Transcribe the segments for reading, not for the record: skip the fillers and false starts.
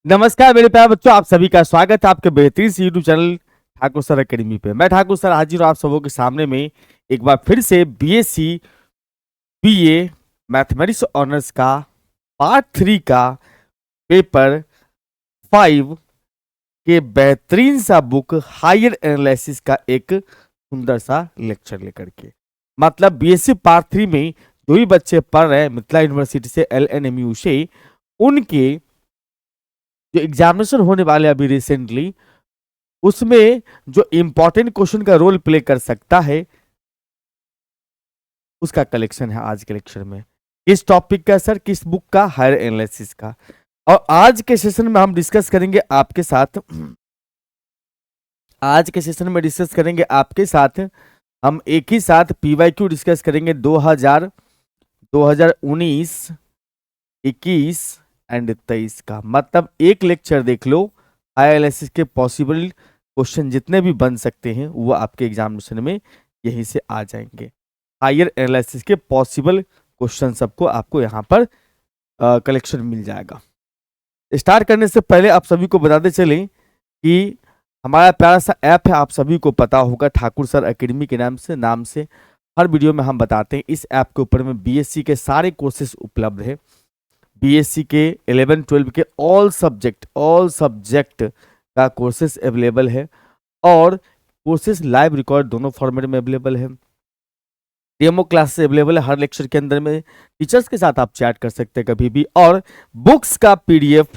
नमस्कार मेरे प्यारे बच्चों, आप सभी का स्वागत है आपके बेहतरीन से YouTube channel Thakur sir academy पे। मैं ठाकुर सर हाजिर हूँ आप सबों के सामने में एक बार फिर से बीएससी बीए मैथमेटिक्स ऑनर्स का पार्ट 3 का पेपर 5 के बेहतरीन सा बुक हायर एनालिसिस का एक सुंदर सा लेक्चर लेकर के। मतलब बीएससी पार्ट 3 में जो भी बच्चे पढ़ रहे हैं मिथिला यूनिवर्सिटी से LNMU से, उनके जो एग्जामिनेशन होने वाले अभी रिसेंटली, उसमें जो इंपॉर्टेंट क्वेश्चन का रोल प्ले कर सकता है उसका कलेक्शन है आज के लेक्चर में। किस टॉपिक का सर? किस बुक का? हायर एनालिसिस का। और आज के सेशन में हम डिस्कस करेंगे आपके साथ हम एक ही साथ PYQ डिस्कस करेंगे 2019, 21 एंड 23 का। मतलब एक लेक्चर देख लो, हायर एनालिसिस के पॉसिबल क्वेश्चन जितने भी बन सकते हैं वो आपके एग्जामिनेशन में यहीं से आ जाएंगे। हायर एनालिसिस के पॉसिबल क्वेश्चन सबको आपको यहाँ पर कलेक्शन मिल जाएगा। स्टार्ट करने से पहले आप सभी को बताते चलें कि हमारा प्यारा सा ऐप है, आप सभी को पता होगा, ठाकुर सर एकेडमी के नाम से हर वीडियो में हम बताते हैं। इस ऐप के ऊपर में बीएससी के सारे कोर्सेज उपलब्ध है। बीएससी के 11-12 के ऑल सब्जेक्ट का कोर्सेज अवेलेबल है और कोर्सेज लाइव रिकॉर्ड दोनों फॉर्मेट में अवेलेबल है। डेमो क्लास अवेलेबल है हर लेक्चर के अंदर में। टीचर्स के साथ आप चैट कर सकते हैं कभी भी। और बुक्स का पीडीएफ,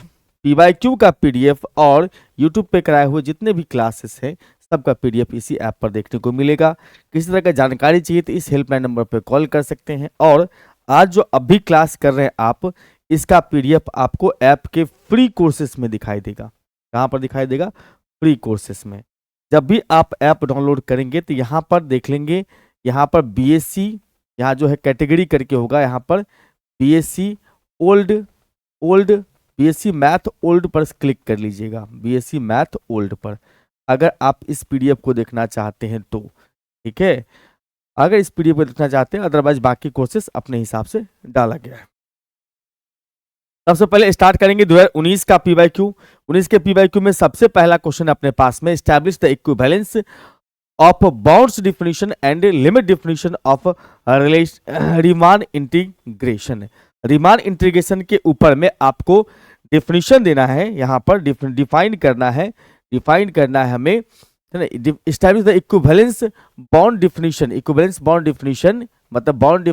PYQ का पीडीएफ और यूट्यूब पे कराए हुए जितने भी क्लासेस हैं सबका पीडीएफ इसी ऐप पर देखने को मिलेगा। किसी तरह का जानकारी चाहिए तो इस हेल्पलाइन नंबर पर कॉल कर सकते हैं। और आज जो अभी क्लास कर रहे हैं आप, इसका पीडीएफ आपको ऐप के फ्री कोर्सेस में दिखाई देगा। कहाँ पर दिखाई देगा? फ्री कोर्सेस में। जब भी आप ऐप डाउनलोड करेंगे तो यहाँ पर देख लेंगे, यहाँ पर बीएससी, यहाँ जो है कैटेगरी करके होगा, यहाँ पर BSc old BSc math old पर क्लिक कर लीजिएगा। बीएससी मैथ ओल्ड पर अगर आप इस पीडीएफ को देखना चाहते हैं तो ठीक है, अगर इस पीडीएफ को देखना चाहते हैं, अदरवाइज बाकी कोर्सेस अपने हिसाब से डाला गया है। सबसे पहले स्टार्ट करेंगे 2019 का PYQ। 19 के PYQ में सबसे पहला क्वेश्चन अपने पास में, establish the equivalence of bounds definition and limit definition of Riemann integration. Riemann integration के ऊपर में आपको डिफिनेशन देना है, यहाँ पर डिफाइन करना है हमें। Establish the equivalence bound definition, मतलब boundary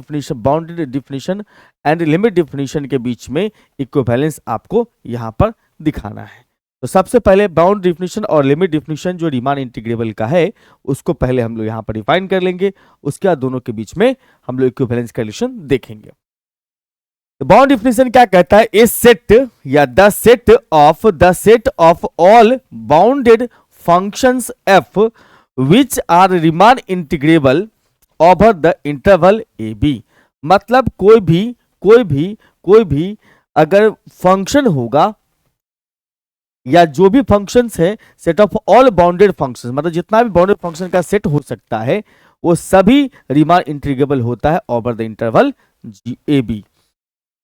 definition and limit definition के बीच में इक्विवेलेंस आपको यहाँ पर दिखाना है। तो सबसे पहले बाउंड डिफिनेशन और लिमिट डिफिनेशन जो रीमान इंटीग्रेबल का है उसको पहले हम लोग यहाँ पर डिफाइन कर लेंगे, उसके बाद दोनों के बीच में हम लोग इक्विवेलेंस का रिलेशन देखेंगे। तो बाउंड डिफिनेशन क्या कहता है? ए सेट या the set of all bounded functions f which are Riemann integrable over the interval AB। मतलब कोई भी अगर फंक्शन होगा या जो भी फंक्शंस है, set of all bounded functions, मतलब जितना भी बाउंडेड फंक्शन का सेट हो सकता है वो सभी रीमान इंटीग्रेबल होता है ओवर द इंटरवल AB।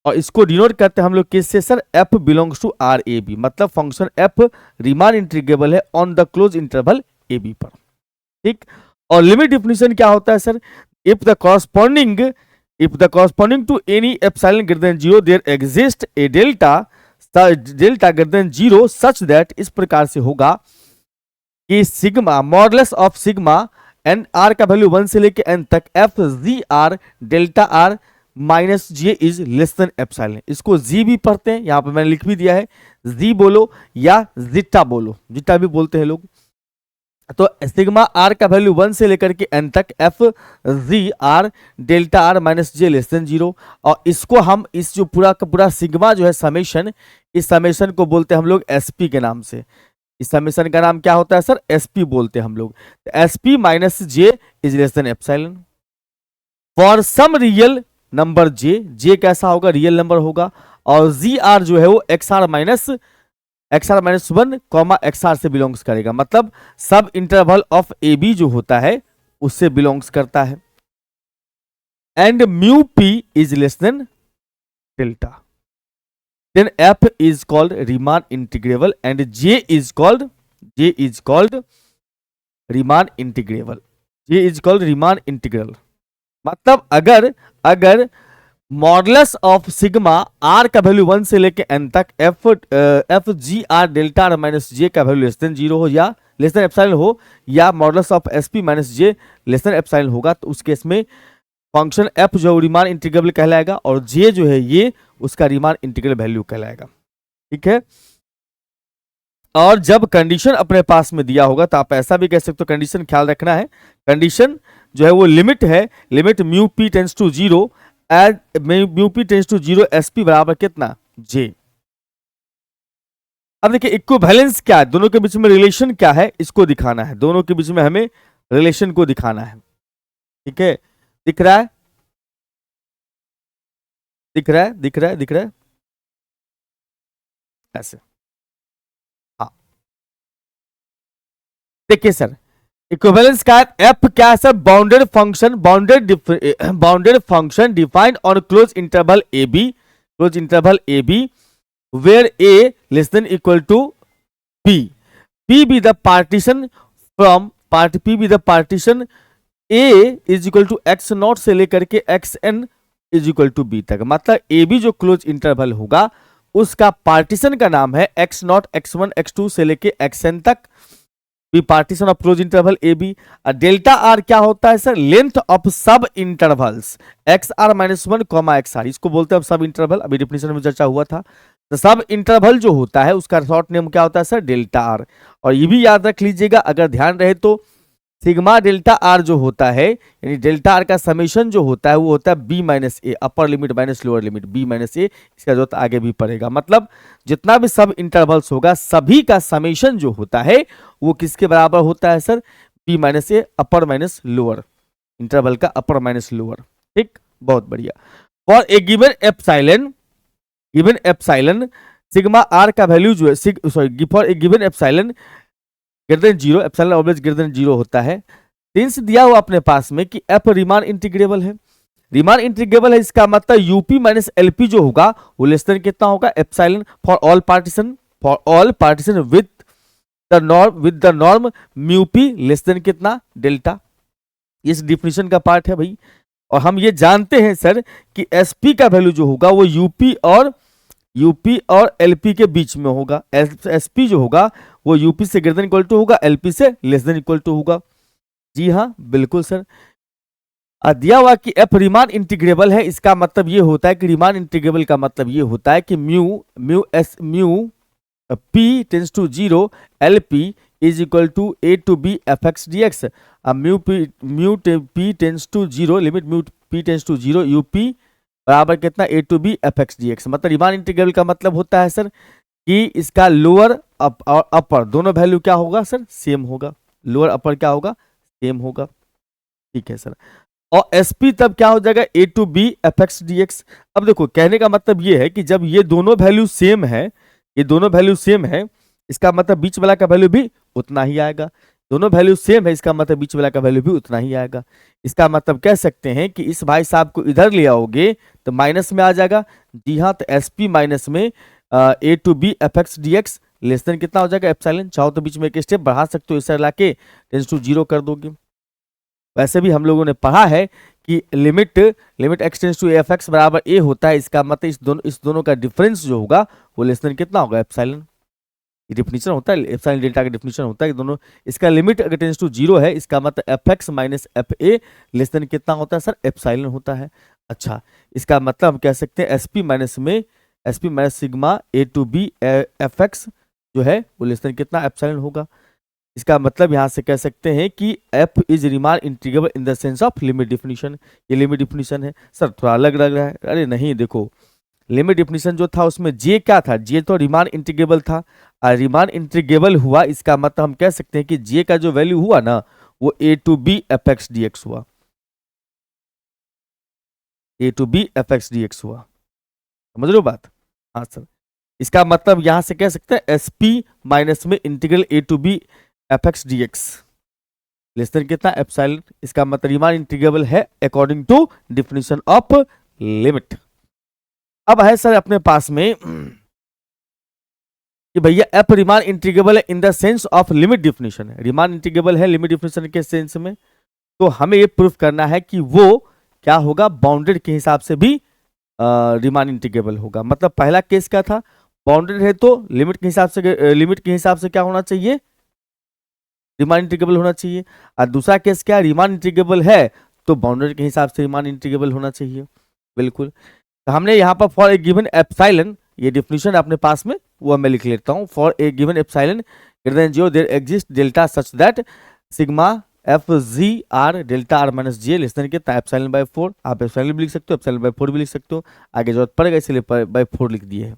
और इसको डिनोट करते हैं हम लोग किससे sir? f belongs to RAB। मतलब फंक्शन f रीमान इंटीग्रेबल है on the close interval AB पर, ठीक। और लिमिट डिफिनेशन क्या होता है sir? If the corresponding to any epsilon greater than 0 there exist a delta greater than 0 such that, इस प्रकार से होगा कि sigma modulus of sigma n r का वैल्यू 1 से लेके n तक f g are delta are minus J is less than epsilon. इसको जी भी पढ़ते हैं, यहां पर मैंने लिख भी दिया है, जी बोलो या जिट्टा बोलो, जिट्टा भी बोलते हैं लोग। तो सिग्मा आर का वैल्यू 1 से लेकर के n तक f g are delta are minus J less then 0। और इसको हम इस जो पूरा का पूरा सिग्मा जो है समेशन, इस समेशन को बोलते हैं हम लोग SP के नाम से। इस समेशन का नाम क्या होता है सर? SP बोलते हैं हम लोग। SP minus J is less than epsilon for some real number J कैसा होगा? रियल नंबर होगा। और जी आर जो है वो XR माइनस 1 कॉमा XR से बिलोंग्स करेगा, मतलब सब इंटरवल ऑफ AB जो होता है उससे बिलोंग्स करता है। And mu P is less then delta. then f is called Riemann integrable and j is called Riemann integrable. j is called Riemann integral. मतलब अगर मॉडुलस ऑफ सिग्मा आर का value 1 से लेके n तक F ji are delta are minus J का value less then 0 हो या less than epsilon हो, या modulus of S p minus J less than epsilon होगा, तो उस केस में फंक्शन एफ जो रीमान इंटीग्रेबल कहलाएगा और जे जो है ये उसका रीमान इंटीग्रल वैल्यू कहलाएगा। ठीक है, और जब कंडीशन अपने पास में दिया होगा तो आप ऐसा भी कह सकते हो, कंडीशन ख्याल रखना है, कंडीशन जो है वो लिमिट है, limit mu P tends to 0 as mu P tends to 0 s p बराबर कितना जे। अब देखिए इक्विवेलेंस क्या है, दोनों के बीच में रिलेशन क्या है इसको दिखाना है, दोनों के बीच में हमें रिलेशन को दिखाना है। ठीक है, दिख रहा है, दिख रहा है, दिख रहा है, दिख रहा है ऐसे। हाँ देखिए सर, इक्विवेलेंस का एफ क्या है sir, bounded function, bounded function defined on close interval A b, close interval A b where a less than equal to b, p be the partition from p be the partition a is equal to x not से लेकर के xn is equal to b तक, मतलब a b जो close interval होगा उसका partition का नाम है x नॉट x1 x2 से लेके xn तक, be partition of close interval A b. Delta are क्या होता है सर, length of sub intervals x are minus 1 comma x r, इसको बोलते हैं सब इंटरवल, अभी डिफिनेशन में चर्चा हुआ था। तो सब इंटरवल जो होता है उसका शॉर्ट नेम क्या होता है सर, डेल्टा आर। और ये भी याद रख लीजिएगा, अगर ध्यान रहे तो सिग्मा डेल्टा आर जो होता है, यानी डेल्टा आर का समेशन जो होता है वो होता है B minus A, upper limit minus lower limit B minus A, इसका जरूरत आगे भी पड़ेगा। मतलब जितना भी सब इंटरवल्स होगा सभी का समेशन जो होता है वो किसके बराबर होता है सर, बी माइनस ए, अपर माइनस लोअर, इंटरवल का अपर माइनस लोअर। ठीक, बहुत बढ़िया। For a given epsilon sigma are का वैल्यू जो है, sorry for a given epsilon greater than 0, epsilon always greater than 0 होता है। सिंस दिया हुआ अपने पास में कि एफ रीमान इंटीग्रेबल है, रीमान इंटीग्रेबल है, इसका मतलब यूपी माइनस एलपी जो होगा वो लेस देन कितना होगा, epsilon for all partition with the norm mu P less than कितना डेल्टा। इस डिफिनेशन का पार्ट है भाई। और हम ये जानते हैं सर कि एसपी का वैल्यू जो होगा वो यूपी और एलपी के बीच में होगा, एसपी जो होगा वो यूपी से ग्रेटर देन इक्वल टू होगा, एलपी से लेस देन इक्वल टू होगा। जी हाँ बिल्कुल सर। दिया हुआ कि एफ रीमान इंटीग्रेबल है, इसका मतलब ये होता है कि रीमान इंटीग्रेबल का मतलब ये होता है कि mu P tends to 0 L P is equal to A to B F x D X. Mu P tends to 0, limit mu P tends to 0 U P बराबर कितना, A to B F x D X. मतलब Riemann integrable का मतलब होता है sir कि इसका lower और अपर दोनों वैल्यू क्या होगा सर, सेम होगा, लोअर अपर क्या होगा, सेम होगा। ठीक है सर। और एसपी तब क्या हो जाएगा, A to B F x D X. अब देखो कहने का मतलब ये है कि जब ये दोनों वैल्यू सेम है, ये दोनों वैल्यू सेम है, इसका मतलब बीच वाला का वैल्यू भी उतना ही आएगा। दोनों वैल्यू सेम है, इसका मतलब बीच वाला का वैल्यू भी उतना ही आएगा। इसका मतलब कह सकते हैं कि इस भाई साहब को इधर ले आओगे तो माइनस में आ जाएगा। जी हाँ, तो एसपी माइनस में A to B F x D x less than कितना हो जाएगा, एप्सिलॉन। चाहो तो बीच में एक स्टेप बढ़ा सकते हो, इसे लाके टेंस टू 0 कर दोगे। वैसे भी हम लोगों ने पढ़ा है कि limit x tends to F x बराबर ए होता है, इसका मतलब इस दोनों का डिफरेंस जो होगा वो लेस देन कितना होगा, एप्सिलॉन। ये डिफिनेशन होता है, एप्सिलॉन डेल्टा का डिफिनेशन होता है कि दोनों, इसका लिमिट अगर टेंस टू 0 है, इसका मतलब F x minus F A less than कितना होता है सर, एप्सिलॉन होता है। अच्छा, इसका मतलब हम कह सकते हैं SP minus sigma a to B F x जो है वो लेस देन कितना, एप्सिलॉन होगा। इसका मतलब यहां से कह सकते हैं कि F is Riemann integrable in the sense of limit definition. ये लिमिट डिफिनेशन है सर, थोड़ा अलग लग रहा है। अरे नहीं, देखो लिमिट डिफिनेशन जो था उसमें जे क्या था, जे तो रीमान इंटीग्रेबल था, और रीमान इंटीग्रेबल हुआ, इसका मतलब हम कह सकते हैं कि जे का जो वैल्यू हुआ ना वो A to B F x D X हुआ, A to B F x D X हुआ। समझ लो बात? हाँ सर। इसका मतलब यहां से कह सकते हैं एस पी माइनस में integral A to B F x D x less than कितना, एप्सिलॉन। इसका मतलब रीमान इंटीग्रेबल है according to definition of limit. अब है सर अपने पास में कि भैया एफ रीमान इंटीग्रेबल है in the sense of limit definition है, रीमान इंटीग्रेबल है लिमिट डिफिनेशन के सेंस में, तो हमें ये प्रूफ करना है कि वो क्या होगा, बाउंडेड के हिसाब से भी रीमान इंटीग्रेबल होगा। मतलब पहला केस क्या था, बाउंडेड है तो लिमिट के हिसाब से क्या होना चाहिए, रीमान इंटीग्रेबल होना चाहिए। और दूसरा केस क्या, रीमान इंटीग्रेबल है तो बाउंडेड के हिसाब से रीमान इंटीग्रेबल होना चाहिए। बिल्कुल, तो हमने यहाँ पर फॉर ए गिवन एप्सिलॉन, ये डिफिनेशन अपने पास में वो मैं लिख लेता हूँ, for a given epsilon greater than 0 there exist delta such that sigma f ji are delta are minus J less than कितना, एप्सिलॉन बाय 4। आप एप्सिलॉन भी लिख सकते हो, एप्सिलॉन बाय 4 भी लिख सकते हो, आगे जरूरत पड़ेगा इसलिए बाय 4 लिख दिए है।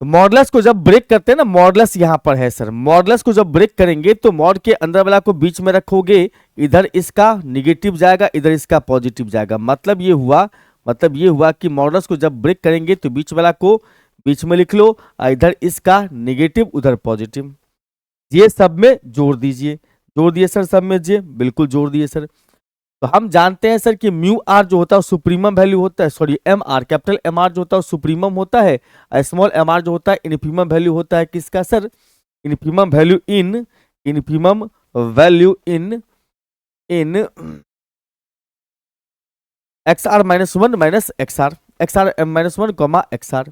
तो मॉडुलस को जब ब्रेक करते हैं ना, मॉडुलस यहाँ पर है सर, मॉडुलस को जब ब्रेक करेंगे तो मॉड के अंदर वाला को बीच में रखोगे, इधर इसका निगेटिव जाएगा, इधर इसका पॉजिटिव जाएगा। मतलब ये हुआ कि मॉडुलस को जब ब्रेक करेंगे तो बीच वाला को बीच में लिख लो, और इधर इसका निगेटिव उधर पॉजिटिव, ये सब में जोड़ दीजिए। जोड़ दिए सर सब में, जे बिल्कुल जोड़ दिए सर। तो हम जानते हैं सर कि म्यू आर जो होता है सुप्रीमम वैल्यू होता है, sorry M are, capital M are जो होता है सुप्रीमम होता है, और स्मॉल एम आर जो होता है इनफीमम वैल्यू होता है किसका sir, infimum value in x are minus 1 minus x are minus 1 comma x r.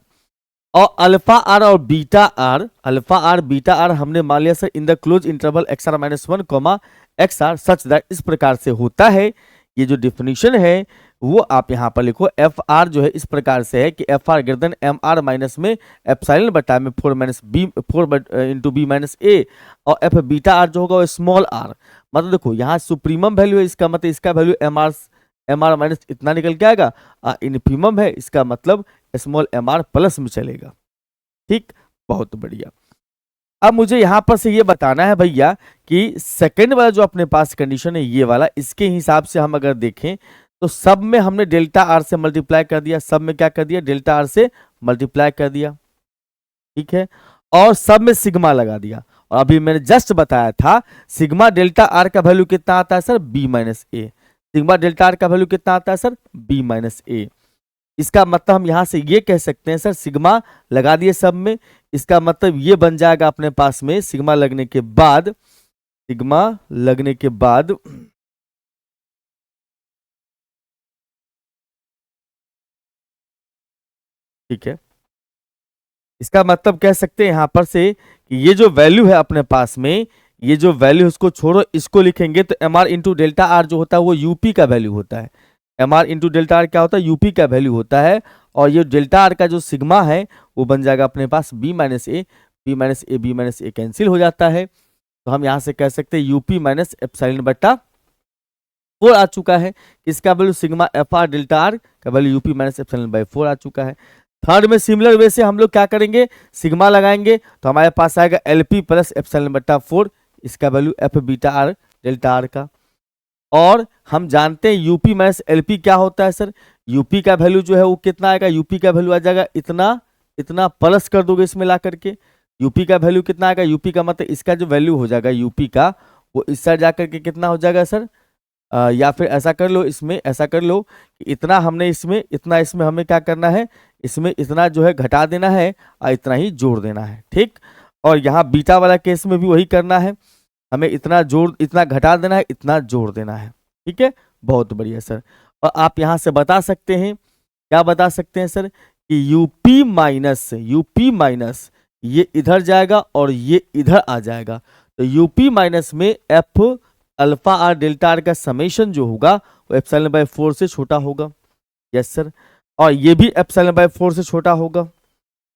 और अल्फा आर और अल्फा आर बीटा आर हमने मान लिया sir in the close interval x are minus 1 comma x r such that, इस प्रकार से होता है। ये जो डिफिनीशन है वो आप यहाँ पर लिखो, एफ आर जो है इस प्रकार से है कि F R greater than M are minus में एप्सिलॉन बटा में 4 minus B 4 into B minus A, और एफ बीटा आर जो होगा वो स्मॉल आर। मतलब देखो यहाँ सुप्रीमम वैल्यू है, इसका मतलब इसका वैल्यू एम आर माइनस इतना निकल के आएगा, इनफीमम है इसका मतलब स्मॉल एम आर प्लस में चलेगा। ठीक, बहुत बढ़िया। अब मुझे यहां पर से ये बताना है भैया कि सेकंड वाला जो अपने पास कंडीशन है ये वाला, इसके हिसाब से हम अगर देखें तो सब में हमने डेल्टा आर से मल्टीप्लाई कर दिया, सब में क्या कर दिया, डेल्टा आर से मल्टीप्लाई कर दिया, ठीक है, और सब में सिग्मा लगा दिया। और अभी मैंने जस्ट बताया था सिग्मा डेल्टा आर का वैल्यू कितना आता है सर, बी माइनस ए। सिग्मा डेल्टा आर का वैल्यू कितना आता है सर, बी माइनस ए। इसका मतलब हम यहां से ये कह सकते हैं सर सिग्मा लगा दिए सब में, इसका मतलब ये बन जाएगा अपने पास में सिग्मा लगने के बाद ठीक है, इसका मतलब कह सकते हैं यहां पर से कि ये जो वैल्यू है अपने पास में, ये जो वैल्यू उसको छोड़ो, इसको लिखेंगे तो M R into delta R जो होता है वो यूपी का वैल्यू होता है। M R into delta are क्या होता है, यूपी का वैल्यू होता है। और ये डेल्टा आर का जो सिग्मा है वो बन जाएगा अपने पास बी माइनस ए, बी माइनस ए कैंसिल हो जाता है। तो हम यहां से कह सकते हैं यूपी माइनस एप्सिलॉन बटा 4 आ चुका है। इसका value sigma F R delta R का value UP minus epsilon by 4 आ चुका है। थर्ड में सिमिलर वे से हम लोग क्या करेंगे, सिग्मा लगाएंगे तो हमारे पास आएगा एलपी प्लस एप्सिलॉन बटा 4, इसका value F beta are delta R का। और हम जानते हैं यूपी माइनस एलपी क्या होता है सर, यूपी का वैल्यू जो है वो कितना आएगा, यूपी का वैल्यू आ जाएगा इतना प्लस कर दोगे इसमें ला करके, यूपी का वैल्यू कितना आएगा, यूपी का मतलब इसका जो वैल्यू हो जाएगा यूपी का वो इस साइड जाकर के कितना हो जाएगा सर, या फिर ऐसा कर लो, इसमें ऐसा कर लो कि इतना हमने इसमें हमें क्या करना है, इसमें इतना जो है घटा देना है और इतना ही जोड़ देना है। ठीक, और यहाँ बीटा वाला केस में भी वही करना है, हमें इतना घटा देना है, इतना जोड़ देना है। ठीक है, बहुत बढ़िया सर। और आप यहाँ से बता सकते हैं, क्या बता सकते हैं सर कि यूपी माइनस ये इधर जाएगा और ये इधर आ जाएगा, तो यूपी माइनस में F alpha are delta R का समेशन जो होगा वो एप्सिलॉन बाय 4 से छोटा होगा। यस सर, और ये भी एप्सिलॉन बाय 4 से छोटा होगा,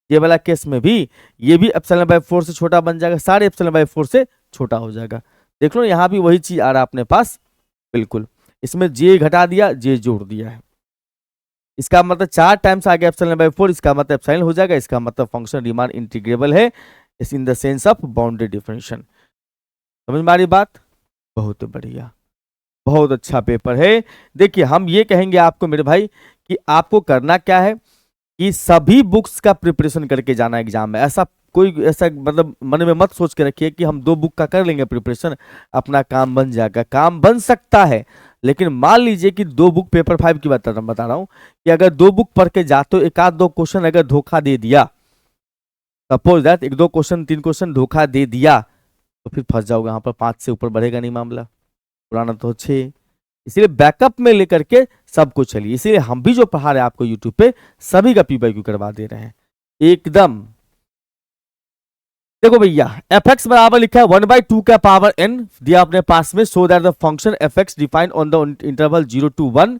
ये वाला केस में भी ये भी एप्सिलॉन बाय 4 से छोटा बन जाएगा, सारे एप्सिलॉन बाय 4 से छोटा हो जाएगा। देख लो यहाँ भी वही चीज आ रहा है अपने पास, बिल्कुल इसमें जे घटा दिया, जे जोड़ दिया है, इसका मतलब 4 टाइम्स आ गया एप्सिलॉन बाय 4, इसका मतलब एप्सिलॉन हो जाएगा, इसका मतलब फंक्शन रीमान इंटीग्रेबल है इस in the sense of boundary differential. समझ में आ रही बात, बहुत बढ़िया, बहुत अच्छा पेपर है। देखिए हम ये कहेंगे आपको मेरे भाई कि आपको करना क्या है कि सभी बुक्स का प्रिपरेशन करके जाना एग्जाम में। ऐसा मतलब मन में मत सोच के रखिए कि हम 2 बुक का कर लेंगे प्रिपरेशन अपना काम बन जाएगा, काम बन सकता है, लेकिन मान लीजिए कि 2 बुक पेपर 5 की बता रहा हूं कि अगर 2 बुक पढ़ के जाते हो, 1 आध 2 क्वेश्चन अगर धोखा दे दिया सपोज दैट 1 2 क्वेश्चन 3 क्वेश्चन धोखा दे दिया तो फिर फंस जाओगे, यहाँ पर 5 से ऊपर बढ़ेगा नहीं मामला, पुराना तो 6। इसीलिए बैकअप में लेकर के सब कुछ चलिए। इसीलिए हम भी जो पढ़ा रहे हैं आपको यूट्यूब पे सभी का पी करवा दे रहे हैं एकदम। देखो भैया एफ एक्स बराबर लिखा है 1/2 का पावर n दिया अपने पास में, so that the function F x defined on the interval 0 to 1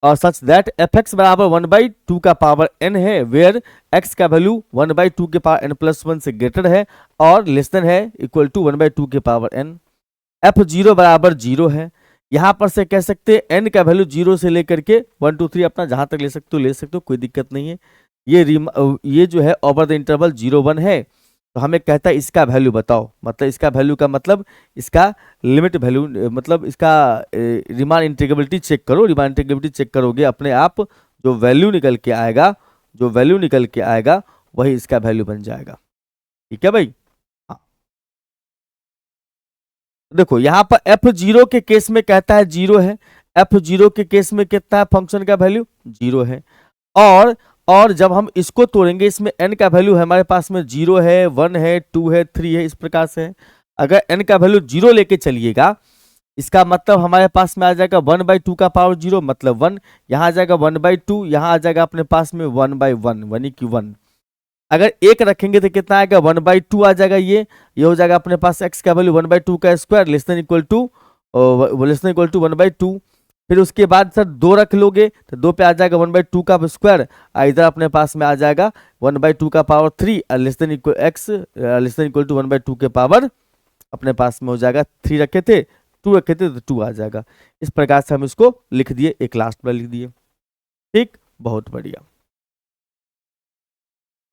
और सच दैट एफ एक्स बराबर 1/2 का पावर n है, वेयर x का वैल्यू 1/2 के पावर n+1 से ग्रेटर है और लेस देन है इक्वल टू 1/2 के पावर n। f0 बराबर 0 है। यहां पर से कह सकते हैं n का वैल्यू 0 से लेकर के 1 2 3 अपना जहां तक ले सकते हो, कोई दिक्कत नहीं है। ये जो है ओवर द इंटरवल 0 1 है, तो हमें कहता है इसका वैल्यू बताओ, मतलब इसका वैल्यू का मतलब इसका लिमिट वैल्यू, मतलब इसका रिमान इंटीग्रेबिलिटी चेक करो। रिमान इंटीग्रेबिलिटी चेक करोगे अपने आप जो वैल्यू निकल के आएगा वही इसका वैल्यू बन जाएगा। ठीक है भाई। हाँ देखो यहाँ पर f0 के केस में कहता है 0 है, f0 के केस में कितना है फंक्शन का वैल्यू 0 है। और जब हम इसको तोड़ेंगे इसमें n का वैल्यू है हमारे पास में 0 है 1 है 2 है 3 है, इस प्रकार से है। अगर n का वैल्यू 0 लेके चलिएगा इसका मतलब हमारे पास में आ जाएगा 1/2 का पावर 0 मतलब 1, यहाँ आ जाएगा 1/2, यहाँ आ जाएगा अपने पास में 1/1 1 की 1। अगर 1 रखेंगे तो कितना आएगा 1/2 आ जाएगा, ये हो जाएगा अपने पास x का वैल्यू 1/2 का square less than equal to 1/2। फिर उसके बाद सर 2 रख लोगे तो 2 पे आ जाएगा 1/2 का स्क्वायर, इधर अपने पास में आ जाएगा 1/2 का power 3 less than equal to 1/2 के पावर अपने पास में हो जाएगा। 3 रखे थे 2 रखे थे तो 2 आ जाएगा। इस प्रकार से हम इसको लिख दिए, एक लास्ट में लिख दिए। ठीक, बहुत बढ़िया।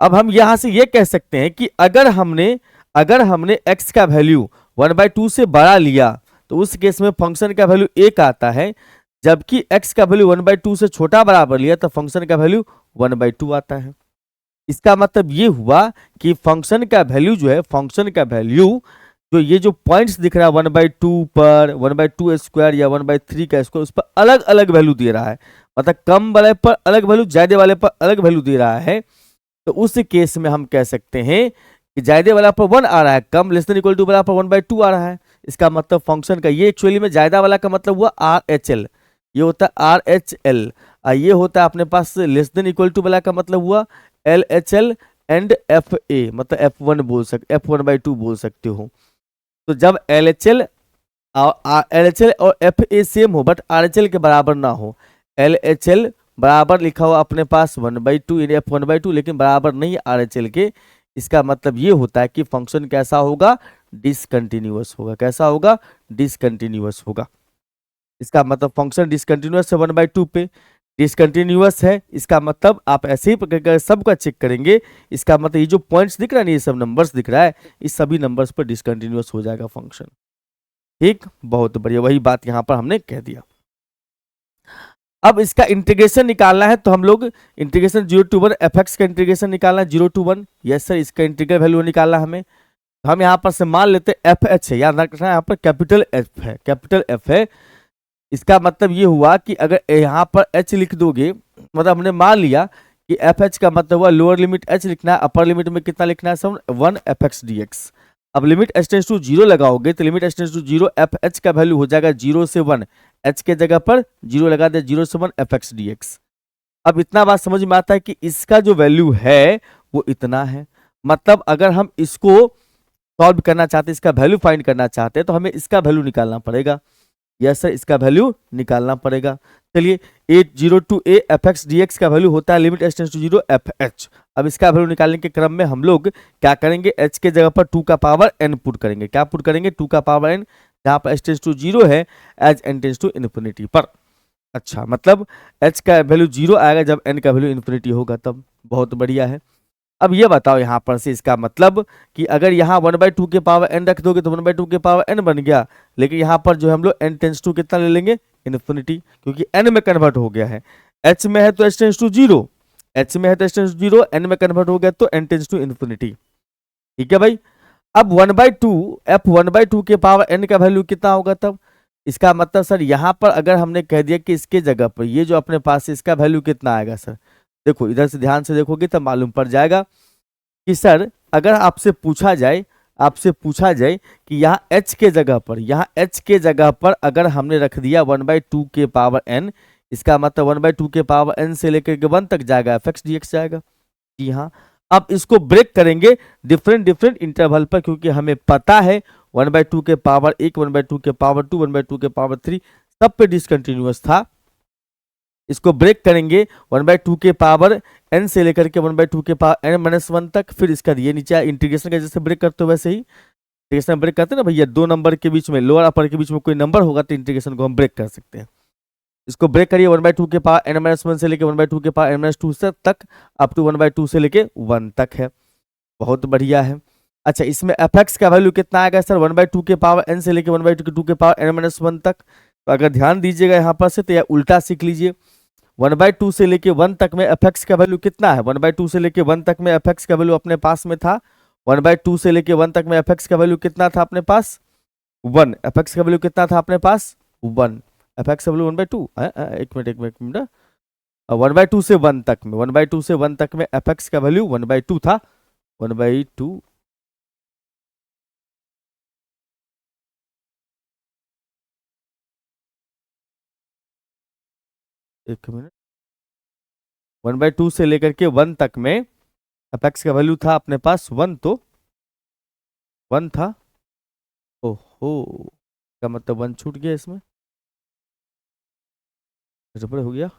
अब हम यहां से ये कह सकते हैं कि अगर हमने x का वैल्यू 1/2 से बड़ा लिया तो उस केस में फंक्शन का वैल्यू 1 आता है, जबकि x का वैल्यू 1/2 से छोटा बराबर लिया तो फंक्शन का वैल्यू 1/2 आता है। इसका मतलब ये हुआ कि फंक्शन का वैल्यू जो ये जो पॉइंट्स दिख रहा है 1/2 पर 1/2 स्क्वायर या 1/3 का स्क्वायर, उस पर अलग अलग वैल्यू दे रहा है। मतलब कम वाले पर अलग वैल्यू, ज्यादा वाले पर अलग वैल्यू दे रहा है। तो उस केस में हम कह सकते हैं कि ज्यादा वाला पर 1 आ रहा है, कम लेस देन इक्वल टू वाला पर 1/2 आ रहा है। इसका मतलब फंक्शन का ये एक्चुअली में ज्यादा वाला का मतलब हुआ RHL, ये होता है RHL, ये होता है अपने पास लेस देन इक्वल टू वाला का मतलब हुआ LHL एंड FA, मतलब F1/2 बोल सकते हो। तो जब LHL और FA सेम हो बट RHL के बराबर ना हो, LHL बराबर लिखा हुआ अपने पास 1/2 इन F1/2 लेकिन बराबर नहीं RHL के, इसका मतलब ये होता है कि फंक्शन कैसा होगा, डिसकंटिन्यूअस होगा। कैसा होगा, डिसकंटिन्यूअस होगा। इसका मतलब फंक्शन डिसकंटिन्यूअस है 1/2 पे, डिसकंटिन्यूअस है, इसका मतलब आप ऐसे ही सबका चेक करेंगे, इसका मतलब ये जो पॉइंट्स दिख रहा है ना, ये सब नंबर्स दिख रहा है, इस सभी नंबर्स पर डिसकंटिन्यूअस हो जाएगा फंक्शन। ठीक, बहुत बढ़िया, वही बात यहां पर हमने कह दिया। अब इसका इंटीग्रेशन निकालना है तो हम लोग इंटीग्रेशन 0 to 1 fx का इंटीग्रेशन निकालना है 0 to 1। यस सर, इसका इंटीग्रल वैल्यू निकालना हमें, तो हम यहाँ पर से मान लेते हैं FH है, याद रखना है यहाँ पर कैपिटल F है। इसका मतलब ये हुआ कि अगर यहाँ पर h लिख दोगे, मतलब हमने मान लिया कि FH का मतलब हुआ लोअर लिमिट h लिखना है, अपर लिमिट में कितना लिखना है सब 1 fx dx। अब लिमिट h टेंड्स टू 0 लगाओगे तो limit h tends to 0 fh का वैल्यू हो जाएगा 0 से 1, h के जगह पर 0 लगा दे, 0 से 1 fx dx। अब इतना बात समझ में आता है कि इसका जो वैल्यू है वो इतना है। मतलब अगर हम इसको सॉल्व करना चाहते हैं, इसका वैल्यू फाइंड करना चाहते हैं, तो हमें इसका वैल्यू निकालना पड़ेगा। यस सर, इसका वैल्यू निकालना पड़ेगा। चलिए 0 to a fx dx का वैल्यू होता है limit h tends to 0 fh। अब इसका वैल्यू निकालने के क्रम में हम लोग क्या करेंगे, h के जगह पर 2 का पावर n पुट करेंगे। क्या पुट करेंगे, 2 का पावर n, जहां पर h टेंड्स टू 0 है, as n tends to infinity पर। अच्छा, मतलब h का वैल्यू 0 आएगा जब n का वैल्यू इन्फिनिटी होगा तब। बहुत बढ़िया है। अब ये बताओ यहाँ पर से इसका मतलब कि अगर यहाँ 1/2 के पावर n रख दोगे तो 1/2 के पावर n बन गया, लेकिन यहाँ पर जो हम लोग n टेंड्स टू कितना ले लेंगे, इन्फिनिटी, क्योंकि n में कन्वर्ट हो गया है। h में है तो h टेंड्स टू 0, h में है तो h टेंड्स टू 0, n में कन्वर्ट हो गया तो n टेंड्स टू इन्फिनिटी। ठीक है भाई। अब 1/2 f1/2 के पावर n का वैल्यू कितना होगा तब, इसका मतलब सर यहाँ पर अगर हमने कह दिया कि इसके जगह पर ये जो अपने पास है इसका वैल्यू कितना आएगा सर, देखो इधर से ध्यान से देखोगे तब मालूम पड़ जाएगा कि सर अगर आपसे पूछा जाए कि यहाँ h के जगह पर अगर हमने रख दिया 1/2 के पावर n, इसका मतलब 1/2 के पावर n से लेकर के 1 तक जाएगा, एफ एक्स डी एक्स जाएगा। जी हाँ, अब इसको ब्रेक करेंगे डिफरेंट इंटरवल पर, क्योंकि हमें पता है 1/2 के पावर 1, 1/2 के पावर 2, 1/2 के पावर 3 सब पे डिसकंटिन्यूअस था। इसको ब्रेक करेंगे 1/2 के पावर n से लेकर के 1/2 के पावर n-1 तक, फिर इसका ये नीचे इंटीग्रेशन का जैसे ब्रेक करते हो वैसे ही इंटीग्रेशन ब्रेक करते हैं ना भैया, दो नंबर के बीच में, लोअर अपर के बीच में कोई नंबर होगा तो इंटीग्रेशन को हम ब्रेक कर सकते हैं। इसको ब्रेक करिए 1/2 के पावर n-1 से लेके 1/2 के पावर n-2 तक, अप टू 1/2 से लेके 1 तक है। बहुत बढ़िया है। अच्छा, इसमें एफ एक्स का वैल्यू कितना आएगा सर? 1/2 के पावर n से लेके 1/2 के पावर n-1 तक। तो अगर ध्यान दीजिएगा यहाँ पर से, तो या उल्टा सीख लीजिए, 1/2 से लेके 1 तक में एफ एक्स का वैल्यू कितना है? 1/2 से लेके 1 तक में एफ एक्स का वैल्यू अपने पास में था 1/2 से लेके 1 तक में एफ एक्स का वैल्यू कितना था अपने पास? 1। एफ एक्स का वैल्यू कितना था अपने पास? 1। एफ एक्स का वैल्यू 1/2। एक मिनट 1/2 से 1 तक में 1/2 से 1 तक में एफ एक्स का वैल्यू 1/2 था। 1/2 एक मिनट 1/2 से लेकर के 1 तक में एफ एक्स का वैल्यू था अपने पास 1, तो 1 था। ओहो, क्या मतलब 1 छूट गया इसमें, गड़बड़ हो गया।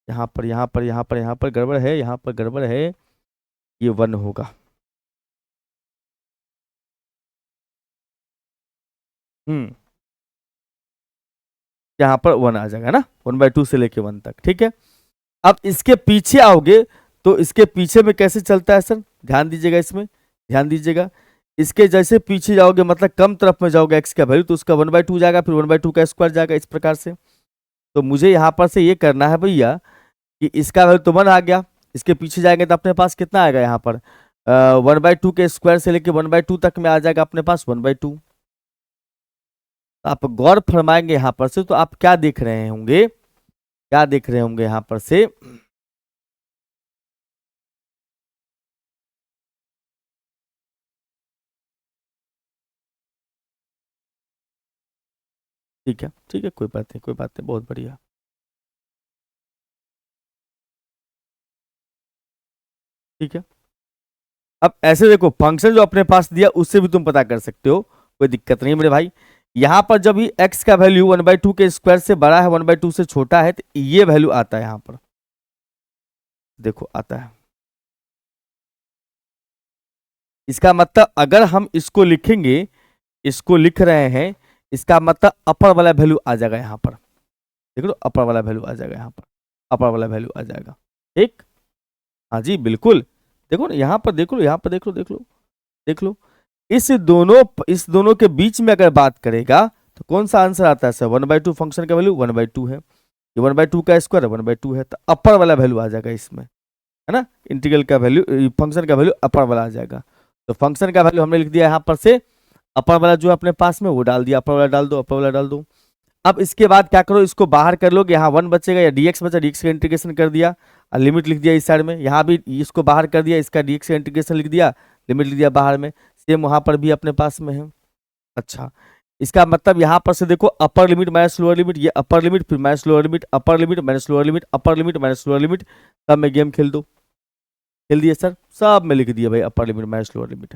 यहाँ पर गड़बड़ है, यहाँ पर गड़बड़ है, ये 1 होगा। यहाँ पर 1 आ जाएगा ना, 1/2 से लेके 1 तक, ठीक है। अब इसके पीछे आओगे तो इसके पीछे में कैसे चलता है सर? ध्यान दीजिएगा, इसमें ध्यान दीजिएगा। इसके जैसे पीछे जाओगे मतलब कम तरफ में जाओगे एक्स का वैल्यू, तो उसका 1/2 जाएगा, फिर 1/2 का स्क्वायर जाएगा, इस प्रकार से। तो मुझे यहाँ पर से ये करना है भैया कि इसका वैल्यू तो 1 आ गया, इसके पीछे जाएंगे तो अपने पास कितना आएगा यहाँ पर? 1/2 के स्क्वायर से लेके 1/2 तक में आ जाएगा अपने पास 1/2। आप गौर फरमाएंगे यहाँ पर से, तो आप क्या देख रहे होंगे, क्या देख रहे होंगे यहाँ पर से? ठीक है, ठीक है, कोई बात नहीं, कोई बात नहीं, बहुत बढ़िया। ठीक है, अब ऐसे देखो, फंक्शन जो अपने पास दिया उससे भी तुम पता कर सकते हो, कोई दिक्कत नहीं मेरे भाई। यहाँ पर जब ही x का वैल्यू 1/2 के स्क्वायर से बड़ा है, 1/2 से छोटा है, तो ये वैल्यू आता है यहाँ पर, देखो आता है। इसका मतलब अगर हम इसको लिखेंगे, इसको लिख रहे हैं, इसका मतलब अपर वाला वैल्यू आ जाएगा यहाँ पर, देख लो अपर वाला वैल्यू आ जाएगा यहाँ पर, अपर वाला वैल्यू आ जाएगा। ठीक, हाँ जी बिल्कुल। देखो ना यहाँ पर, देख लो यहाँ पर, देख लो देख लो देख लो, इस दोनों के बीच में अगर बात करेगा तो कौन सा आंसर आता है सर? 1/2 फंक्शन का वैल्यू 1/2 है, ये 1/2 का स्क्वायर 1/2 है, तो अपर वाला वैल्यू आ जाएगा इसमें, है ना। इंटीग्रल का वैल्यू, फंक्शन का वैल्यू अपर वाला आ जाएगा। तो फंक्शन का वैल्यू हमने लिख दिया यहाँ पर से, अपर वाला जो है अपने पास में वो डाल दिया, अपर वाला डाल दो, अपर वाला डाल दो। अब इसके बाद क्या करो, इसको बाहर कर लोगे, यहाँ 1 बचेगा या dx बचा, dx का इंटीग्रेशन कर दिया और लिमिट लिख दिया इस साइड में, यहाँ भी इसको बाहर कर दिया, इसका dx का इंटीग्रेशन लिख दिया, लिमिट लिख दिया बाहर में, सेम वहां पर भी अपने पास में है। अच्छा, इसका मतलब यहाँ पर से देखो, अपर लिमिट माइनस लोअर लिमिट, ये अपर लिमिट फिर माइनस लोअर लिमिट, अपर लिमिट माइनस लोअर लिमिट, अपर लिमिट माइनस लोअर लिमिट, सब में गेम खेल दो। खेल दिया सर, सब में लिख दिया भाई अपर लिमिट माइनस लोअर लिमिट।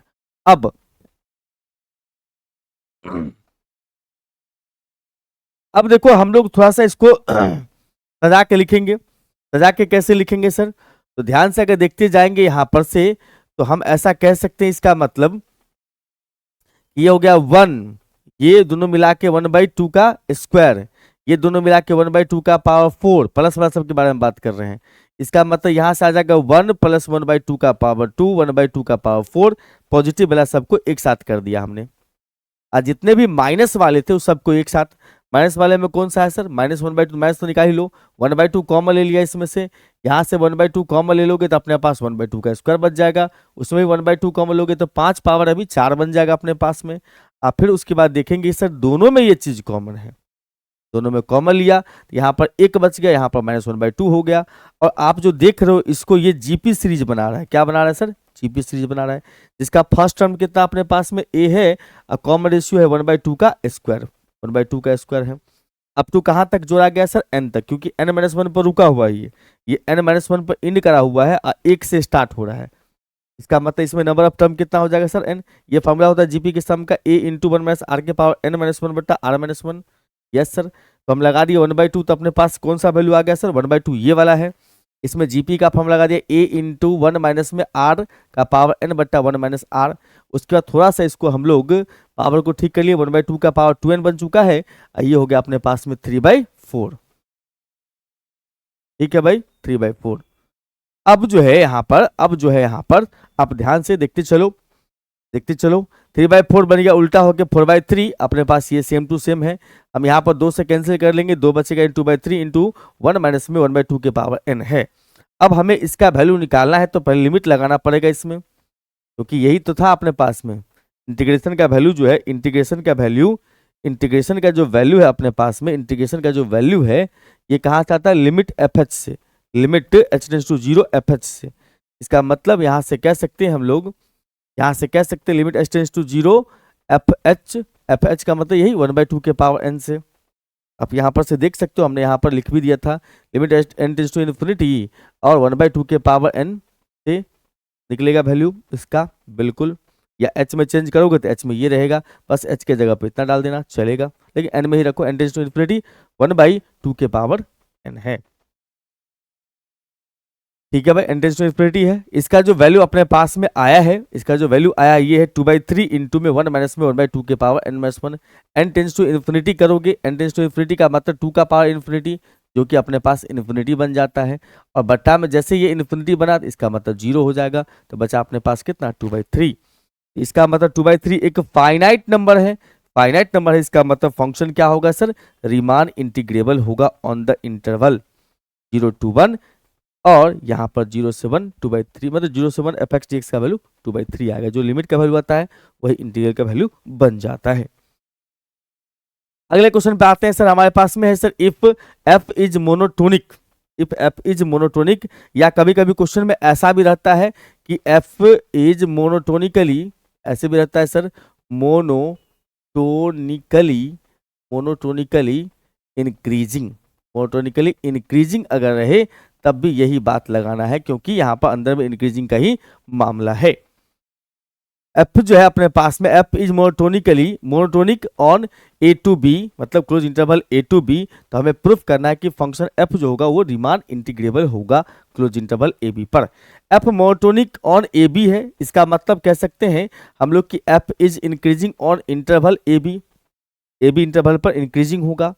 अब देखो हम लोग थोड़ा सा इसको सजा के लिखेंगे। सजा के कैसे लिखेंगे सर? तो ध्यान से अगर देखते जाएंगे यहाँ पर से, तो हम ऐसा कह सकते हैं, इसका मतलब ये हो गया 1, ये दोनों मिला के 1/2 का स्क्वायर, ये दोनों मिला के 1/2 का पावर 4, प्लस वाला सब के बारे में बात कर रहे हैं। इसका मतलब यहाँ से आ जाएगा 1 + 1/2 का पावर 2, 1/2 का पावर 4, पॉजिटिव वाला सबको एक साथ कर दिया हमने। और जितने भी माइनस वाले थे उस सबको एक साथ, माइनस वाले में कौन सा है सर? -1/2, माइनस तो निकाल ही लो, 1/2 कॉमन ले लिया इसमें से, यहाँ से 1/2 कॉमन ले लोगे तो अपने पास 1/2 का स्क्वायर बच जाएगा, उसमें भी 1/2 कॉमन लोगे तो 5 पावर अभी 4 बन जाएगा अपने पास में। और फिर उसके बाद देखेंगे सर दोनों में ये चीज कॉमन है, दोनों में कॉमन लिया तो यहाँ पर 1 बच गया, यहाँ पर -1/2 हो गया। और आप जो देख रहे हो इसको, ये जीपी सीरीज बना रहा है, क्या बना रहा है सर? जीपी सीरीज बना रहा है, जिसका फर्स्ट टर्म कितना अपने पास में ए है, और कॉमन रेशियो है 1/2 का स्क्वायर, 1/2 का स्क्वायर है। अप टू कहाँ तक जोड़ा गया सर, एन तक, क्योंकि n-1 पर रुका हुआ है, ये n-1 पर इंड करा हुआ है और 1 से स्टार्ट हो रहा है। इसका मतलब इसमें नंबर ऑफ टर्म कितना हो जाएगा सर, n। ये फॉर्मूला होता है जीपी के सम का, a इंटू 1 - r के पावर n-1 बटा r-1। यस सर, तो हम लगा दिए 1/2, तो अपने पास कौन सा वैल्यू आ गया सर, 1/2 ये वाला है। इसमें जीपी का फॉर्म लगा दिया a इंटू 1 में r का पावर n बट्टा 1 - r। उसके बाद थोड़ा सा इसको हम लोग पावर को ठीक कर लिए, 1/2 का पावर 2n बन चुका है, ये हो गया अपने पास में 3/4। ठीक है भाई, 3/4। अब जो है यहाँ पर आप ध्यान से देखते चलो 3/4 बन गया, उल्टा होके 4/3। अपने पास ये सेम टू सेम है, हम यहाँ पर 2 से कैंसिल कर लेंगे, 2 बचेगा 2/3 इंटू 1 में 1/2 के पावर n है। अब हमें इसका वैल्यू निकालना है, तो पहले लिमिट लगाना पड़ेगा इसमें, क्योंकि यही तो था अपने पास में। इंटीग्रेशन का वैल्यू जो है, इंटीग्रेशन का जो वैल्यू है अपने पास में, इंटीग्रेशन का जो वैल्यू है ये कहाँ से आता है, लिमिट fh से, limit h tends to 0 fh से। इसका मतलब यहाँ से कह सकते हैं हम लोग, यहाँ से कह सकते हैं limit h tends to 0 fh का मतलब यही 1/2 के पावर n से। आप यहाँ पर से देख सकते हो, हमने यहाँ पर लिख भी दिया था, limit n tends to infinity और 1/2 के पावर n से निकलेगा वैल्यू इसका, बिल्कुल। या h में चेंज करोगे तो h में ये रहेगा, बस h के जगह पे इतना डाल देना चलेगा, लेकिन n में ही रखो, n टेंड्स टू इन्फिनिटी 1/2 के पावर n है। ठीक है भाई, n टेंड्स टू इन्फिनिटी है। इसका जो वैल्यू अपने पास में आया है, इसका जो वैल्यू आया ये है 2/3 इंटू में 1 में 1/2 के power n-1। n tends to infinity करोगे, n टेंड्स टू इन्फिनिटी का मतलब 2 का पावर इन्फिनिटी, जो कि अपने पास इन्फिनिटी बन जाता है, और बट्टा में जैसे ये इन्फिनिटी बना तो इसका मतलब 0 हो जाएगा, तो बचा अपने पास कितना 2/3। इसका मतलब 2/3 एक फाइनाइट नंबर है, फाइनाइट नंबर है, इसका मतलब फंक्शन क्या होगा सर, रीमान इंटीग्रेबल होगा ऑन द इंटरवल 0 to 1, और यहाँ पर 0 से 1 2/3, मतलब 0 से 1 fx dx का वैल्यू 2/3 आएगा। जो लिमिट का वैल्यू आता है वही इंटीग्रल का वैल्यू बन जाता है। अगले क्वेश्चन पे आते हैं सर, हमारे पास में है sir, if f is monotonic, if f is monotonic, या कभी कभी क्वेश्चन में ऐसा भी रहता है कि f इज मोनोटोनिकली, ऐसे भी रहता है सर, मोनोटोनिकली इंक्रीजिंग अगर रहे तब भी यही बात लगाना है, क्योंकि यहाँ पर अंदर में इंक्रीजिंग का ही मामला है। f जो है अपने पास में, f is monotonic on a to b, मतलब close interval a to b, तो हमें प्रूफ करना है कि फंक्शन f जो होगा वो रीमान इंटीग्रेबल होगा क्लोज इंटरवल a b पर। f monotonic on a b है, इसका मतलब कह सकते हैं हम लोग कि f is increasing on interval a b interval पर इंक्रीजिंग होगा।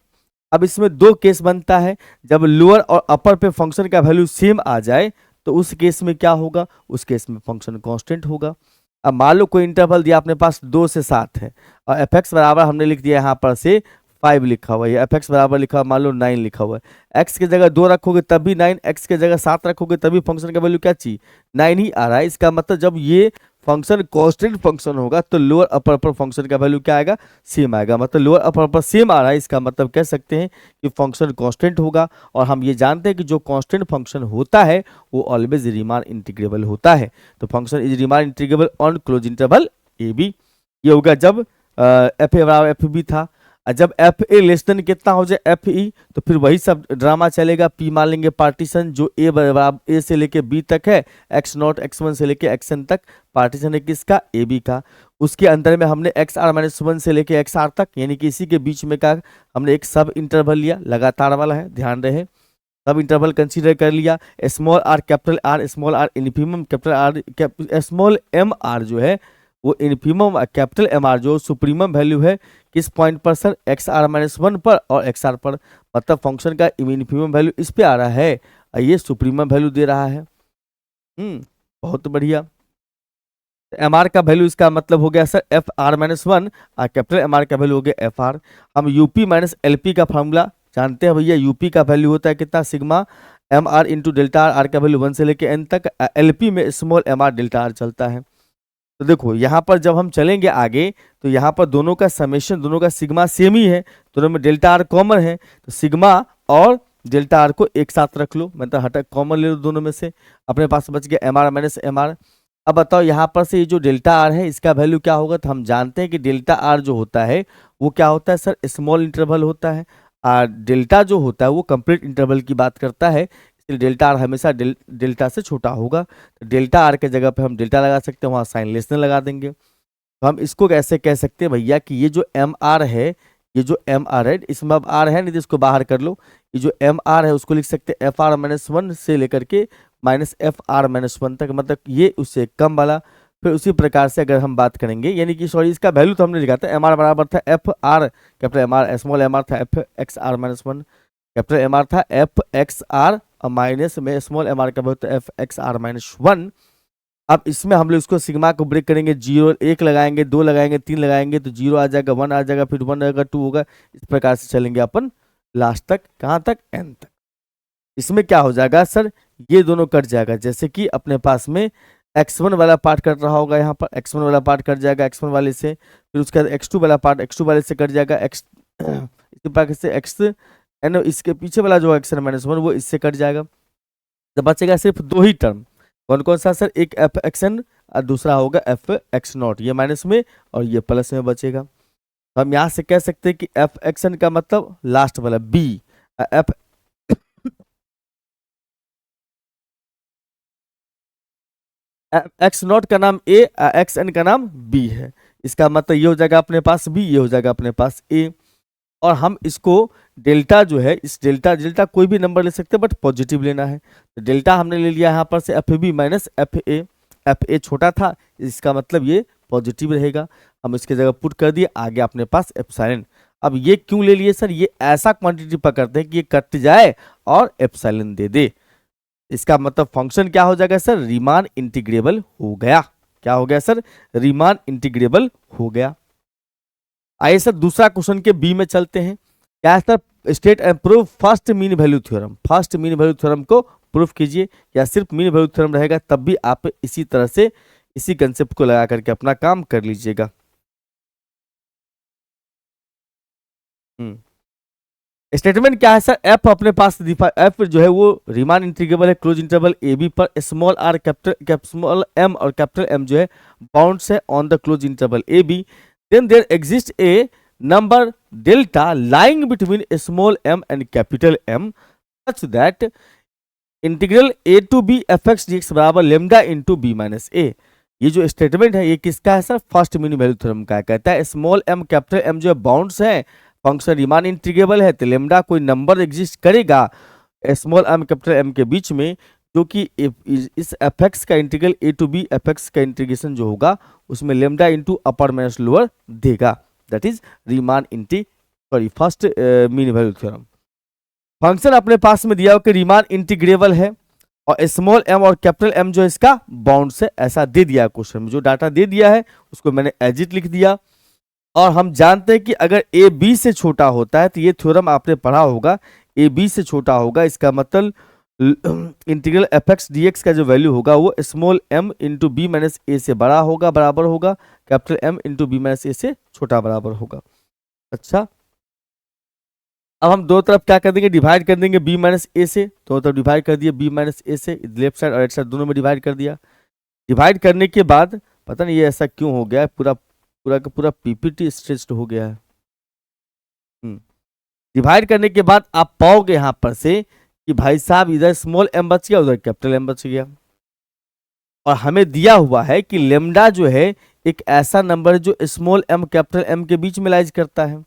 अब इसमें दो केस बनता है, जब लोअर और अपर पे फंक्शन का वैल्यू सेम आ जाए तो उस केस में क्या होगा, उस केस में फंक्शन कांस्टेंट होगा। अब मान लो कोई इंटरवल दिया अपने पास 2 से 7 है, और fx बराबर हमने लिख दिया यहाँ पर से 5 लिखा हुआ है, fx बराबर लिखा हुआ मान लो 9 लिखा हुआ है, x की जगह 2 रखोगे तब भी 9, x की जगह 7 रखोगे तभी फंक्शन का वैल्यू क्या चाहिए, 9 ही आ रहा है। इसका मतलब जब ये फंक्शन कांस्टेंट फंक्शन होगा तो लोअर अपर पर फंक्शन का वैल्यू क्या आएगा, सेम आएगा, मतलब लोअर अपर पर सेम आ रहा है, इसका मतलब कह सकते हैं कि फंक्शन कांस्टेंट होगा। और हम ये जानते हैं कि जो कांस्टेंट फंक्शन होता है वो ऑलवेज रीमान इंटीग्रेबल होता है, तो function is Riemann integrable on close interval A B. ये होगा जब एफ ए बराबर एफ बी था, और जब एफ ए लेस देन कितना हो जाए एफ ई, तो फिर वही सब ड्रामा चलेगा, पी मान लेंगे पार्टीशन, जो ए बराबर ए से लेके बी तक है, एक्स नॉट x1 से लेके xn तक पार्टीशन है किसका, ए बी का। उसके अंदर में हमने XR-1 से लेके XR तक, यानी कि इसी के बीच में का हमने एक सब इंटरवल लिया, लगातार वाला है, ध्यान रहे, सब इंटरवल कंसीडर कर लिया। Small r capital R, small r infimum, capital R small M R जो है वो इन्फीमम, कैपिटल एम आर जो सुप्रीमम वैल्यू है किस पॉइंट पर सर, XR-1 पर और XR पर, मतलब फंक्शन का इन्फीमम वैल्यू इस पे आ रहा है और ये सुप्रीमम वैल्यू दे रहा है। बहुत बढ़िया। एम आर का वैल्यू इसका मतलब हो गया सर FR-1 और कैपिटल एम आर का वैल्यू हो गया FR। हम यूपी माइनस LP का फॉर्मूला जानते हैं भैया, यूपी का वैल्यू होता है कितना, sigma M R into delta R, R का वैल्यू 1 से लेके n तक, LP में small M r delta R चलता है। तो देखो यहाँ पर जब हम चलेंगे आगे तो यहाँ पर दोनों का समेशन, दोनों का सिग्मा सेम ही है, दोनों में डेल्टा आर कॉमन है, तो सिग्मा और डेल्टा आर को एक साथ रख लो, मतलब हटा कॉमन ले लो दोनों में से, अपने पास बच गया M are minus M R. अब बताओ यहाँ पर से ये जो डेल्टा आर है इसका वैल्यू क्या होगा, तो हम जानते हैं कि डेल्टा आर जो होता है वो क्या होता है सर, स्मॉल इंटरवल होता है। और डेल्टा जो होता है वो कंप्लीट इंटरवल की बात करता है, इसलिए डेल्टा आर हमेशा डेल्टा से छोटा होगा। तो डेल्टा आर के जगह पे हम डेल्टा लगा सकते हैं, वहाँ साइन लेस देन लगा देंगे। तो हम इसको कैसे कह सकते हैं भैया कि ये जो एम आर है, ये जो एम आर है, इसमें अब आर है नहीं तो इसको बाहर कर लो। ये जो एम आर है उसको लिख सकते हैं एफ आर माइनस वन से लेकर के minus F R minus one तक, मतलब ये उससे कम वाला। फिर उसी प्रकार से अगर हम बात करेंगे, यानी कि सॉरी इसका वैल्यू तो हमने लिखा था, एम आर बराबर था F R capital M are, small M R था F x are minus one, capital M R था एफ एक्स आर माइनस में स्मॉल एम आर का वैल्यू था F x are minus one. अब इसमें हम लोग इसको सिग्मा को ब्रेक करेंगे, जीरो एक लगाएंगे, दो लगाएंगे, तीन लगाएंगे तो जीरो आ जाएगा, वन आ जाएगा, फिर वन आएगा, टू होगा, इस प्रकार से चलेंगे अपन लास्ट तक, कहाँ तक, एन तक। इसमें क्या हो जाएगा सर, ये दोनों कट जाएगा, जैसे कि अपने पास में x1 वाला पार्ट कट रहा होगा, यहाँ पर x1 वाला पार्ट कट जाएगा x1 वाले से, फिर उसके बाद x2 वाला पार्ट x2 वाले से कट जाएगा, इसी प्रकार से x एन इसके पीछे वाला जो x n माइनस वन वो इससे कट जाएगा। तो बचेगा सिर्फ दो ही टर्म, कौन कौन सा सर, एक एफ एक्स एन और दूसरा होगा एफ एक्स नॉट, ये माइनस में और ये प्लस में बचेगा। तो हम यहाँ से कह सकते हैं कि एफ एक्स एन का मतलब लास्ट वाला बी, एफ एक्स नॉट का नाम ए, एक्स एन का नाम बी है। इसका मतलब ये हो जाएगा अपने पास बी, ये हो जाएगा अपने पास ए। और हम इसको डेल्टा जो है, इस डेल्टा डेल्टा कोई भी नंबर ले सकते हैं बट पॉजिटिव लेना है, तो डेल्टा हमने ले लिया यहाँ पर से F B minus F A छोटा था, इसका मतलब ये पॉजिटिव रहेगा। हम इसके जगह पुट कर दिए, आगे अपने पास एप्सिलॉन। अब ये क्यों ले लिए सर, ये ऐसा क्वांटिटी पकड़ते हैं कि ये कट जाए और एप्सिलॉन दे दे। इसका मतलब फंक्शन क्या हो जाएगा सर, रीमान इंटीग्रेबल हो गया। क्या हो गया सर, रीमान इंटीग्रेबल हो गया। आइए सर दूसरा क्वेश्चन के बी में चलते हैं। क्या है sir, state and prove first mean value theorem. First mean value theorem को प्रूफ कीजिए, या सिर्फ मीन वैल्यू थ्योरम रहेगा तब भी आप इसी तरह से इसी कंसेप्ट को लगा करके अपना काम कर लीजिएगा। स्टेटमेंट क्या है सर, एफ अपने पास एफ जो है वो रीमान इंटीग्रेबल है क्लोज इंटरवल ए बी पर, small r capital small m और कैपिटल एम जो है बाउंड्स है on the close interval A B. Then there exist a number delta lying between small m and capital M such that integral A to B F x D X बराबर lambda into B minus A. ये जो statement है ये किसका है sir, first mean value theorem का। कहता है स्मॉल एम कैपिटल एम जो है बाउंड्स है, फंक्शन रीमान इंटीग्रेबल है, तो लेमडा कोई नंबर एग्जिस्ट करेगा स्मॉल एम कैपिटल एम के बीच में, जो कि इस एफ एक्स का integral A to B F X का इंटीग्रेशन जो होगा उसमें lambda into upper minus lower देगा, that is Riemann first mean value theorem. Function अपने पास में दिया हो कि रीमान इंटीग्रेबल है और स्मॉल एम और कैपिटल एम जो इसका बाउंड से, ऐसा दे दिया क्वेश्चन में, जो डाटा दे दिया है उसको मैंने एजिट लिख दिया। और हम जानते हैं कि अगर ए बी से छोटा होता है, तो ये थ्योरम आपने पढ़ा होगा, ए बी से छोटा होगा, इसका मतलब integral F x D X का जो वैल्यू होगा वो small M into B minus A से बड़ा होगा, बराबर होगा capital M into B minus A से छोटा बराबर होगा। अच्छा, अब हम दो तरफ क्या कर देंगे, डिवाइड कर देंगे बी माइनस ए से, दोनों तरफ डिवाइड कर दिया बी माइनस ए से, लेफ्ट साइड और राइट साइड दोनों में डिवाइड कर दिया। डिवाइड करने के बाद पता नहीं ये ऐसा क्यों हो गया है, पूरा पूरा का पूरा पीपीटी स्ट्रेच्ड हो गया है। डिवाइड करने के बाद आप पाओगे यहां पर से कि भाई साहब इधर स्मॉल एम बच गया, उधर कैपिटल एम बच गया। और हमें दिया हुआ है कि लेमडा जो है एक ऐसा नंबर है जो स्मॉल एम कैपिटल एम के बीच में लाइज करता है।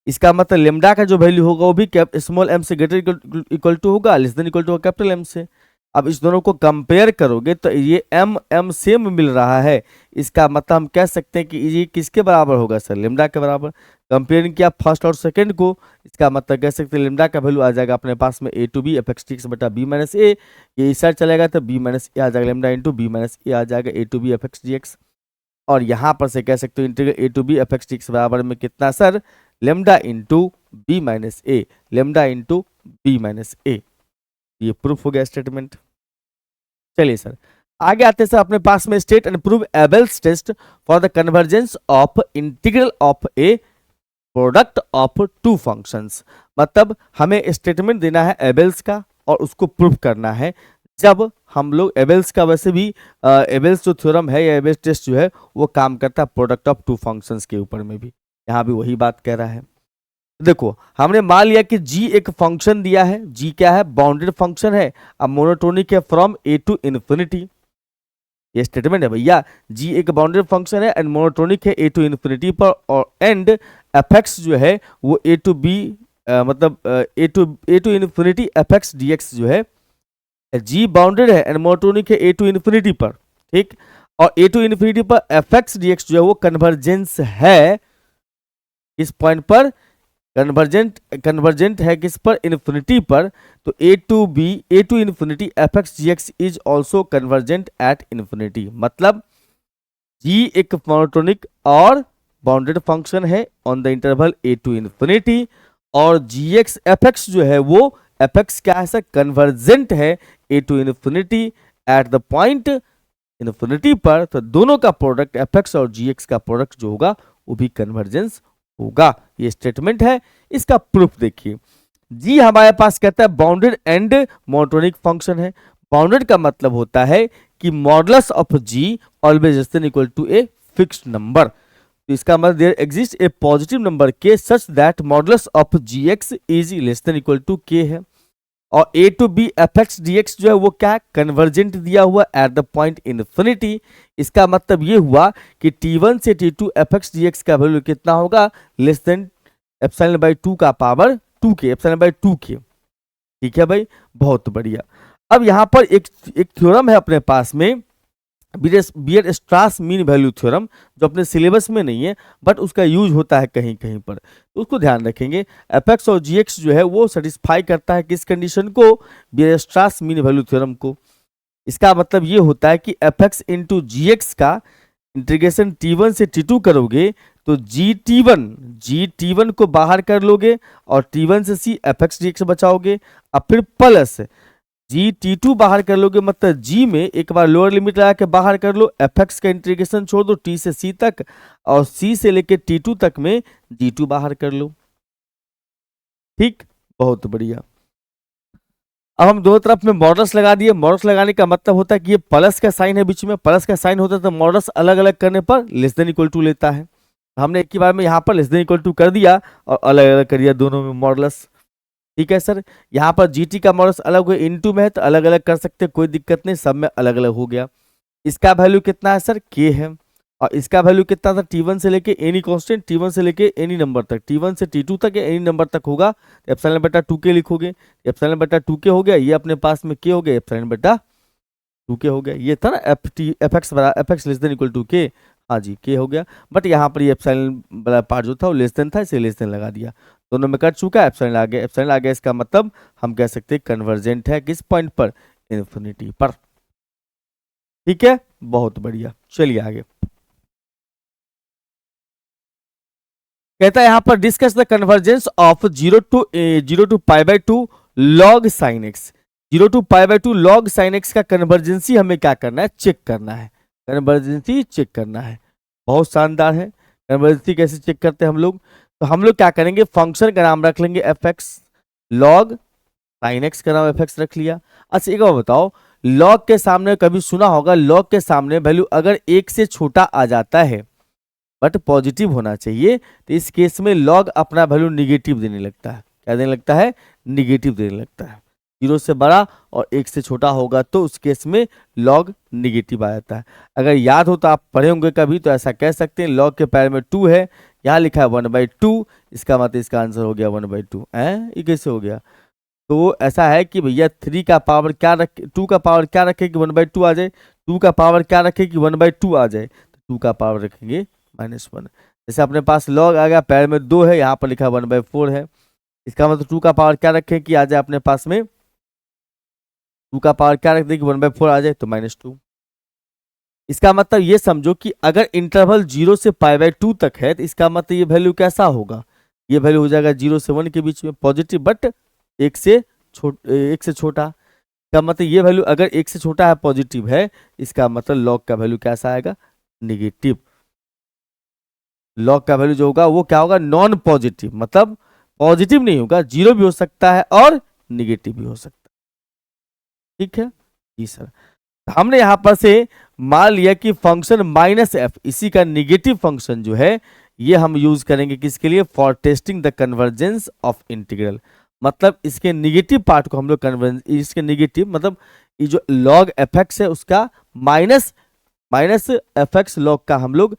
इसका मतलब लेमडा का जो वैल्यू होगा वो भी स्मॉल एम से ग्रेटर इक्वल टू होगा, less than equal to capital M से। अब इस दोनों को कंपेयर करोगे तो ये एम एम सेम मिल रहा है, इसका मतलब हम कह सकते हैं कि ये किसके बराबर होगा सर, लेमडा के बराबर। कंपेयरिंग किया फर्स्ट और सेकंड को, इसका मतलब कह सकते हैं लेमडा का वैल्यू आ जाएगा अपने पास में A to B F X T X बटा बी माइनस ए, ये इस साइड चलेगा तो बी माइनस ए आ जाएगा, lambda into B minus A आ जाएगा A to B F x D X. और यहाँ पर से कह सकते हो integral A to B F X T X बराबर में कितना sir, lambda into B minus A, lambda into B minus A. ये प्रूफ हो गया स्टेटमेंट। चलिए सर आगे आते हैं सर, अपने पास में state and prove Abel's test for the convergence of integral of a product of two functions. मतलब हमें स्टेटमेंट देना है एबेल्स का और उसको प्रूव करना है। जब हम लोग एबेल्स का वैसे भी एबेल्स जो थ्योरम है या एबेल्स टेस्ट जो है वो काम करता है प्रोडक्ट ऑफ टू फंक्शंस के ऊपर में भी, यहाँ भी वही बात कह रहा है। देखो हमने मान लिया कि g एक फंक्शन दिया है, g क्या है, बाउंडेड फंक्शन है, अब मोनोटोनिक है फ्रॉम a टू इन्फिनिटी, ये स्टेटमेंट है भैया। g एक बाउंडेड फंक्शन है एंड मोनोटोनिक है a टू इन्फिनिटी पर, और एंड एफ जो है वो a टू b मतलब a to infinity F x D X जो है, g बाउंडेड है एंड मोनोटोनिक है a टू इन्फिनिटी पर, ठीक, और a टू इन्फिनिटी पर एफ एक्स डी एक्स जो है वो कन्वर्जेंस है इस पॉइंट पर, कन्वर्जेंट है किस पर, इन्फिनिटी पर, तो A to infinity F X G X is also convergent at infinity, मतलब जी एक मोनोटोनिक और बाउंडेड फंक्शन है on the interval A to infinity, और जी एक्स एफ एक्स जो है वो एफ एक्स क्या है सर, कन्वर्जेंट है A to infinity at the point infinity पर, तो दोनों का प्रोडक्ट एफ एक्स और जी एक्स का प्रोडक्ट जो होगा वो भी कन्वर्जेंस होगा। ये स्टेटमेंट है, इसका प्रूफ देखिए। जी हमारे पास कहता है बाउंडेड एंड मोनोटोनिक फंक्शन है, बाउंडेड का मतलब होता है कि modulus of G always less than equal to a fixed number, तो इसका मतलब there exist a positive number K such that modulus of G X is less than equal to K है, और A to B F x D X जो है वो क्या convergent दिया हुआ एट द पॉइंट इन्फिनिटी, इसका मतलब ये हुआ कि t1 से t2 F x D X का वैल्यू कितना होगा, लेस देन एप्सिलॉन बाई 2 का पावर 2 के, एप्सिलॉन बाई 2 के, ठीक है भाई, बहुत बढ़िया। अब यहाँ पर एक थ्योरम है अपने पास में, बियर स्ट्रास मीन वैल्यू थ्योरम, जो अपने सिलेबस में नहीं है बट उसका यूज होता है कहीं कहीं पर, तो उसको ध्यान रखेंगे। एफ एक्स और जी एक्स जो है वो सेटिस्फाई करता है किस कंडीशन को, बियर स्ट्रास मीन वैल्यू थ्योरम को। इसका मतलब ये होता है कि F x into g X का इंटीग्रेशन टी1 से टी2 करोगे तो जी टी वन को बाहर कर लोगे और t1 से c F x D X बचाओगे, अब फिर प्लस जी t2 बाहर कर लोगे, मतलब g में एक बार लोअर लिमिट लगा के बाहर कर लो, एफ एक्स का इंटीग्रेशन छोड़ दो t से c तक, और c से लेके t2 तक में g2 बाहर कर लो, ठीक, बहुत बढ़िया। अब हम दोनों तरफ में मॉडल्स लगा दिए, मॉडल्स लगाने का मतलब होता है कि ये प्लस का साइन है बीच में, प्लस का साइन होता है तो मॉडल्स अलग अलग करने पर लेस देन इक्वल टू लेता है, हमने एक ही बार में यहाँ पर लेस देन इक्वल टू कर दिया और अलग अलग कर दिया दोनों में मॉडल्स, ठीक है सर। यहाँ पर जीटी का मॉडल्स अलग हुए, इनटू में है तो अलग अलग कर सकते, कोई दिक्कत नहीं, सब में अलग अलग हो गया। इसका वैल्यू कितना है सर, के है, और इसका वैल्यू कितना था, t1 से लेके एनी कांस्टेंट, t1 से लेके एनी नंबर तक, t1 से t2 तक एनी नंबर तक होगा, तो एप्सिलॉन बटा 2k लिखोगे, एप्सिलॉन बटा 2k हो गया, ये अपने पास में k हो गया, एप्सिलॉन बटा 2k हो गया, ये था ना F X less than equal to k, हाँ जी k हो गया, बट यहाँ पर ये एप्सिलॉन वाला पार्ट जो था वो लेस देन था, इसे लेस देन लगा दिया, दोनों में कट चुका है, एप्सिलॉन आ गया, एप्सिलॉन आ गया, इसका मतलब हम कह सकते हैं कन्वर्जेंट है किस पॉइंट पर, इन्फिनिटी पर, ठीक है, बहुत बढ़िया। चलिए आगे कहता है यहाँ पर discuss the convergence of 0 to pi by 2 log sine X, 0 to pi by 2 log sine X का कन्वर्जेंसी हमें क्या करना है, चेक करना है, कन्वर्जेंसी चेक करना है, बहुत शानदार है। कन्वर्जेंसी कैसे चेक करते हैं हम लोग, तो हम लोग क्या करेंगे, फंक्शन का नाम रख लेंगे F x, log sine X का नाम एफ एक्स रख लिया। अच्छा एक बार बताओ, लॉग के सामने कभी सुना होगा, लॉग के सामने वैल्यू अगर 1 से छोटा आ जाता है बट पॉजिटिव होना चाहिए, तो इस केस में लॉग अपना वैल्यू निगेटिव देने लगता है, क्या देने लगता है, निगेटिव देने लगता है, 0 से बड़ा और 1 से छोटा होगा तो उस केस में लॉग निगेटिव आ जाता है। अगर याद हो तो आप पढ़े होंगे कभी, तो ऐसा कह सकते हैं लॉग के पैर में 2 है, यहाँ लिखा है 1/2, इसका मतलब इसका आंसर हो गया 1/2, ये कैसे हो गया, तो ऐसा है कि भैया 3 का पावर क्या रखे, 2 का पावर क्या रखे कि 1/2 आ जाए, 2 का पावर क्या रखे कि 1/2 आ जाए, तो 2 का पावर रखेंगे -1, जैसे अपने पास लॉग आ गया, पैर में 2 है, यहाँ पर लिखा 1/4 है, इसका मतलब 2 का पावर क्या रखें कि आ जाए अपने पास में, 2 का पावर क्या रख दे कि 1/4 आ जाए, तो -2। इसका मतलब ये समझो कि अगर इंटरवल 0 से π/2 तक है तो इसका मतलब ये वैल्यू कैसा होगा, ये वैल्यू हो जाएगा 0 से 1 के बीच में पॉजिटिव, बट 1 से छोटा, का मतलब ये वैल्यू अगर 1 से छोटा है पॉजिटिव है, इसका मतलब लॉग का वैल्यू कैसा आएगा, निगेटिव। लॉग का वैल्यू जो होगा वो क्या होगा, नॉन पॉजिटिव, मतलब पॉजिटिव नहीं होगा, 0 भी हो सकता है और निगेटिव भी हो सकता है, ठीक है। जी सर। हमने यहाँ पर से मान लिया कि फंक्शन माइनस एफ, इसी का निगेटिव फंक्शन जो है ये हम यूज करेंगे किसके लिए, for testing the convergence of integral. मतलब इसके निगेटिव पार्ट को हम लोग कन्वर्जेंस, इसके निगेटिव मतलब ये जो लॉग एफ एक्स है उसका minus minus f x log का हम लोग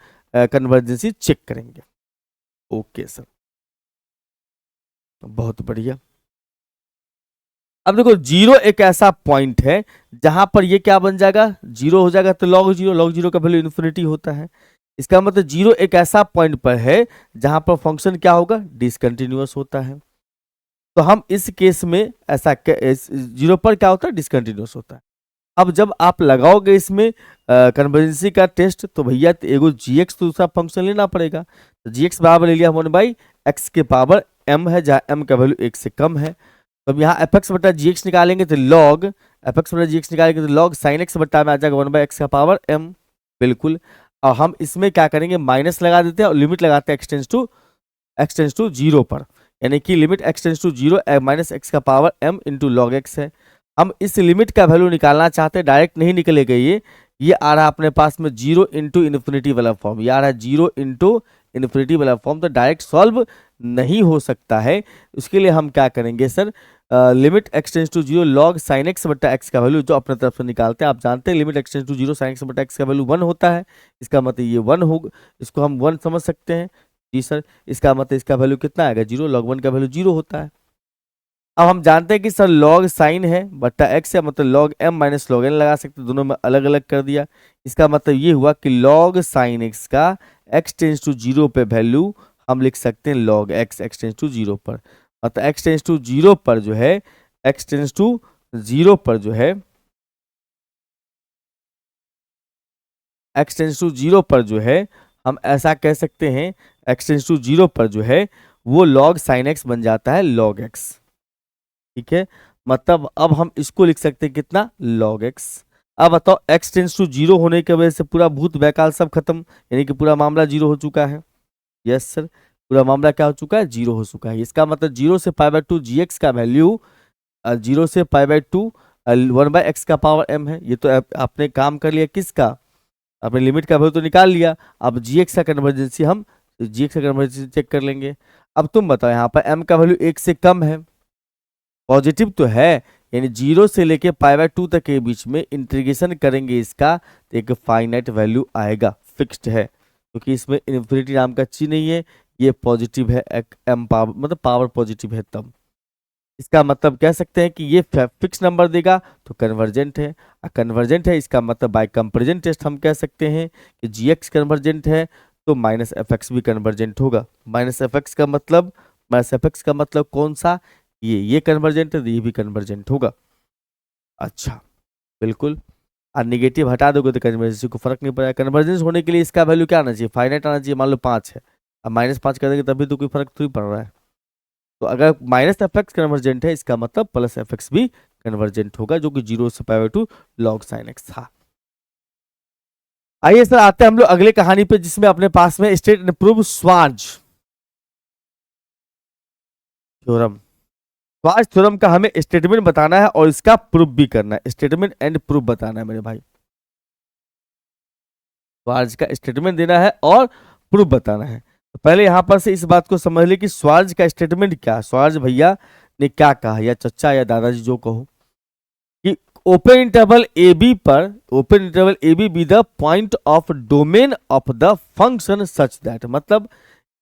कन्वर्जेंसी चेक करेंगे। ओके सर, बहुत बढ़िया। अब देखो जीरो एक ऐसा पॉइंट है जहां पर ये क्या बन जाएगा, जीरो हो जाएगा, तो लॉग जीरो, लॉग जीरो का वैल्यू इन्फिनिटी होता है। इसका मतलब जीरो एक ऐसा पॉइंट पर है जहां पर फंक्शन क्या होगा, डिसकंटिन्यूअस होता है। तो हम इस केस में ऐसा जीरो पर क्या होता है, डिसकंटिन्यूअस होता है। अब जब आप लगाओगे इसमें कन्वर्जेंसी का टेस्ट, तो भैया एगो जी एक्स दूसरा फंक्शन लेना पड़ेगा। तो जी एक्स बराबर ले लिया हमने भाई एक्स के पावर एम है, जहाँ एम का वैल्यू एक से कम है। तो अब यहाँ एफ एक्स बटा जी एक्स निकालेंगे तो लॉग एफ एक्स बटा जी एक्स निकालेंगे तो लॉग साइन एक्स बटा में आ जाएगा वन बाई एक्स का पावर एम। बिल्कुल। और हम इसमें क्या करेंगे, माइनस लगा देते हैं और लिमिट लगाते हैं एक्स टेंस टू जीरो पर, यानी कि limit x tends to zero minus X का power M into log X है। हम इस लिमिट का वैल्यू निकालना चाहते हैं, डायरेक्ट नहीं निकलेगा ये आ रहा है अपने पास में जीरो इंटू इन्फिनिटी वाला फॉर्म, ये आ रहा है जीरो इंटू इन्फिनिटी वाला फॉर्म, तो डायरेक्ट सॉल्व नहीं हो सकता है। उसके लिए हम क्या करेंगे sir, limit x tends to zero log sine X बटा एक्स का वैल्यू जो अपने तरफ से निकालते हैं, आप जानते हैं limit x tends to zero sine X बटा एक्स का वैल्यू वन होता है। इसका मतलब ये वन होगा, इसको हम वन समझ सकते हैं। जी सर, इसका मतलब इसका वैल्यू कितना आएगा, जीरो, लॉग वन का वैल्यू जीरो होता है। अब हम जानते हैं कि सर लॉग साइन है बटा एक्स है, मतलब log M minus log N लगा सकते, दोनों में अलग अलग कर दिया। इसका मतलब ये हुआ कि लॉग साइन एक्स का एक्स टेंस टू जीरो पे वैल्यू हम लिख सकते हैं log X, X tends to zero पर, मतलब एक्स टेंस टू जीरो पर जो है, एक्स टेंस टू जीरो पर जो है, एक्स टेंस टू जीरो पर जो है हम ऐसा कह सकते हैं, एक्स टेंस टू जीरो पर जो है वो लॉग साइन एक्स बन जाता है लॉग एक्स। ठीक है, मतलब अब हम इसको लिख सकते हैं कितना, लॉग एक्स। अब बताओ एक्स टेंस टू जीरो होने की वजह से पूरा भूत बैकाल सब खत्म, यानी कि पूरा मामला जीरो हो चुका है। यस सर, पूरा मामला क्या हो चुका है, जीरो हो चुका है। इसका मतलब जीरो से pi by two G X का वैल्यू, जीरो से pi by two one by X का पावर एम है। ये तो आपने काम कर लिया किसका, अपने लिमिट का वैल्यू तो निकाल लिया। अब जी एक्स का कन्वर्जेंसी हम जी एक्स का कन्वर्जेंसी चेक कर लेंगे। अब तुम बताओ यहाँ पर एम का वैल्यू एक से कम है, पॉजिटिव तो है, यानी जीरो से लेके पाई बाय टू तक के बीच में इंटीग्रेशन करेंगे इसका तो एक फाइनाइट वैल्यू आएगा, फिक्स्ड है, क्योंकि इसमें इन्फिनिटी नाम का चीज नहीं है, ये पॉजिटिव है, एम पावर मतलब पावर पॉजिटिव है। तब इसका मतलब कह सकते हैं कि ये फिक्स नंबर देगा तो कन्वर्जेंट है। कन्वर्जेंट है इसका मतलब बाय कंपैरिजन टेस्ट हम कह सकते हैं कि जी एक्स कन्वर्जेंट है तो माइनस एफ एक्स भी कन्वर्जेंट होगा। माइनस एफ एक्स का मतलब, माइनस एफ एक्स का मतलब कौन सा, ये कन्वर्जेंट है तो ये भी कन्वर्जेंट होगा। अच्छा, बिल्कुल। और निगेटिव हटा दोगे तो कन्वर्जेंस को फर्क नहीं पड़ेगा। कन्वर्जेंस होने के लिए इसका वैल्यू क्या आना चाहिए, फाइनाइट आना चाहिए। मान लो 5 है, अब माइनस 5 कर देंगे तभी तो कोई फर्क थोड़ी पड़ रहा है। तो अगर माइनस एफ एक्स कन्वर्जेंट है इसका मतलब प्लस एफ एक्स भी कन्वर्जेंट होगा, जो कि जीरो से pi by to log sine x था। आइए सर आते हैं हम लोग अगले कहानी पे, जिसमें अपने पास में state and prove स्वार्ज theorem. स्वार्ज theorem का हमें स्टेटमेंट बताना है और इसका प्रूफ भी करना है, स्टेटमेंट एंड प्रूफ बताना है मेरे भाई। स्वार्ज का स्टेटमेंट देना है और प्रूफ बताना है। तो पहले यहां पर से इस बात को समझ ले कि स्वार्ज का स्टेटमेंट क्या है। स्वार्ज भैया ने क्या कहा, या चचा या दादाजी जो कहो, कि ओपन इंटरवल ए बी पर, open interval A B be the point of domain of the function such that, मतलब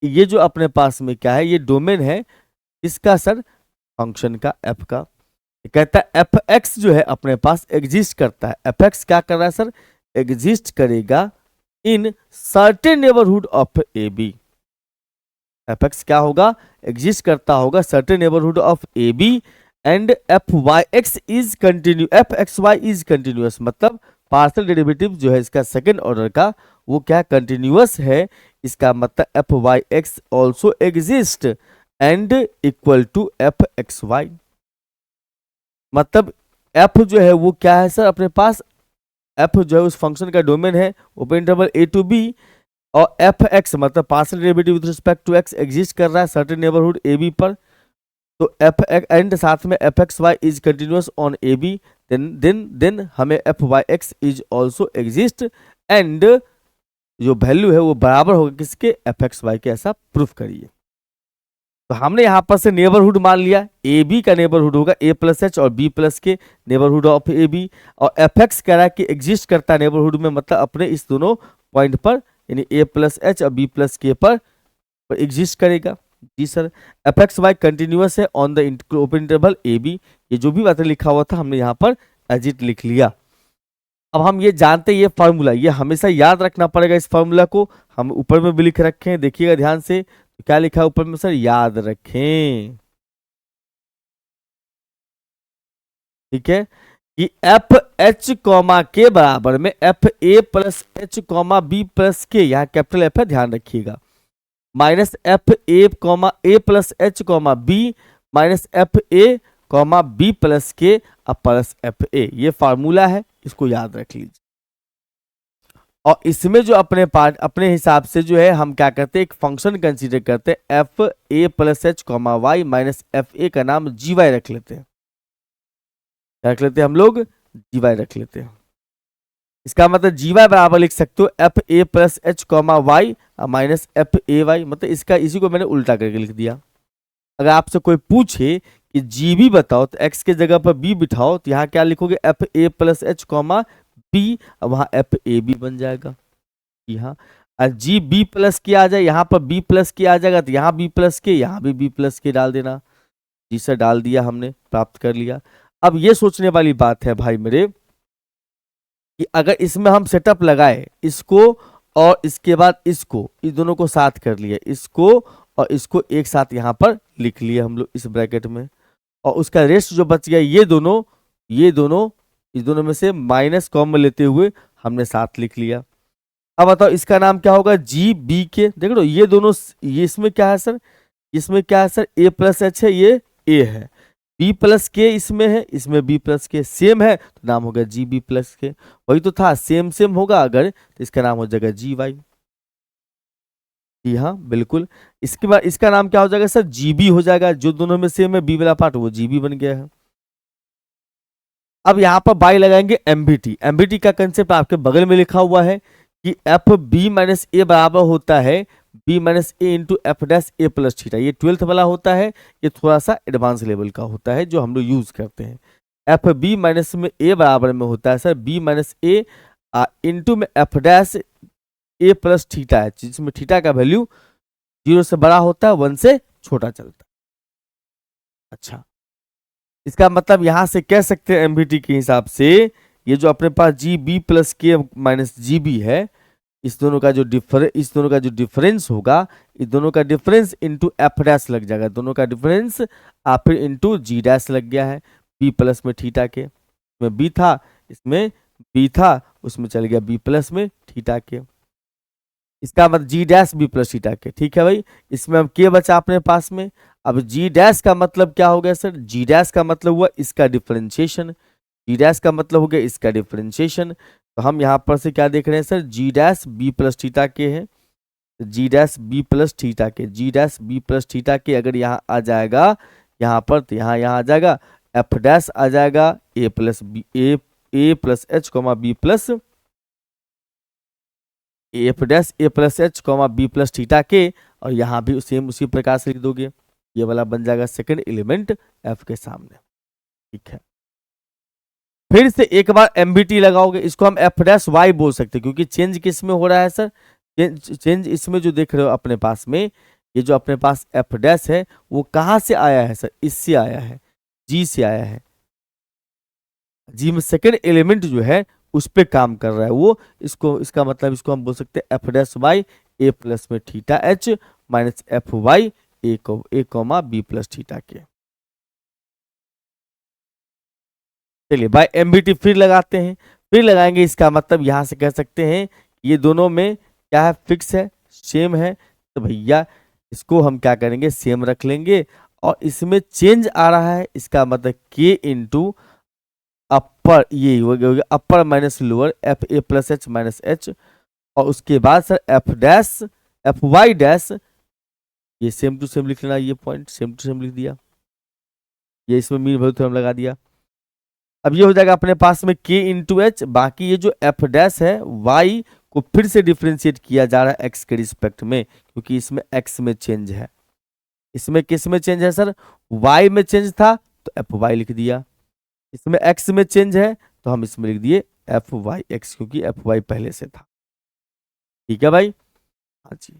ये जो अपने पास में क्या है, ये डोमेन है इसका सर, फंक्शन का एफ का। कहता है एफ एक्स जो है अपने पास एग्जिस्ट करता है। एफ एक्स क्या कर रहा है सर, एग्जिस्ट करेगा in certain neighbourhood of A B. F X क्या होगा, एग्जिस्ट करता होगा certain neighbourhood of A B and F Y X is continue, F X Y is continuous, मतलब पार्शियल डेरिवेटिव जो है इसका सेकंड ऑर्डर का वो क्या कंटिन्यूअस है। इसका मतलब F Y X also exist and equal to F X Y, मतलब एफ जो है वो क्या है सर अपने पास, एफ जो है उस फंक्शन का डोमेन है open interval A to B, और एफ एक्स मतलब partial derivative with respect to X exist कर रहा है सर्टेन नेबरहुड ए बी पर। तो एफ एंड साथ में F X Y is continuous on A B, then हमें F Y X is also exist and जो वैल्यू है वो बराबर होगा किसके, एफ एक्स वाई के, ऐसा प्रूफ करिए। तो हमने यहां पर से नेबरहुड मान लिया, ए बी का नेबरहुड होगा ए प्लस एच और बी प्लस के नेबरहुड ऑफ ए बी, और एफ एक्स कह रहा है कि एग्जिस्ट करता है नेबरहुड में, मतलब अपने इस दोनों पॉइंट पर, यानी ए प्लस एच और बी प्लस के पर एग्जिस्ट करेगा। जी sir. F X Y continuous है on the open interval A B, ये जो भी बातें लिखा हुआ था हमने यहाँ पर एज इट लिख लिया। अब हम ये जानते हैं ये फॉर्मूला, ये हमेशा याद रखना पड़ेगा, इस फॉर्मूला को हम ऊपर में भी लिख रखे हैं, देखिएगा ध्यान से। तो क्या लिखा है ऊपर में सर, याद रखें, ठीक है, कि एफ एच कॉमा के बराबर में F A plus H comma B plus K, यहाँ कैपिटल एफ है ध्यान रखिएगा, minus F A comma A plus H comma B minus F A comma B plus K अब प्लस एफ ए, ये formula है, इसको याद रख लीजिए। और इसमें जो अपने पार्ट अपने हिसाब से जो है हम क्या करते हैं, एक फंक्शन कंसीडर करते हैं, F A plus H comma Y minus F A का नाम जी वाई रख लेते हैं, क्या रख लेते हैं हम लोग, जी वाई रख लेते हैं। इसका मतलब जी वाई बराबर लिख सकते हो F A plus H comma Y minus F A Y, मतलब इसका इसी को मैंने उल्टा करके लिख दिया। अगर आपसे कोई पूछे कि जी बी बताओ तो एक्स के जगह पर बी बिठाओ, तो यहाँ क्या लिखोगे, एफ ए प्लस एच कॉमा बी, वहां एफ ए बी बन जाएगा। यहाँ जी बी प्लस के आ जाए, यहाँ पर बी प्लस के आ जाएगा, तो यहाँ बी प्लस के, यहाँ भी बी प्लस के डाल देना। जी सर, डाल दिया, हमने प्राप्त कर लिया। अब ये सोचने वाली बात है भाई मेरे कि अगर इसमें हम सेटअप लगाए इसको और इसके बाद इसको, इस दोनों को साथ कर लिया, इसको और इसको एक साथ यहाँ पर लिख लिया हम लोग इस ब्रैकेट में, और उसका रेस्ट जो बच गया ये दोनों इस दोनों में से माइनस कॉमन लेते हुए हमने साथ लिख लिया। अब बताओ इसका नाम क्या होगा, जी बी के, देख लो ये दोनों, ये इसमें क्या है सर, इसमें क्या है सर, ए प्लस एच है, ये ए है, बी प्लस के इसमें है, इसमें बी प्लस के सेम है, तो नाम होगा जी बी प्लस के। वही तो था, सेम सेम होगा अगर, तो इसका नाम हो जाएगा जी वाई। जी हाँ बिल्कुल। इसके बाद इसका नाम क्या हो जाएगा सर, जीबी हो जाएगा, जो दोनों में सेम है, बी वाला पार्ट वो जीबी बन गया है। अब यहाँ पर बाई लगाएंगे एमबीटी, एमबीटी का कंसेप्ट आपके बगल में लिखा हुआ है कि एफ बी माइनस ए बराबर होता है B minus A into F dash A plus theta, ये 12th वाला होता है, ये थोड़ा सा एडवांस लेवल का होता है जो हम लोग यूज करते हैं। एफ बी माइनस में ए बराबर में होता है सर बी माइनस ए इंटू में F dash A plus theta है, जिसमें थीटा का वैल्यू 0 से बड़ा होता है, 1 से छोटा चलता है। अच्छा, इसका मतलब यहां से कह सकते हैं एमबीटी के हिसाब से ये जो अपने पास G B plus K minus G B है, इस दोनों का जो डिफरेंस होगा, इस दोनों का डिफरेंस इंटू एफ डैश लग जाएगा, दोनों का डिफरेंस फिर इंटू जी डैश लग गया है, बी प्लस में थीटा के, इसमें बी था, इसमें बी था, उसमें चल गया बी प्लस में थीटा के, इसका मतलब जी डैश बी प्लस थीटा के। ठीक है भाई, इसमें हम के बचा अपने पास में। अब जी डैश का मतलब क्या हो गया सर, जी डैश का मतलब हुआ इसका डिफरेंशिएशन, जी डैश का मतलब हो गया इसका डिफरेंशिएशन। तो हम यहाँ पर से क्या देख रहे हैं सर, जी डैश बी प्लस थीटा के है, जी डैश बी प्लस थीटा के, जी डैश बी प्लस थीटा के अगर यहाँ आ जाएगा यहाँ पर, तो यहाँ आ जाएगा एफ डैश आ जाएगा A plus B A plus H comma B plus F dash A plus H comma B plus theta K, और यहाँ भी सेम उसी प्रकार से लिख दोगे, ये वाला बन जाएगा सेकंड एलिमेंट एफ के सामने। ठीक है, फिर से एक बार एमबीटी लगाओगे, इसको हम एफ डैश वाई बोल सकते हैं, क्योंकि चेंज किस में हो रहा है सर, चेंज इसमें जो देख रहे हो अपने पास में, ये जो अपने पास एफ डैश है वो कहाँ से आया है सर, इससे आया है, जी से आया है, जी में सेकंड एलिमेंट जो है उस पे काम कर रहा है वो, इसको इसका मतलब इसको हम बोल सकते हैं F dash Y A plus में theta H minus F Y A comma B plus theta K. चलिए बाय एमबीटी फिर लगाते हैं, फिर लगाएंगे, इसका मतलब यहां से कह सकते हैं ये दोनों में क्या है, फिक्स है, सेम है, तो भैया इसको हम क्या करेंगे, सेम रख लेंगे, और इसमें चेंज आ रहा है, इसका मतलब के इंटू अपर, ये हो गया अपर माइनस लोअर एफ ए प्लस एच माइनस एच, और उसके बाद sir F dash F Y dash, ये सेम टू सेम लिख लेना, ये पॉइंट सेम टू सेम लिख दिया, ये इसमें मीन वैल्यू थ्योरम लगा दिया। अब ये हो जाएगा अपने पास में k इंटू एच, बाकी ये जो एफ डैश है y को फिर से डिफ्रेंशिएट किया जा रहा है x के रिस्पेक्ट में, क्योंकि इसमें x में चेंज है। इसमें किस में चेंज है सर? y में चेंज था तो एफ वाई लिख दिया, इसमें x में चेंज है तो हम इसमें लिख दिए एफ वाई एक्स, क्योंकि एफ वाई पहले से था। ठीक है भाई, हाँ जी।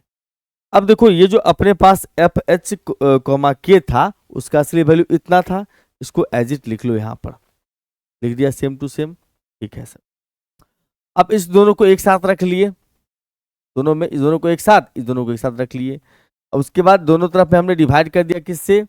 अब देखो ये जो अपने पास एफ एच कॉमा के था उसका असली वैल्यू इतना था, इसको एज इट लिख लो, यहाँ पर लिख दिया सेम टू सेम। ठीक है सर। अब इस दोनों को एक साथ रख लिए, दोनों में इस दोनों को एक साथ, इस दोनों को एक साथ रख लिए। अब उसके बाद दोनों तरफ में हमने डिवाइड कर दिया, किससे?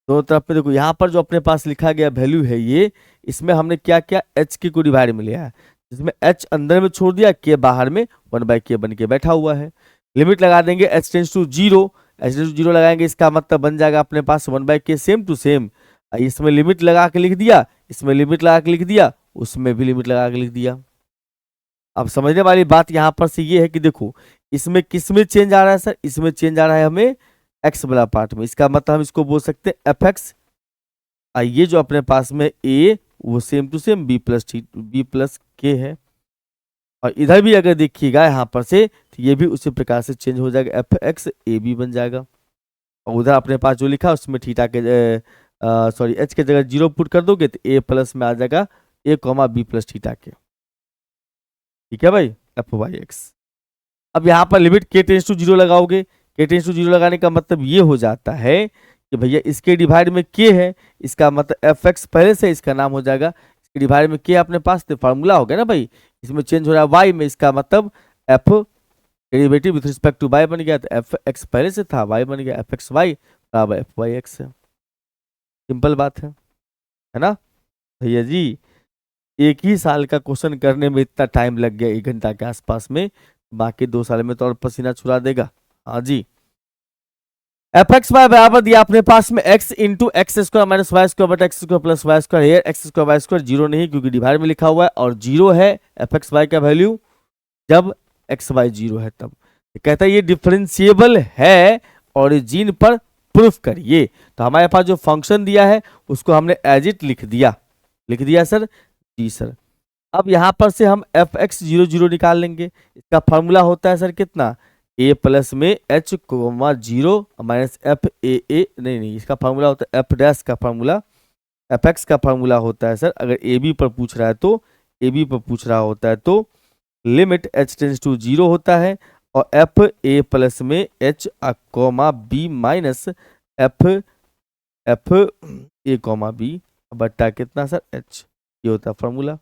दोनों तरफ में देखो यहाँ पर जो अपने पास लिखा गया वैल्यू है ये, इसमें हमने क्या किया, एच के को डिवाइड में लिया है, जिसमें एच अंदर में छोड़ दिया, के बाहर में 1/k बन के बैठा हुआ है। लिमिट लगा देंगे H tends to zero, H tends to zero लगाएंगे, इसका मतलब बन जाएगा अपने पास 1/k सेम टू सेम। इसमें लिमिट लगा के लिख दिया, इसमें लिमिट लगा के लिख दिया, उसमें भी लिमिट लगा के लिख दिया। अब समझने वाली बात यहाँ पर से ये है कि देखो इसमें किस में चेंज आ रहा है सर? इसमें चेंज आ रहा है हमें एक्स वाला पार्ट में, इसका मतलब हम इसको बोल सकते हैं एफ एक्स। ये जो अपने पास में ए वो same to same B plus K है, और इधर भी अगर देखिएगा यहाँ पर से तो ये भी उसी प्रकार से चेंज हो जाएगा, एफ एक्स ए बी बन जाएगा। और उधर अपने पास जो लिखा उसमें थीटा के सॉरी एच के जगह 0 पुट कर दोगे तो ए प्लस में आ जाएगा ए कॉमा बी प्लस थीटा के। ठीक है भाई, एफ वाई एक्स। अब यहाँ पर लिमिट के टेंस टू 0 लगाओगे, के टेंस टू 0 लगाने का मतलब ये हो जाता है कि भैया इसके डिवाइड में के है, इसका मतलब एफ एक्स पहले से इसका नाम हो जाएगा, इसके डिवाइड में के अपने पास तो फार्मूला हो गया ना भाई, इसमें चेंज हो रहा है वाई में, इसका मतलब F derivative with respect to Y बन गया, तो एफ एक्स पहले से था, वाई बन गया, एफ एक्स वाई बराबर एफ वाई एक्स है। सिंपल बात है ना भैया जी? एक ही साल का क्वेश्चन करने में इतना टाइम लग गया 1 घंटा के आसपास में, बाकी 2 साल में तो और पसीना छुड़ा देगा। हाँ जी, एफ एक्स वाई बराबर दिया अपने पास में X into X square minus Y square बटा x square plus Y square. Here X square Y square zero नहीं क्योंकि डिवाइड में लिखा हुआ है, और जीरो है एफ एक्स वाई का वैल्यू जब एक्स वाई जीरो है तब। कहता है ये डिफरेंशिएबल है ओरिजिन पर प्रूफ करिए। तो हमारे पास जो फंक्शन दिया है उसको हमने एज इट लिख दिया सर जी सर। अब यहाँ पर से हम एफ एक्स 0 निकाल लेंगे, इसका फॉर्मूला होता है सर कितना, ए प्लस में H coma 0 minus F A नहीं, इसका फार्मूला होता है एफ डैश का फार्मूला, एफ एक्स का फार्मूला होता है सर, अगर ए बी पर पूछ रहा है तो ए बी पर पूछ रहा होता है तो लिमिट एच टेंस टू 0 होता है, और एफ ए प्लस में H comma B minus F A comma B बट्टा कितना सर एच, ये होता है फार्मूला।